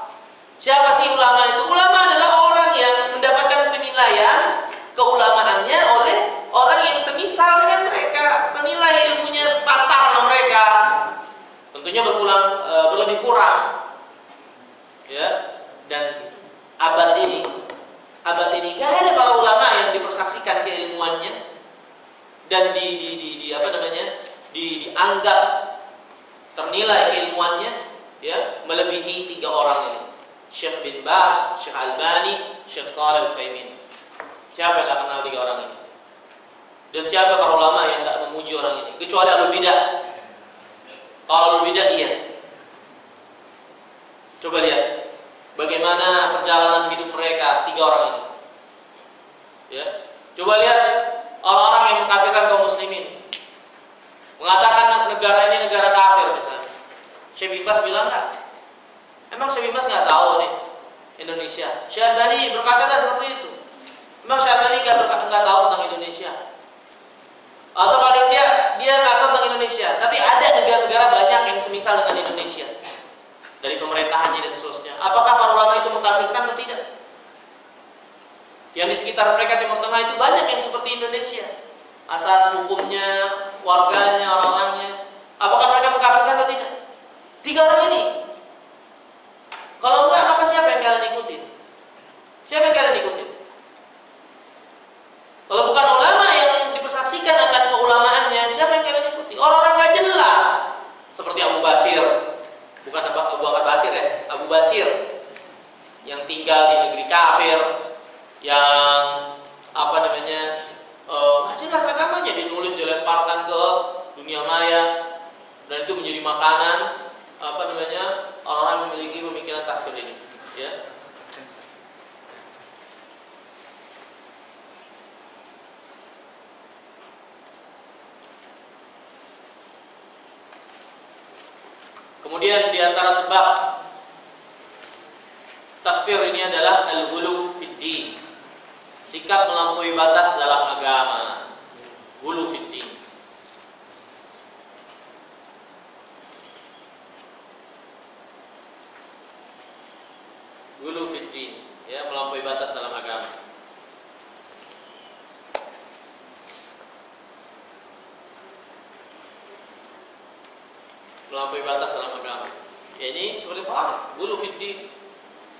[SPEAKER 2] Siapa sih ulama itu? Ulama adalah orang yang mendapatkan penilaian keulamaannya oleh orang yang semisal dengan mereka, senilai ilmunya, sepantar dengan mereka. Tentunya kurang, ya. Dan abad ini gak ada para ulama yang dipersaksikan keilmuannya dan dianggap ternilai keilmuannya, ya, melebihi 3 orang ini. Syekh bin Baz, Syekh Albani, Syekh Shalih Al-Utsaimin. Siapa yang gak kenal 3 orang ini? Dan siapa para ulama yang gak memuji orang ini? Kecuali Ahlul Bidah. Kalau Ahlul Bidah iya. Coba lihat bagaimana perjalanan hidup mereka 3 orang ini. Ya. Coba lihat orang-orang yang mengkafirkan kaum muslimin, mengatakan negara ini negara kafir misalnya. Syekh bin Baz bilang enggak? Emang Syekh bin Baz enggak tahu nih Indonesia? Syekh Albani berkata enggak seperti itu? Emang Syekh Albani enggak tahu tentang Indonesia? Atau paling dia enggak tahu tentang Indonesia, tapi ada negara-negara banyak yang semisal dengan Indonesia dari pemerintahannya dan seterusnya. Apakah para ulama itu mengkafirkan atau tidak? Yang di sekitar mereka Timur Tengah itu banyak yang seperti Indonesia. Asas hukumnya, warganya, orang-orangnya. Apakah mereka mengkafirkan atau tidak? 3 orang ini. Kalau enggak, maka siapa yang kalian ikutin? Siapa yang kalian ikutin? Kalau bukan ulama yang dipersaksikan akan keulamaannya, siapa yang kalian ikuti? Orang-orang gak jelas. Seperti Abu Basir. Bukan Abu Bakar Basir ya, Abu Basir yang tinggal di negeri kafir, yang nggak jelas agamanya, dinulis dilemparkan ke dunia maya, dan itu menjadi makanan orang-orang yang memiliki pemikiran takfir ini, ya. Kemudian di antara sebab takfir ini adalah al-ghulu fid din. Sikap melampaui batas dalam agama. Ghulu fid din. Ghulu fid din, ya, melampaui batas dalam agama. Melampaui batas dalam agama. Ya, ini seperti apa? Ghulu fid din.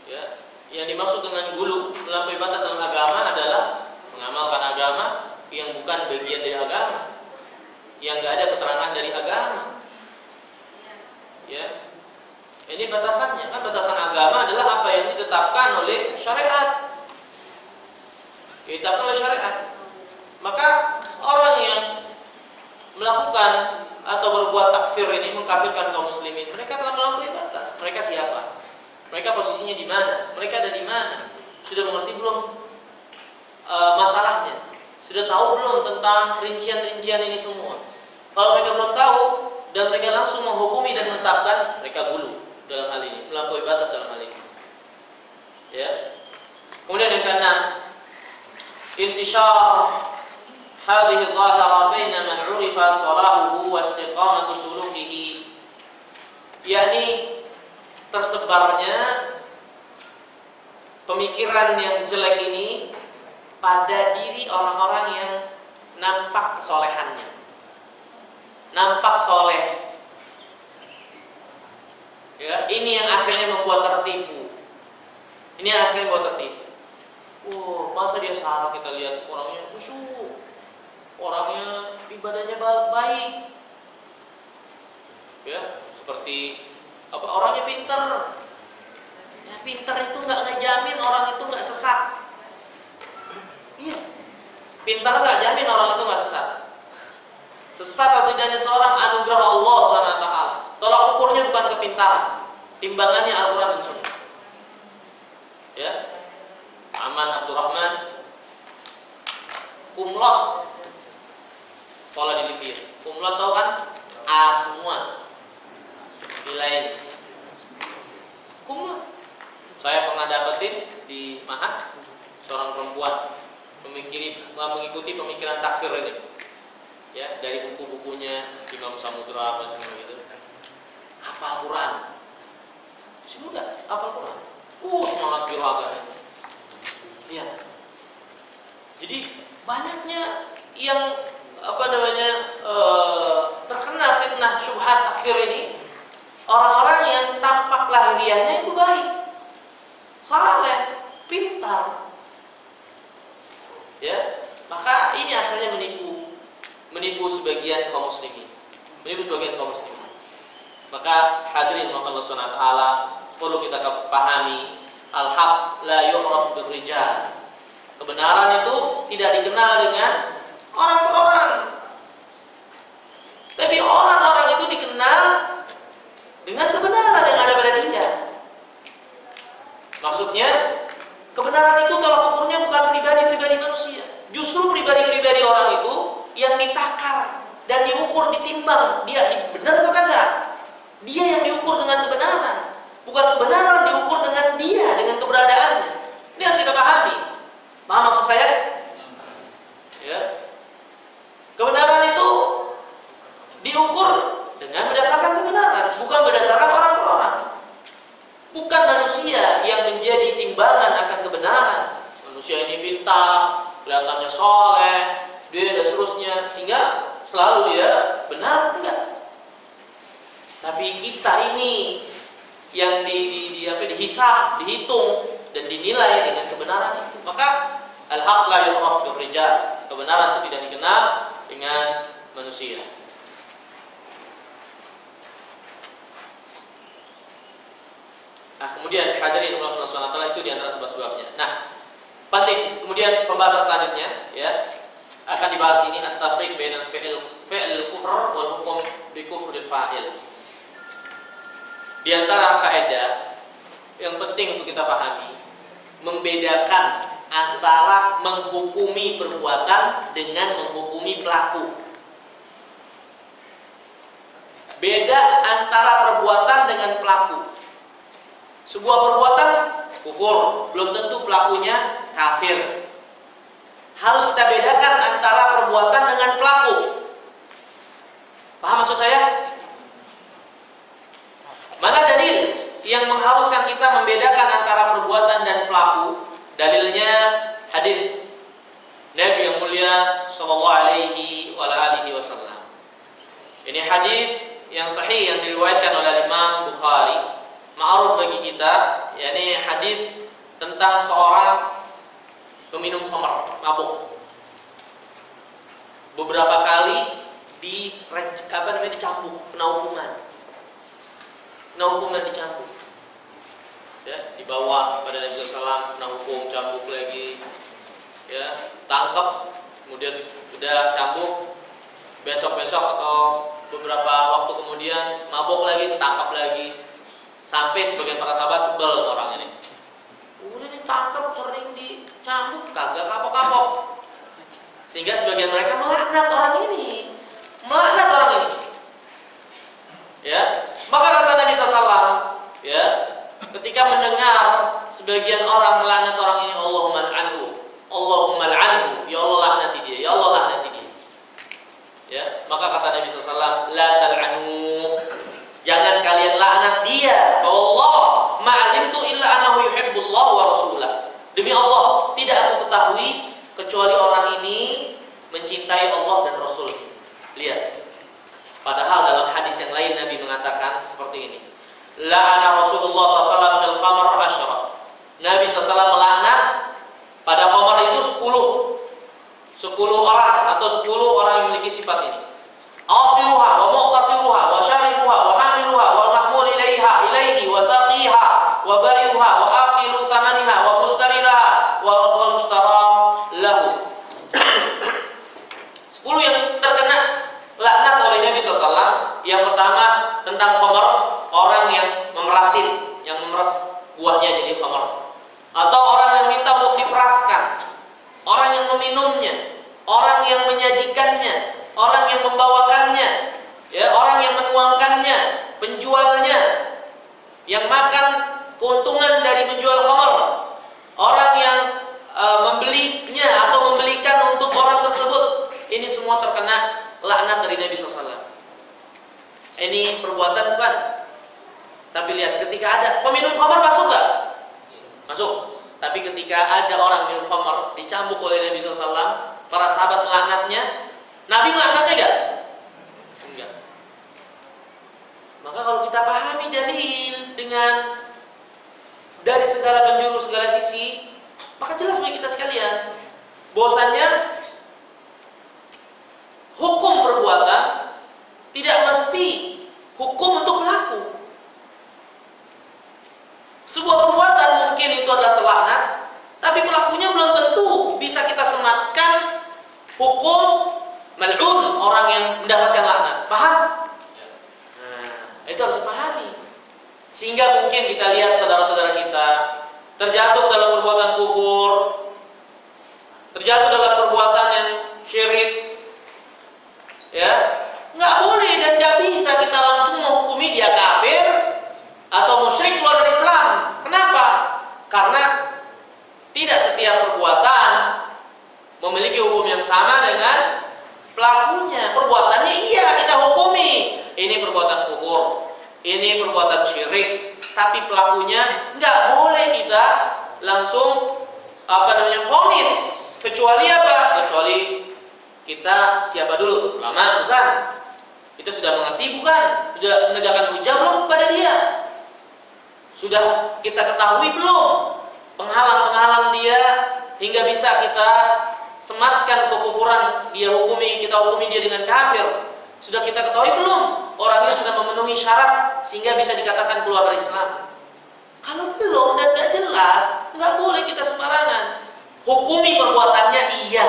[SPEAKER 2] Ya, yang dimaksud dengan ghulu, melampaui batas dalam agama adalah mengamalkan agama yang bukan bagian dari agama, yang enggak ada keterangan dari agama. Ya. Ini batasannya. Kan batasan agama adalah apa yang ditetapkan oleh syariat. Ditetapkan oleh syariat. Maka orang yang melakukan atau berbuat takfir ini, mengkafirkan kaum muslimin, mereka telah melampaui batas. Mereka siapa? Mereka posisinya di mana? Mereka ada di mana? Sudah mengerti belum masalahnya? Sudah tahu belum tentang rincian-rincian ini semua? Kalau mereka belum tahu dan mereka langsung menghukumi dan menetapkan, mereka ghulu dalam hal ini, melampaui batas dalam hal ini. Ya. Kemudian yang keenam, intishar hadhihi dhahara baina man 'urifa salahuhu wa istiqamatu sulukihi, yakni tersebarnya pemikiran yang jelek ini pada diri orang-orang yang nampak kesolehannya, nampak soleh. Ya, ini yang akhirnya membuat tertipu. Ini yang akhirnya membuat tertipu. Masa dia salah, kita lihat orangnya khusyuk, orangnya ibadahnya baik. Ya, seperti orangnya pinter. Ya, pinter itu nggak ngejamin orang itu nggak sesat. Iya, pinter nggak jamin orang itu nggak sesat. Sesat atau tidaknya seorang anugerah Allah SWT. Tolak ukurnya bukan kepintaran, timbangannya Al-Quran dan Sunnah. Ya, Aman Abdurrahman kumlot, sekolah di Libya. Kumlot tahu kan? A semua nilai kumlot. Saya pernah dapetin di Mahat, seorang perempuan mengikuti pemikiran takfir ini, ya, dari buku-bukunya Imam Samudra apa semua gitu. Hafal Quran, si muda hafal Quran, semangat biraga. Ya, jadi banyaknya yang terkena fitnah syubhat takfir ini orang-orang yang tampak lahiriahnya itu baik, saleh, pintar. Ya, maka ini asalnya menipu sebagian kaum muslimin. Maka hadirin Allah Subhanahu wa taala, perlu kita pahami al-haq la yu'raf birrijal. Kebenaran itu tidak dikenal dengan orang per orang. Tapi orang-orang itu dikenal dengan kebenaran yang ada pada dia. Maksudnya, kebenaran itu tolak ukurnya bukan pribadi-pribadi manusia. Justru pribadi-pribadi orang itu yang ditakar dan diukur, ditimbang, dia benar atau enggak. Dia yang diukur dengan kebenaran, bukan kebenaran diukur dengan dia, dengan keberadaannya. Ini harus kita pahami. Paham maksud saya? Ya. Kebenaran itu diukur dengan berdasarkan kebenaran, bukan berdasarkan orang per orang. Bukan manusia yang menjadi timbangan akan kebenaran. Manusia ini pintar, kelihatannya soleh, dia dan seterusnya, sehingga selalu dia benar, enggak. Tapi kita ini yang dihisab, dihitung dan dinilai dengan kebenaran itu. Maka al-haq la yu'raf birrijal. Kebenaran itu tidak dikenal dengan manusia. Nah, kemudian hadirin Allah Subhanahu wa taala, itu di antara sebab-sebabnya. Nah, penting. Kemudian pembahasan selanjutnya ya akan dibahas ini at-tafriq bainal fi'il kufr wal hukum bi kufril fa'il. Di antara kaidah yang penting untuk kita pahami, membedakan antara menghukumi perbuatan dengan menghukumi pelaku. Beda antara perbuatan dengan pelaku. Sebuah perbuatan kufur, belum tentu pelakunya kafir. Harus kita bedakan antara perbuatan dengan pelaku. Paham maksud saya? Mana dalil yang mengharuskan kita membedakan antara perbuatan dan pelaku? Dalilnya hadis Nabi yang mulia sallallahu alaihi wasallam. Ini hadis yang sahih yang diriwayatkan oleh Imam Bukhari, ma'ruf bagi kita, yakni hadis tentang seorang peminum khamr, mabuk. Beberapa kali dicambuk, kena hukuman dicambuk. Ya, dibawa kepada Nabi SAW, kena hukum, cambuk lagi. Ya, tangkap, kemudian udah cambuk, besok-besok atau beberapa waktu kemudian mabuk lagi, tangkap lagi. Sampai sebagian para sahabat sebel orang ini. Udah ditangkap, sering dicambuk, kagak kapok-kapok. Sehingga sebagian mereka melaknat orang ini. Ya, maka kata Nabi SAW, ya, ketika mendengar sebagian orang melaknat orang ini, Allahumma al'anhu, ya Allah laknati dia, ya Allah laknati dia. Ya, maka kata Nabi SAW, la tal'anu, jangan kalian laknat dia. Allah ma'alimtu illa annahu yuhibbullah wa rasulah. Demi Allah, tidak aku ketahui kecuali orang ini mencintai Allah dan Rasul. Lihat. Padahal dalam hadis yang lain Nabi mengatakan seperti ini. La'ana Rasulullah SAW fil khamar asyara. Nabi SAW melaknat pada khamar itu 10 orang atau 10 orang yang memiliki sifat ini. Asiruha wa muqtasiruha wa syaribuha wa hamiluha wa mahmul ilaihi wa saqiha wa bayuha wa aqilu thamaniha wa mustarilaha wa mustara lahu. 10 yang terkena laknat oleh Nabi SAW. Yang pertama tentang khamar, orang yang memerasin, yang memeras buahnya jadi khamar, atau orang yang minta untuk diperaskan, orang yang meminumnya, orang yang menyajikannya, orang yang membawakannya, ya, orang yang menuangkannya, penjualnya, yang makan keuntungan dari menjual khamar, orang yang membelinya atau membelikan untuk orang tersebut. Ini semua terkena laknat dari Nabi SAW. Ini perbuatan bukan? Tapi lihat, ketika ada peminum khamar masuk gak? Masuk. Tapi ketika ada orang minum khamar dicambuk oleh Nabi SAW, para sahabat melaknatnya, Nabi melaknatnya gak? Enggak. Maka kalau kita pahami dalil dengan dari segala penjuru, segala sisi, maka jelas bagi kita sekalian bahwasanya hukum perbuatan tidak mesti hukum untuk pelaku. Sebuah perbuatan mungkin itu adalah terlaknat, tapi pelakunya belum tentu bisa kita sematkan hukum mal'un, orang yang mendapatkan laknat. Paham? Nah, itu harus dipahami. Sehingga mungkin kita lihat saudara-saudara kita terjatuh dalam perbuatan kufur, terjatuh dalam perbuatan yang syirik, ya, nggak boleh dan nggak bisa kita langsung menghukumi dia kafir atau musyrik keluar dari Islam. Kenapa? Karena tidak setiap perbuatan memiliki hukum yang sama dengan pelakunya. Perbuatannya iya kita hukumi, ini perbuatan kufur, ini perbuatan syirik, tapi pelakunya nggak boleh kita langsung vonis. Kecuali apa? Kecuali kita siapa dulu? Ulama, bukan? Kita sudah mengerti bukan? Sudah menegakkan hujah belum pada dia? Sudah kita ketahui belum penghalang-penghalang dia hingga bisa kita sematkan kekufuran dia hukumi, kita hukumi dia dengan kafir? Sudah kita ketahui belum orangnya sudah memenuhi syarat sehingga bisa dikatakan keluar dari Islam? Kalau belum dan tidak jelas, nggak boleh kita sembarangan hukumi perbuatannya. Iya,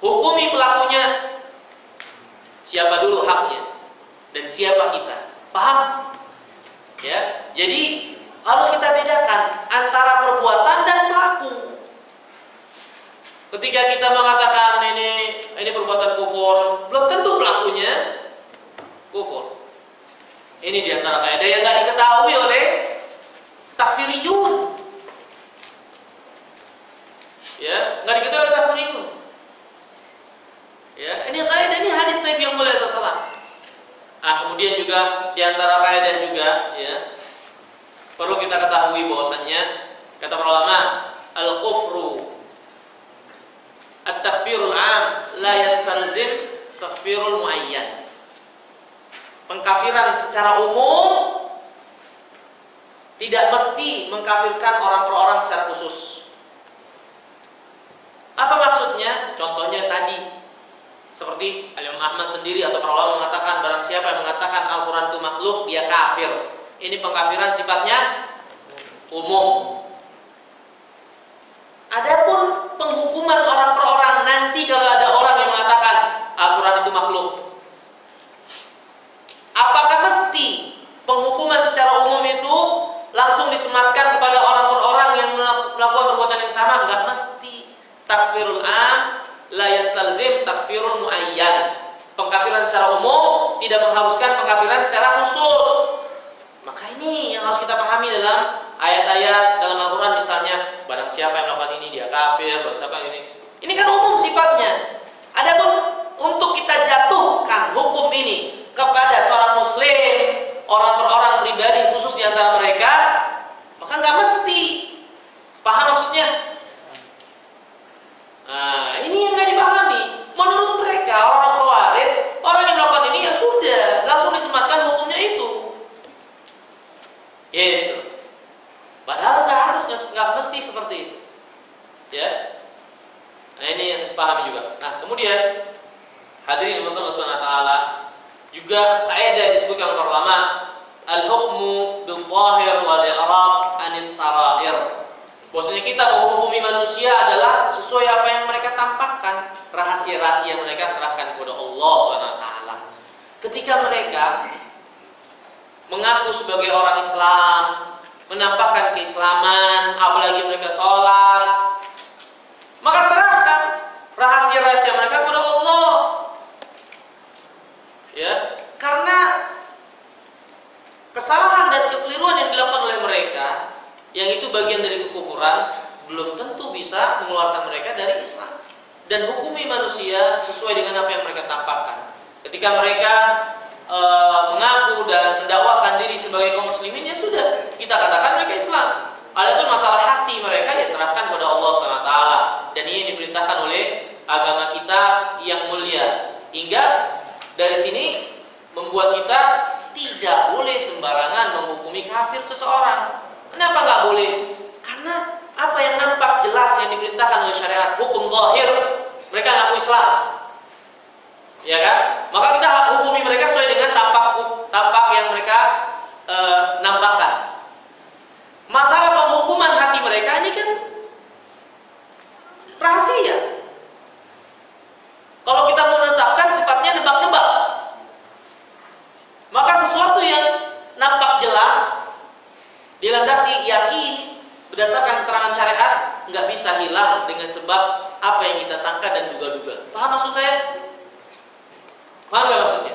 [SPEAKER 2] hukumi pelakunya. Siapa dulu haknya dan siapa kita? Paham? Ya, jadi harus kita bedakan antara perbuatan dan pelaku. Ketika kita mengatakan ini perbuatan kufur, belum tentu pelakunya kufur. Ini diantara kaidah yang nggak diketahui oleh takfiriyun. Ya, nggak diketahui oleh takfiriyun. Ya, ini kaidah, ini hadis Nabi yang mulia SAW. Kemudian juga diantara kaidah juga, ya, perlu kita ketahui bahwasannya kata para ulama, al-kufru at-takfirul 'am la yastalzim takfirul muayyan. Pengkafiran secara umum tidak mesti mengkafirkan orang per orang secara khusus. Apa maksudnya? Contohnya tadi seperti Imam Ahmad sendiri atau para ulama mengatakan barang siapa yang mengatakan Al-Quran itu makhluk, dia kafir. Ini pengkafiran sifatnya umum. Adapun penghukuman orang per orang, nanti kalau ada orang yang mengatakan Al-Quran itu makhluk, apakah mesti penghukuman secara umum itu langsung disematkan kepada orang per orang yang melakukan perbuatan yang sama? Enggak mesti. Takfirul 'am la yastalzim takfirul muayyan. Pengkafiran secara umum tidak mengharuskan pengkafiran secara khusus. Maka ini yang harus kita pahami dalam ayat-ayat dalam Al-Quran, misalnya barang siapa yang melakukan ini dia kafir, barang siapa yang ini kan umum sifatnya. Adapun untuk kita jatuhkan hukum ini kepada seorang muslim, orang per orang pribadi khusus di antara mereka, maka nggak mesti. Paham maksudnya? Nah, ini yang nggak dipahami. Menurut mereka orang Khawarij, orang yang melakukan ini ya sudah langsung disematkan hukumnya itu. Itu. Padahal nggak mesti seperti itu. Ya. Nah, ini yang harus pahami juga. Nah, kemudian hadirin Allah Subhanahu wa taala, juga kaidah disebutkan oleh para ulama, al-hukmu bil-zahir wal i'rab anis sarair. Bahwasanya kita menghukumi manusia adalah sesuai apa yang mereka tampakkan, rahasia-rahasia mereka serahkan kepada Allah Subhanahu wa taala. Ketika mereka mengaku sebagai orang Islam, menampakkan keislaman, apalagi mereka sholat, maka serahkan rahasia-rahasia mereka kepada Allah. Ya, karena kesalahan dan kekeliruan yang dilakukan oleh mereka, yang itu bagian dari kekufuran, belum tentu bisa mengeluarkan mereka dari Islam dan hukumi manusia sesuai dengan apa yang mereka tampakkan. Ketika mereka mengaku dan mendakwakan diri sebagai kaum muslimin, ya sudah, kita katakan mereka Islam. Adapun masalah hati mereka ya serahkan kepada Allah SWT. Dan ini diperintahkan oleh agama kita yang mulia. Hingga dari sini membuat kita tidak boleh sembarangan menghukumi kafir seseorang. Kenapa nggak boleh? Karena apa yang nampak jelas yang diperintahkan oleh syariat, hukum zahir, mereka ngaku Islam, ya kan? Maka kita hukumi mereka sesuai dengan tampak yang mereka nampakkan. Masalah penghukuman hati mereka ini kan rahasia. Kalau kita menetapkan sifatnya nebak-nebak, maka sesuatu yang nampak jelas dilandasi yakin berdasarkan keterangan syariat nggak bisa hilang dengan sebab apa yang kita sangka dan duga-duga. Paham maksud saya? Paham nggak maksudnya?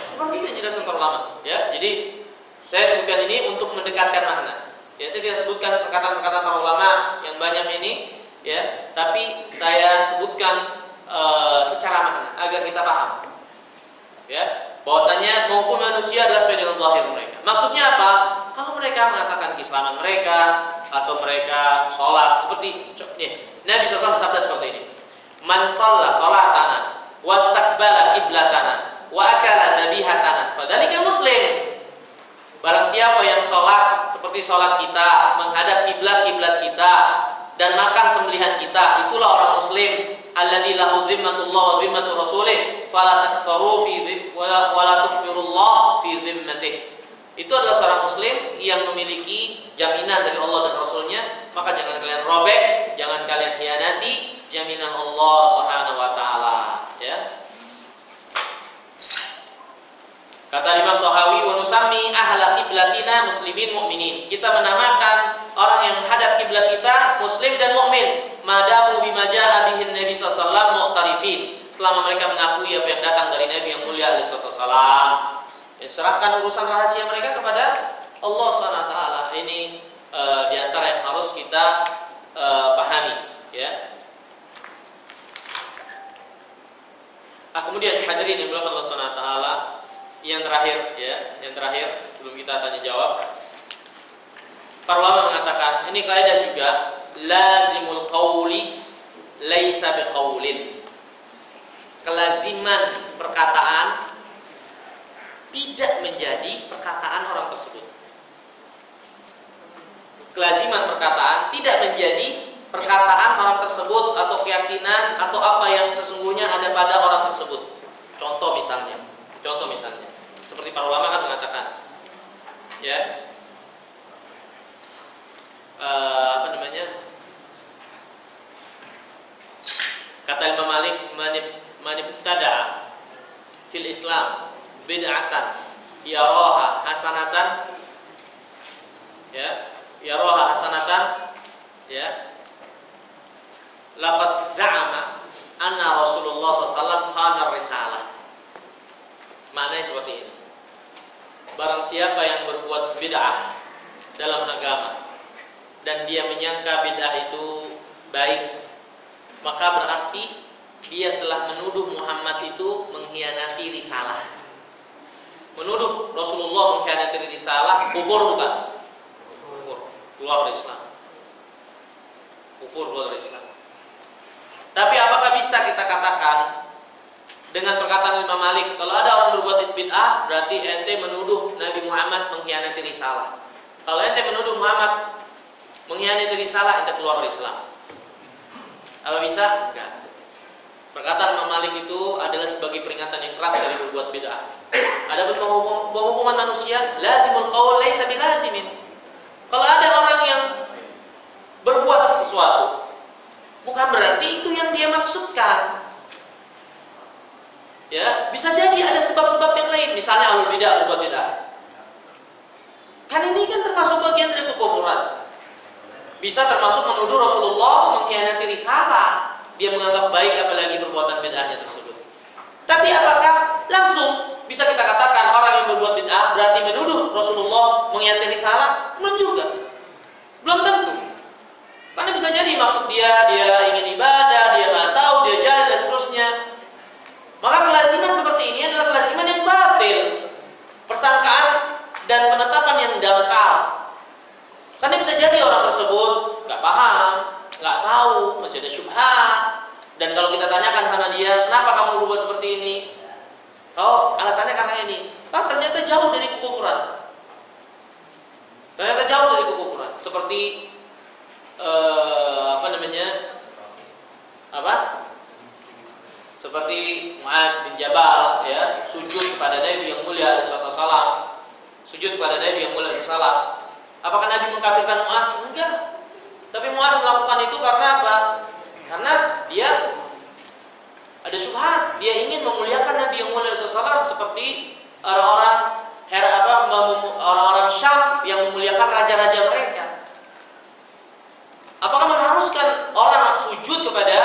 [SPEAKER 2] Seperti itu yang dijelaskan para ulama. Ya, jadi saya sebutkan ini untuk mendekatkan makna. Ya, saya tidak sebutkan perkataan-perkataan para ulama yang banyak ini, ya, tapi saya sebutkan secara makna agar kita paham. Ya, bahwasanya menghukum manusia adalah sesuai dengan zahir mereka. Maksudnya apa? Kalau mereka mengatakan keislaman mereka atau mereka sholat seperti Nabi SAW sabda seperti ini. Man shalla sholatana wastaqbala qiblatana wa akala nabihatana fadzalika muslim. Barang siapa yang sholat seperti sholat kita, menghadap kiblat kita dan makan sembelihan kita, itulah orang muslim. Alladzi lahu dhimmatullah wa dhimmatu rasulih fala takhfaru fi wa la tughfirullah fi dhimmatihi. Itu adalah seorang muslim yang memiliki jaminan dari Allah dan Rasulnya, maka jangan kalian robek, jangan kalian hianati jaminan Allah Subhanahu wa taala, ya. Kata Imam Tahawi, wa nusammi ahla qiblatina muslimin mu'minin. Kita menamakan orang yang menghadap kiblat kita muslim dan mukmin. Madamu bima jaa bihin Nabi sallallahu alaihi wasallam mu'tarifin. Selama mereka mengakui apa yang datang dari Nabi yang mulia alaihi wasallam. Ya, serahkan urusan rahasia mereka kepada Allah Subhanahu wa taala. Ini di antara yang harus kita pahami, ya. Kemudian hadirin yang dimuliakan Allah Subhanahu wa taala, yang terakhir, ya, yang terakhir sebelum kita tanya jawab, para ulama mengatakan ini kaidah juga, lazimul qauli laisa biqaulin. Kelaziman perkataan tidak menjadi perkataan orang tersebut. Kelaziman perkataan tidak menjadi perkataan orang tersebut atau keyakinan atau apa yang sesungguhnya ada pada orang tersebut. Contoh misalnya, seperti para ulama kan mengatakan, ya, apa namanya? Kata Imam Malik, manibtada fil Islam bid'atan yaraha hasanatan, ya, yaraha hasanatan, ya, laqad za'ama anna Rasulullah SAW khana risalah. Maknanya seperti ini. Barang siapa yang berbuat bid'ah dalam agama dan dia menyangka bid'ah itu baik, maka berarti dia telah menuduh Muhammad itu mengkhianati risalah. Menuduh Rasulullah mengkhianati risalah, kufur bukan? Kufur, keluar dari Islam. Kufur, keluar dari Islam. Tapi apakah bisa kita katakan dengan perkataan Imam Malik, kalau ada orang berbuat bid'ah, berarti ente menuduh Nabi Muhammad mengkhianati risalah. Kalau ente menuduh Muhammad mengkhianati risalah, ente keluar dari Islam. Apa bisa? Enggak. Perkataan Imam Malik itu adalah sebagai peringatan yang keras dari berbuat bid'ah. Adapun penghukuman manusia, lazimul qaul laisa bilazimin. Kalau ada orang yang berbuat sesuatu, bukan berarti itu yang dia maksudkan. Ya, bisa jadi ada sebab-sebab yang lain. Misalnya ahlul bidah berbuat bid'ah. Kan ini kan termasuk bagian dari kekufuran. Bisa termasuk menuduh Rasulullah mengkhianati risalah. Dia menganggap baik apalagi perbuatan bid'ahnya tersebut. Tapi apakah langsung bisa kita katakan orang yang berbuat bid'ah berarti menuduh Rasulullah mengkhianati risalah? Belum juga. Belum tentu. Karena bisa jadi maksud dia ingin ibadah, dia nggak tahu, dia jahil dan seterusnya. Maka kelaziman seperti ini adalah kelaziman yang batil, persangkaan dan penetapan yang dangkal. Karena bisa jadi orang tersebut nggak paham, nggak tahu, masih ada syubhat. Dan kalau kita tanyakan sama dia, kenapa kamu berbuat seperti ini? Oh, alasannya karena ini. ternyata jauh dari kekufuran. Ternyata jauh dari kekufuran. Seperti Seperti Mu'adz bin Jabal, ya, sujud kepada Nabi yang mulia alaihi wasallam. Sujud kepada Nabi yang mulia alaihi wasallam. Apakah Nabi mengkafirkan Mu'adz? Enggak. Tapi Mu'adz melakukan itu karena apa? Karena dia ada syubhat. Dia ingin memuliakan Nabi yang mulia alaihi wasallam seperti orang-orang Syam yang memuliakan raja-raja mereka. Apakah mengharuskan orang sujud kepada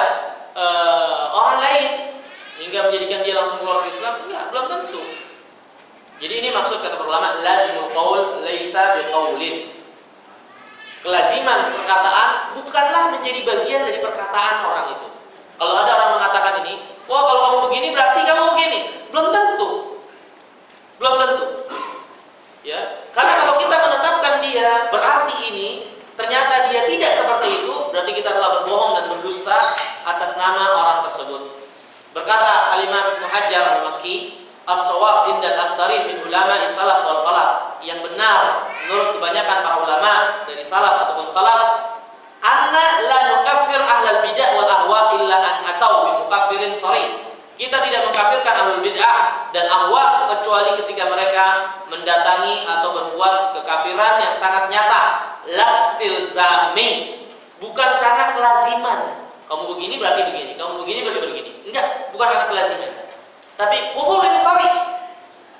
[SPEAKER 2] orang lain hingga menjadikan dia langsung keluar dari Islam? Enggak, belum tentu. Jadi ini maksud kata ulama, lazimul qaul laisa biqaulin. Kelaziman perkataan bukanlah menjadi bagian dari perkataan orang itu. Kalau ada orang mengatakan ini, wah kalau kamu begini berarti kamu begini. Belum tentu. Belum tentu. Ya, karena kalau kita menetapkan dia berarti ini, ternyata dia tidak seperti itu, berarti kita telah berbohong dan berdusta atas nama orang tersebut. Berkata Al-Imam Ibnu Hajar Al-Makki, as-shawab indal aktsarin min ulama salaf wal khalaf. Yang benar menurut kebanyakan para ulama dari salaf ataupun khalaf, anna la nukaffir ahlal bid'ah wal ahwa illa an atau bi mukaffirin sharih. Kita tidak mengkafirkan ahlul bid'ah dan ahwa kecuali ketika mereka mendatangi atau berbuat kekafiran yang sangat nyata, lastilzami, bukan karena kelaziman. Kamu begini berarti begini, kamu begini berarti begini. Enggak, bukan karena kelaziman. Tapi kufurin sharih.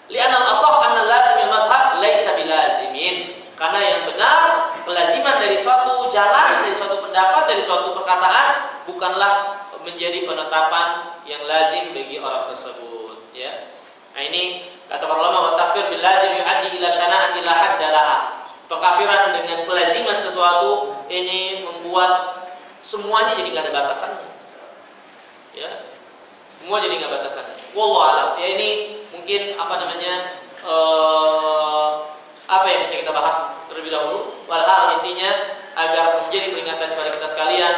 [SPEAKER 2] Li'anna al-ashah anna lazimil madhhab laisa bilazimin. Karena yang benar, kelaziman dari suatu jalan, dari suatu pendapat, dari suatu perkataan bukanlah menjadi penetapan yang lazim bagi orang tersebut, ya. Nah, ini kata para ulama, wa takfir bil lazim yu'addi ila syana'ati la hadda laha. Pengkafiran dengan kelaziman sesuatu ini membuat semuanya jadi enggak ada batasannya. Ya. Semua jadi enggak batasannya. Wallahu a'lam. Ya, ini mungkin apa yang bisa kita bahas terlebih dahulu. Walhal intinya agar menjadi peringatan kepada kita sekalian,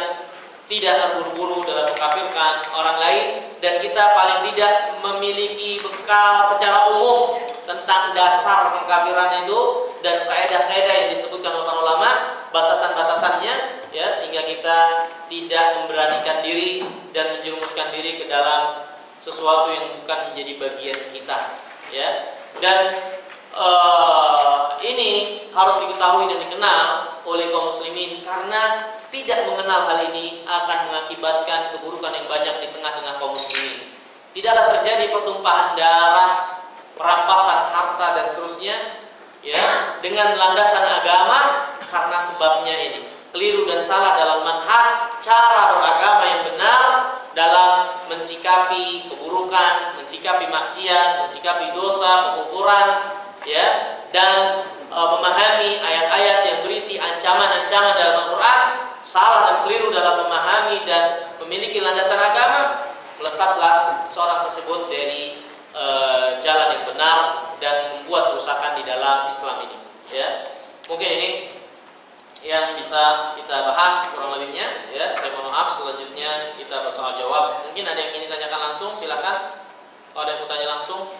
[SPEAKER 2] tidak terburu-buru dalam mengkafirkan orang lain, dan kita paling tidak memiliki bekal secara umum tentang dasar pengkafiran itu dan kaidah-kaidah yang disebutkan oleh para ulama, batasan-batasannya, ya, sehingga kita tidak memberanikan diri dan menjerumuskan diri ke dalam sesuatu yang bukan menjadi bagian kita, ya. Dan ini harus diketahui dan dikenal oleh kaum muslimin, karena tidak mengenal hal ini akan mengakibatkan keburukan yang banyak di tengah-tengah kaum muslimin. Tidaklah terjadi pertumpahan darah, perampasan harta dan seterusnya, ya, dengan landasan agama, karena sebabnya ini keliru dan salah dalam manhaj, cara beragama yang benar dalam mensikapi keburukan, mensikapi maksiat, mensikapi dosa, kekufuran, ya, dan memahami ayat-ayat yang berisi ancaman-ancaman dalam Al-Quran. Salah dan keliru dalam memahami dan memiliki landasan agama, melesatlah seorang tersebut dari jalan yang benar dan membuat kerusakan di dalam Islam ini, ya. Mungkin ini yang bisa kita bahas kurang lebihnya, ya. Saya mohon maaf, selanjutnya kita bersoal jawab. Mungkin ada yang ingin ditanyakan langsung, silakan. Kalau ada yang mau tanya langsung.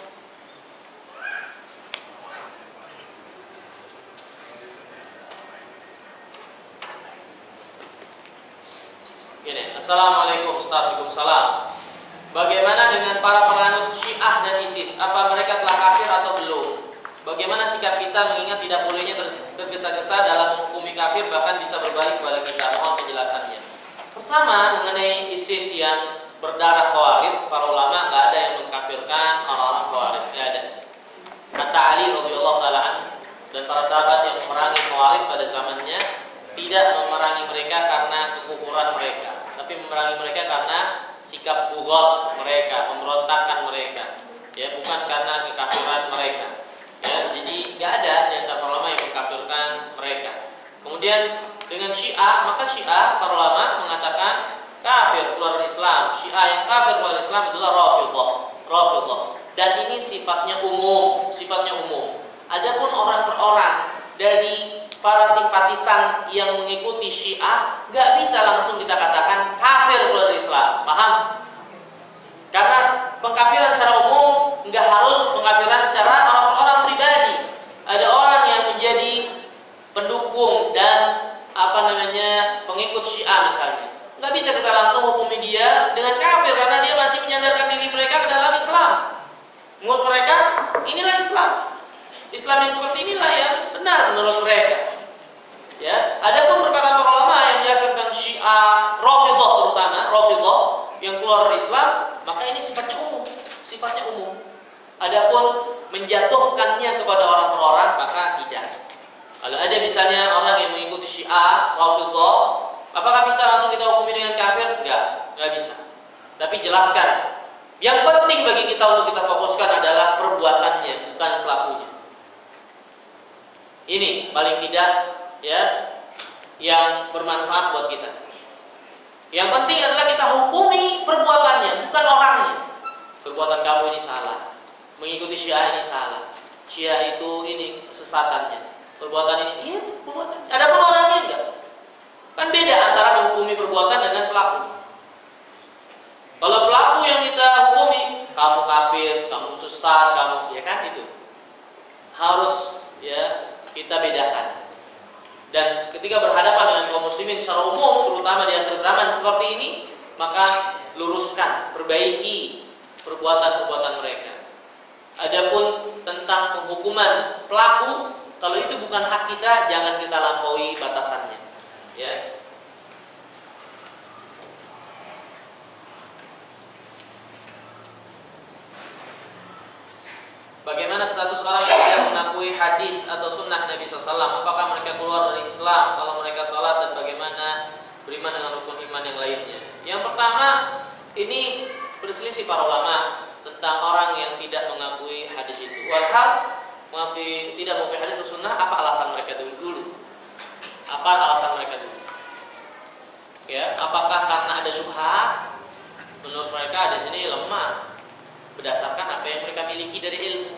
[SPEAKER 2] Gini, assalamualaikum, waalaikumsalam. Bagaimana dengan para penganut Syiah dan ISIS? Apa mereka telah kafir atau belum? Bagaimana sikap kita mengingat tidak bolehnya tergesa-gesa dalam menghukumi kafir, bahkan bisa berbalik kepada kita? Mohon penjelasannya. Pertama, mengenai ISIS yang berdarah Khawarij, para ulama nggak ada yang mengkafirkan orang-orang Khawarij, nggak ada. Kata Ali radhiyallahu taala anhu dan para sahabat yang memerangi Khawarij pada zamannya tidak memerangi mereka karena kekufuran mereka, tapi memerangi mereka karena sikap bughat mereka, pemberontakan mereka, ya, bukan karena kekafiran mereka, ya. Jadi nggak ada di antara ulama yang mengkafirkan mereka. Kemudian dengan Syiah, maka Syiah para ulama mengatakan kafir keluar dari Islam. Syiah yang kafir keluar dari Islam adalah Rafidhah. Dan ini sifatnya umum, Adapun orang per orang dari para simpatisan yang mengikuti Syiah, nggak bisa langsung kita katakan kafir keluar dari Islam, paham? Karena pengkafiran secara umum nggak harus pengkafiran secara orang pendukung dan pengikut Syiah misalnya. Nggak bisa kita langsung hukumi dia dengan kafir karena dia masih menyandarkan diri mereka ke dalam Islam. Menurut mereka inilah Islam. Islam yang seperti inilah yang benar menurut mereka. Ya, adapun perkataan para ulama yang menjelaskan tentang Syiah, Rafidhah terutama, Rafidhah yang keluar dari Islam, maka ini sifatnya umum. Adapun menjatuhkannya kepada orang per orang, maka tidak. Kalau ada misalnya orang yang mengikuti Syiah, Rafidhah, apakah bisa langsung kita hukumi dengan kafir? Enggak bisa. Tapi jelaskan. Yang penting bagi kita untuk kita fokuskan adalah perbuatannya, bukan pelakunya. Ini paling tidak ya yang bermanfaat buat kita. Yang penting adalah kita hukumi perbuatannya, bukan orangnya. Perbuatan kamu ini salah. Mengikuti Syiah ini salah. Syiah itu ini kesesatannya. Perbuatan ini, iya perbuatan. Adapun orangnya enggak. Kan beda antara menghukumi perbuatan dengan pelaku. Kalau pelaku yang kita hukumi, kamu kafir, kamu sesat, kamu, ya kan itu. Harus ya kita bedakan. Dan ketika berhadapan dengan kaum muslimin secara umum, terutama di akhir zaman seperti ini, maka luruskan, perbaiki perbuatan-perbuatan mereka. Adapun tentang penghukuman pelaku, kalau itu bukan hak kita, jangan kita lampaui batasannya. Ya. Bagaimana status orang yang tidak mengakui hadis atau sunnah Nabi SAW? Apakah mereka keluar dari Islam kalau mereka sholat, dan bagaimana beriman dengan rukun iman yang lainnya? Yang pertama, ini berselisih para ulama tentang orang yang tidak mengakui hadis itu. Walhal tidak mengakui hadis atau sunnah, apa alasan mereka dulu? Apa alasan mereka dulu? Ya, apakah karena ada syubhat? Menurut mereka hadis ini lemah berdasarkan apa yang mereka miliki dari ilmu.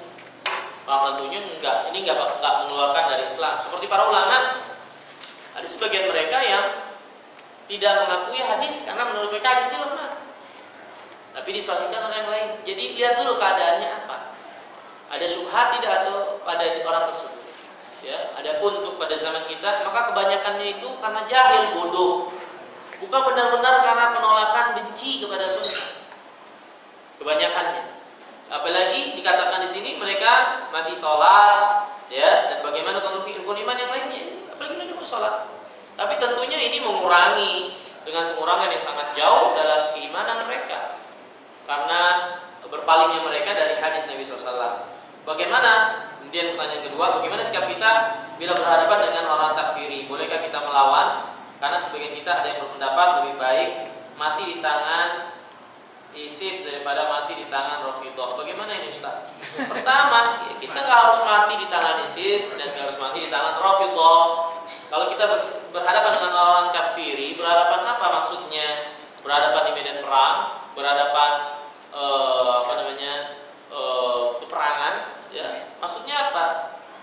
[SPEAKER 2] Tentunya enggak, ini enggak mengeluarkan dari Islam. Seperti para ulama, ada sebagian mereka yang tidak mengakui hadis karena menurut mereka hadis ini lemah, tapi disahihkan oleh yang lain. Jadi lihat dulu keadaannya apa. Ada syubhat tidak atau pada orang tersebut. Ya, adapun untuk pada zaman kita, maka kebanyakannya itu karena jahil, bodoh. Bukan benar-benar karena penolakan benci kepada sunnah. Kebanyakannya. Apalagi dikatakan di sini mereka masih sholat, ya, dan bagaimana rukun iman yang lainnya. Apalagi mereka masih sholat. Tapi tentunya ini mengurangi dengan pengurangan yang sangat jauh dalam keimanan mereka, karena berpalingnya mereka dari hadis Nabi SAW. Bagaimana? Kemudian pertanyaan kedua, bagaimana sikap kita bila berhadapan dengan orang takfiri? Bolehkah kita melawan? Karena sebagian kita ada yang berpendapat lebih baik mati di tangan ISIS daripada mati di tangan Rafidhah. Bagaimana ini Ustaz? Pertama, kita nggak harus mati di tangan ISIS dan nggak harus mati di tangan Rafidhah. Kalau kita berhadapan dengan orang kafiri, berhadapan apa maksudnya? Berhadapan di medan perang, berhadapan peperangan, ya. Maksudnya apa?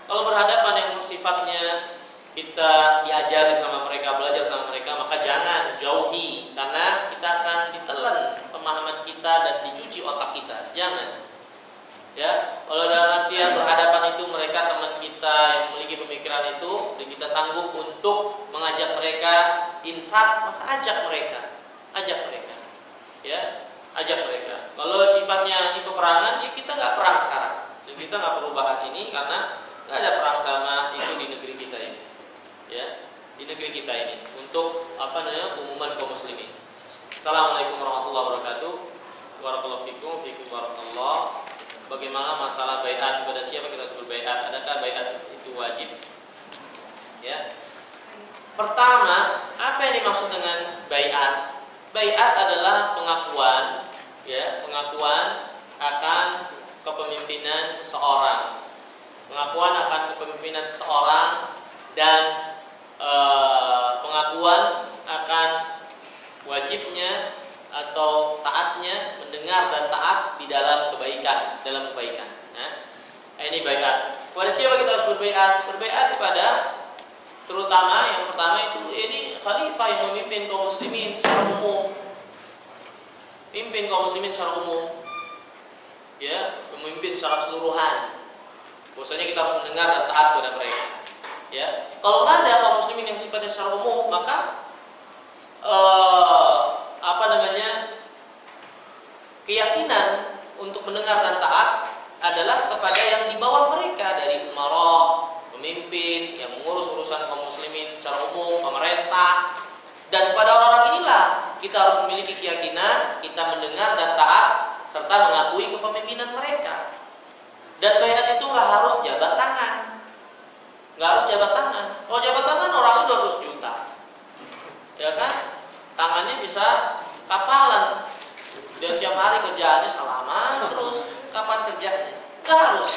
[SPEAKER 2] Kalau berhadapan yang sifatnya kita diajarin sama mereka, belajar sama mereka, maka jangan jauhi, karena kita akan ditelan pemahaman kita dan dicuci otak kita. Jangan. Ya, kalau dalam artian berhadapan itu mereka teman kita yang memiliki pemikiran itu, dan kita sanggup untuk mengajak mereka insaf, maka ajak mereka. Ya, ajak mereka. Kalau sifatnya ini peperangan, ya kita nggak perang sekarang. Dan kita nggak perlu bahas ini karena nggak ada perang sama itu di negeri kita ini. Ya, di negeri kita ini untuk pengumuman kaum muslimin. Assalamualaikum warahmatullahi wabarakatuh. Barakallahu fikum, barakallah. Bagaimana masalah baiat, kepada siapa kita harus berbaiat? Adakah baiat itu wajib? Ya. Pertama, apa yang dimaksud dengan baiat? Baiat adalah pengakuan, ya, pengakuan akan kepemimpinan seseorang. Pengakuan akan kepemimpinan seseorang dan pengakuan akan wajibnya atau taatnya, mendengar dan taat di dalam kebaikan, Nah, ini baiat. Kepada siapa kita harus berbaiat? Berbaiat kepada, terutama yang pertama itu ini khalifah yang memimpin kaum muslimin secara umum. Pimpin kaum muslimin secara umum. Ya, memimpin secara keseluruhan. Bahwasanya kita harus mendengar dan taat kepada mereka. Ya. Kalau nggak ada kaum muslimin yang sifatnya secara umum, maka keyakinan untuk mendengar dan taat adalah kepada yang di bawah mereka, dari umara, pemimpin yang mengurus urusan kaum muslimin secara umum, pemerintah. Dan pada orang-orang inilah kita harus memiliki keyakinan, kita mendengar dan taat serta mengakui kepemimpinan mereka. Dan bayat itu nggak harus jabat tangan, nggak harus jabat tangan. Kalau jabat tangan orangnya 200 juta, ya kan? Tangannya bisa kapalan, dan tiap hari kerjaannya salaman terus. Kapan kerjanya? Nggak harus.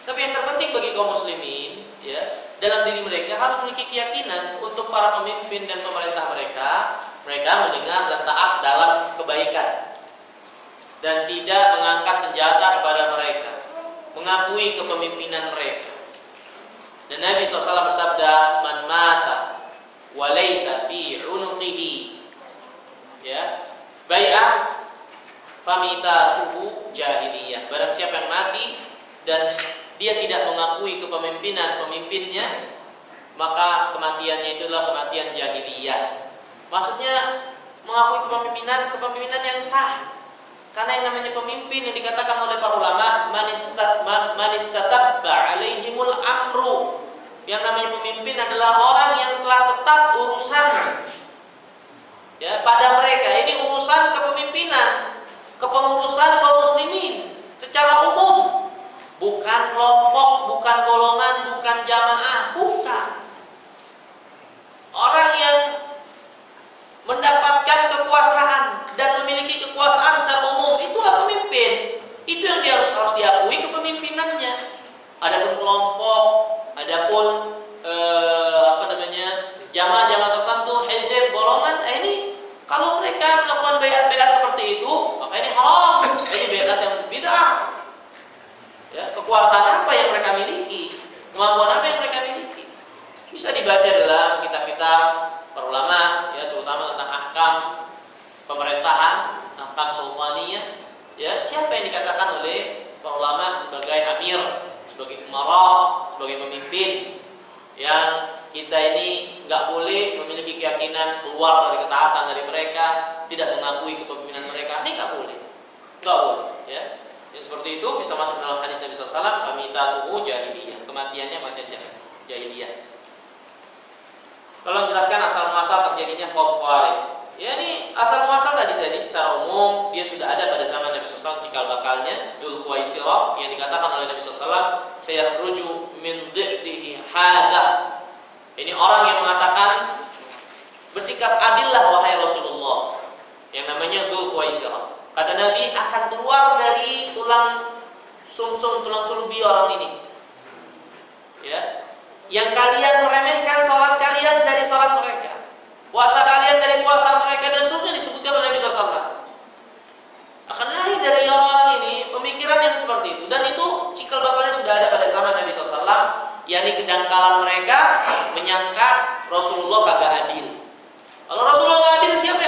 [SPEAKER 2] Tapi yang terpenting bagi kaum muslimin, ya, dalam diri mereka harus memiliki keyakinan untuk para pemimpin dan pemerintah mereka mendengar dan taat dalam kebaikan dan tidak mengangkat senjata kepada mereka, mengakui kepemimpinan mereka. Dan Nabi SAW bersabda, "Man mata wa laysa fi 'unuqihi, ya, bai'ah famitatuhu jahiliyah." Barang siapa yang mati dan dia tidak mengakui kepemimpinan pemimpinnya, maka kematiannya itu adalah kematian jahiliyah. Maksudnya mengakui kepemimpinan yang sah. Karena yang namanya pemimpin yang dikatakan oleh para ulama, manistatabba alaihimul amru. Yang namanya pemimpin adalah orang yang telah tetap urusan, ya, pada mereka. Ini urusan kepemimpinan, kepengurusan kaum muslimin secara umum, bukan kelompok, bukan golongan, bukan jamaah, bukan. Orang yang mendapatkan kekuasaan dan memiliki kekuasaan secara umum, itulah pemimpin. Itu yang dia harus diakui kepemimpinannya. Adapun kelompok, adapun jamaah-jamaah tertentu, hizib, golongan, ini kalau mereka melakukan baiat-baiat seperti itu, maka ini haram. Ini baiat yang bid'ah. Ya, kekuasaan apa yang mereka miliki, kemampuan apa yang mereka miliki, bisa dibaca dalam kitab-kitab para ulama, ya, terutama tentang ahkam pemerintahan, ahkam sultaniyah, ya, siapa yang dikatakan oleh para ulama sebagai amir, sebagai umara, sebagai pemimpin, yang kita ini nggak boleh memiliki keyakinan keluar dari ketaatan dari mereka, tidak mengakui kepemimpinan mereka, ini nggak boleh, ya. Yang seperti itu bisa masuk dalam hadis Nabi SAW, famitatuhu jahiliyah, kematiannya matian jahiliyah. Kalau menjelaskan asal muasal terjadinya kaum Khawarij, ya, ini asal muasal tadi secara umum dia sudah ada pada zaman Nabi SAW, cikal bakalnya Dzul Khuwaisirah yang dikatakan oleh Nabi SAW, sayakhruju min dhiddihi hadza. Ini orang yang mengatakan bersikap adillah wahai Rasulullah, yang namanya Dzul Khuwaisirah. Kata Nabi, akan keluar dari tulang sumsum, tulang sulbi orang ini, ya, yang kalian meremehkan sholat kalian dari sholat mereka, puasa kalian dari puasa mereka, dan seterusnya disebutkan oleh Nabi SAW. Akan lahir dari orang ini pemikiran yang seperti itu, dan itu cikal bakalnya sudah ada pada zaman Nabi SAW, yakni kedangkalan mereka menyangka Rasulullah kagak adil. Kalau Rasulullah nggak adil, siapa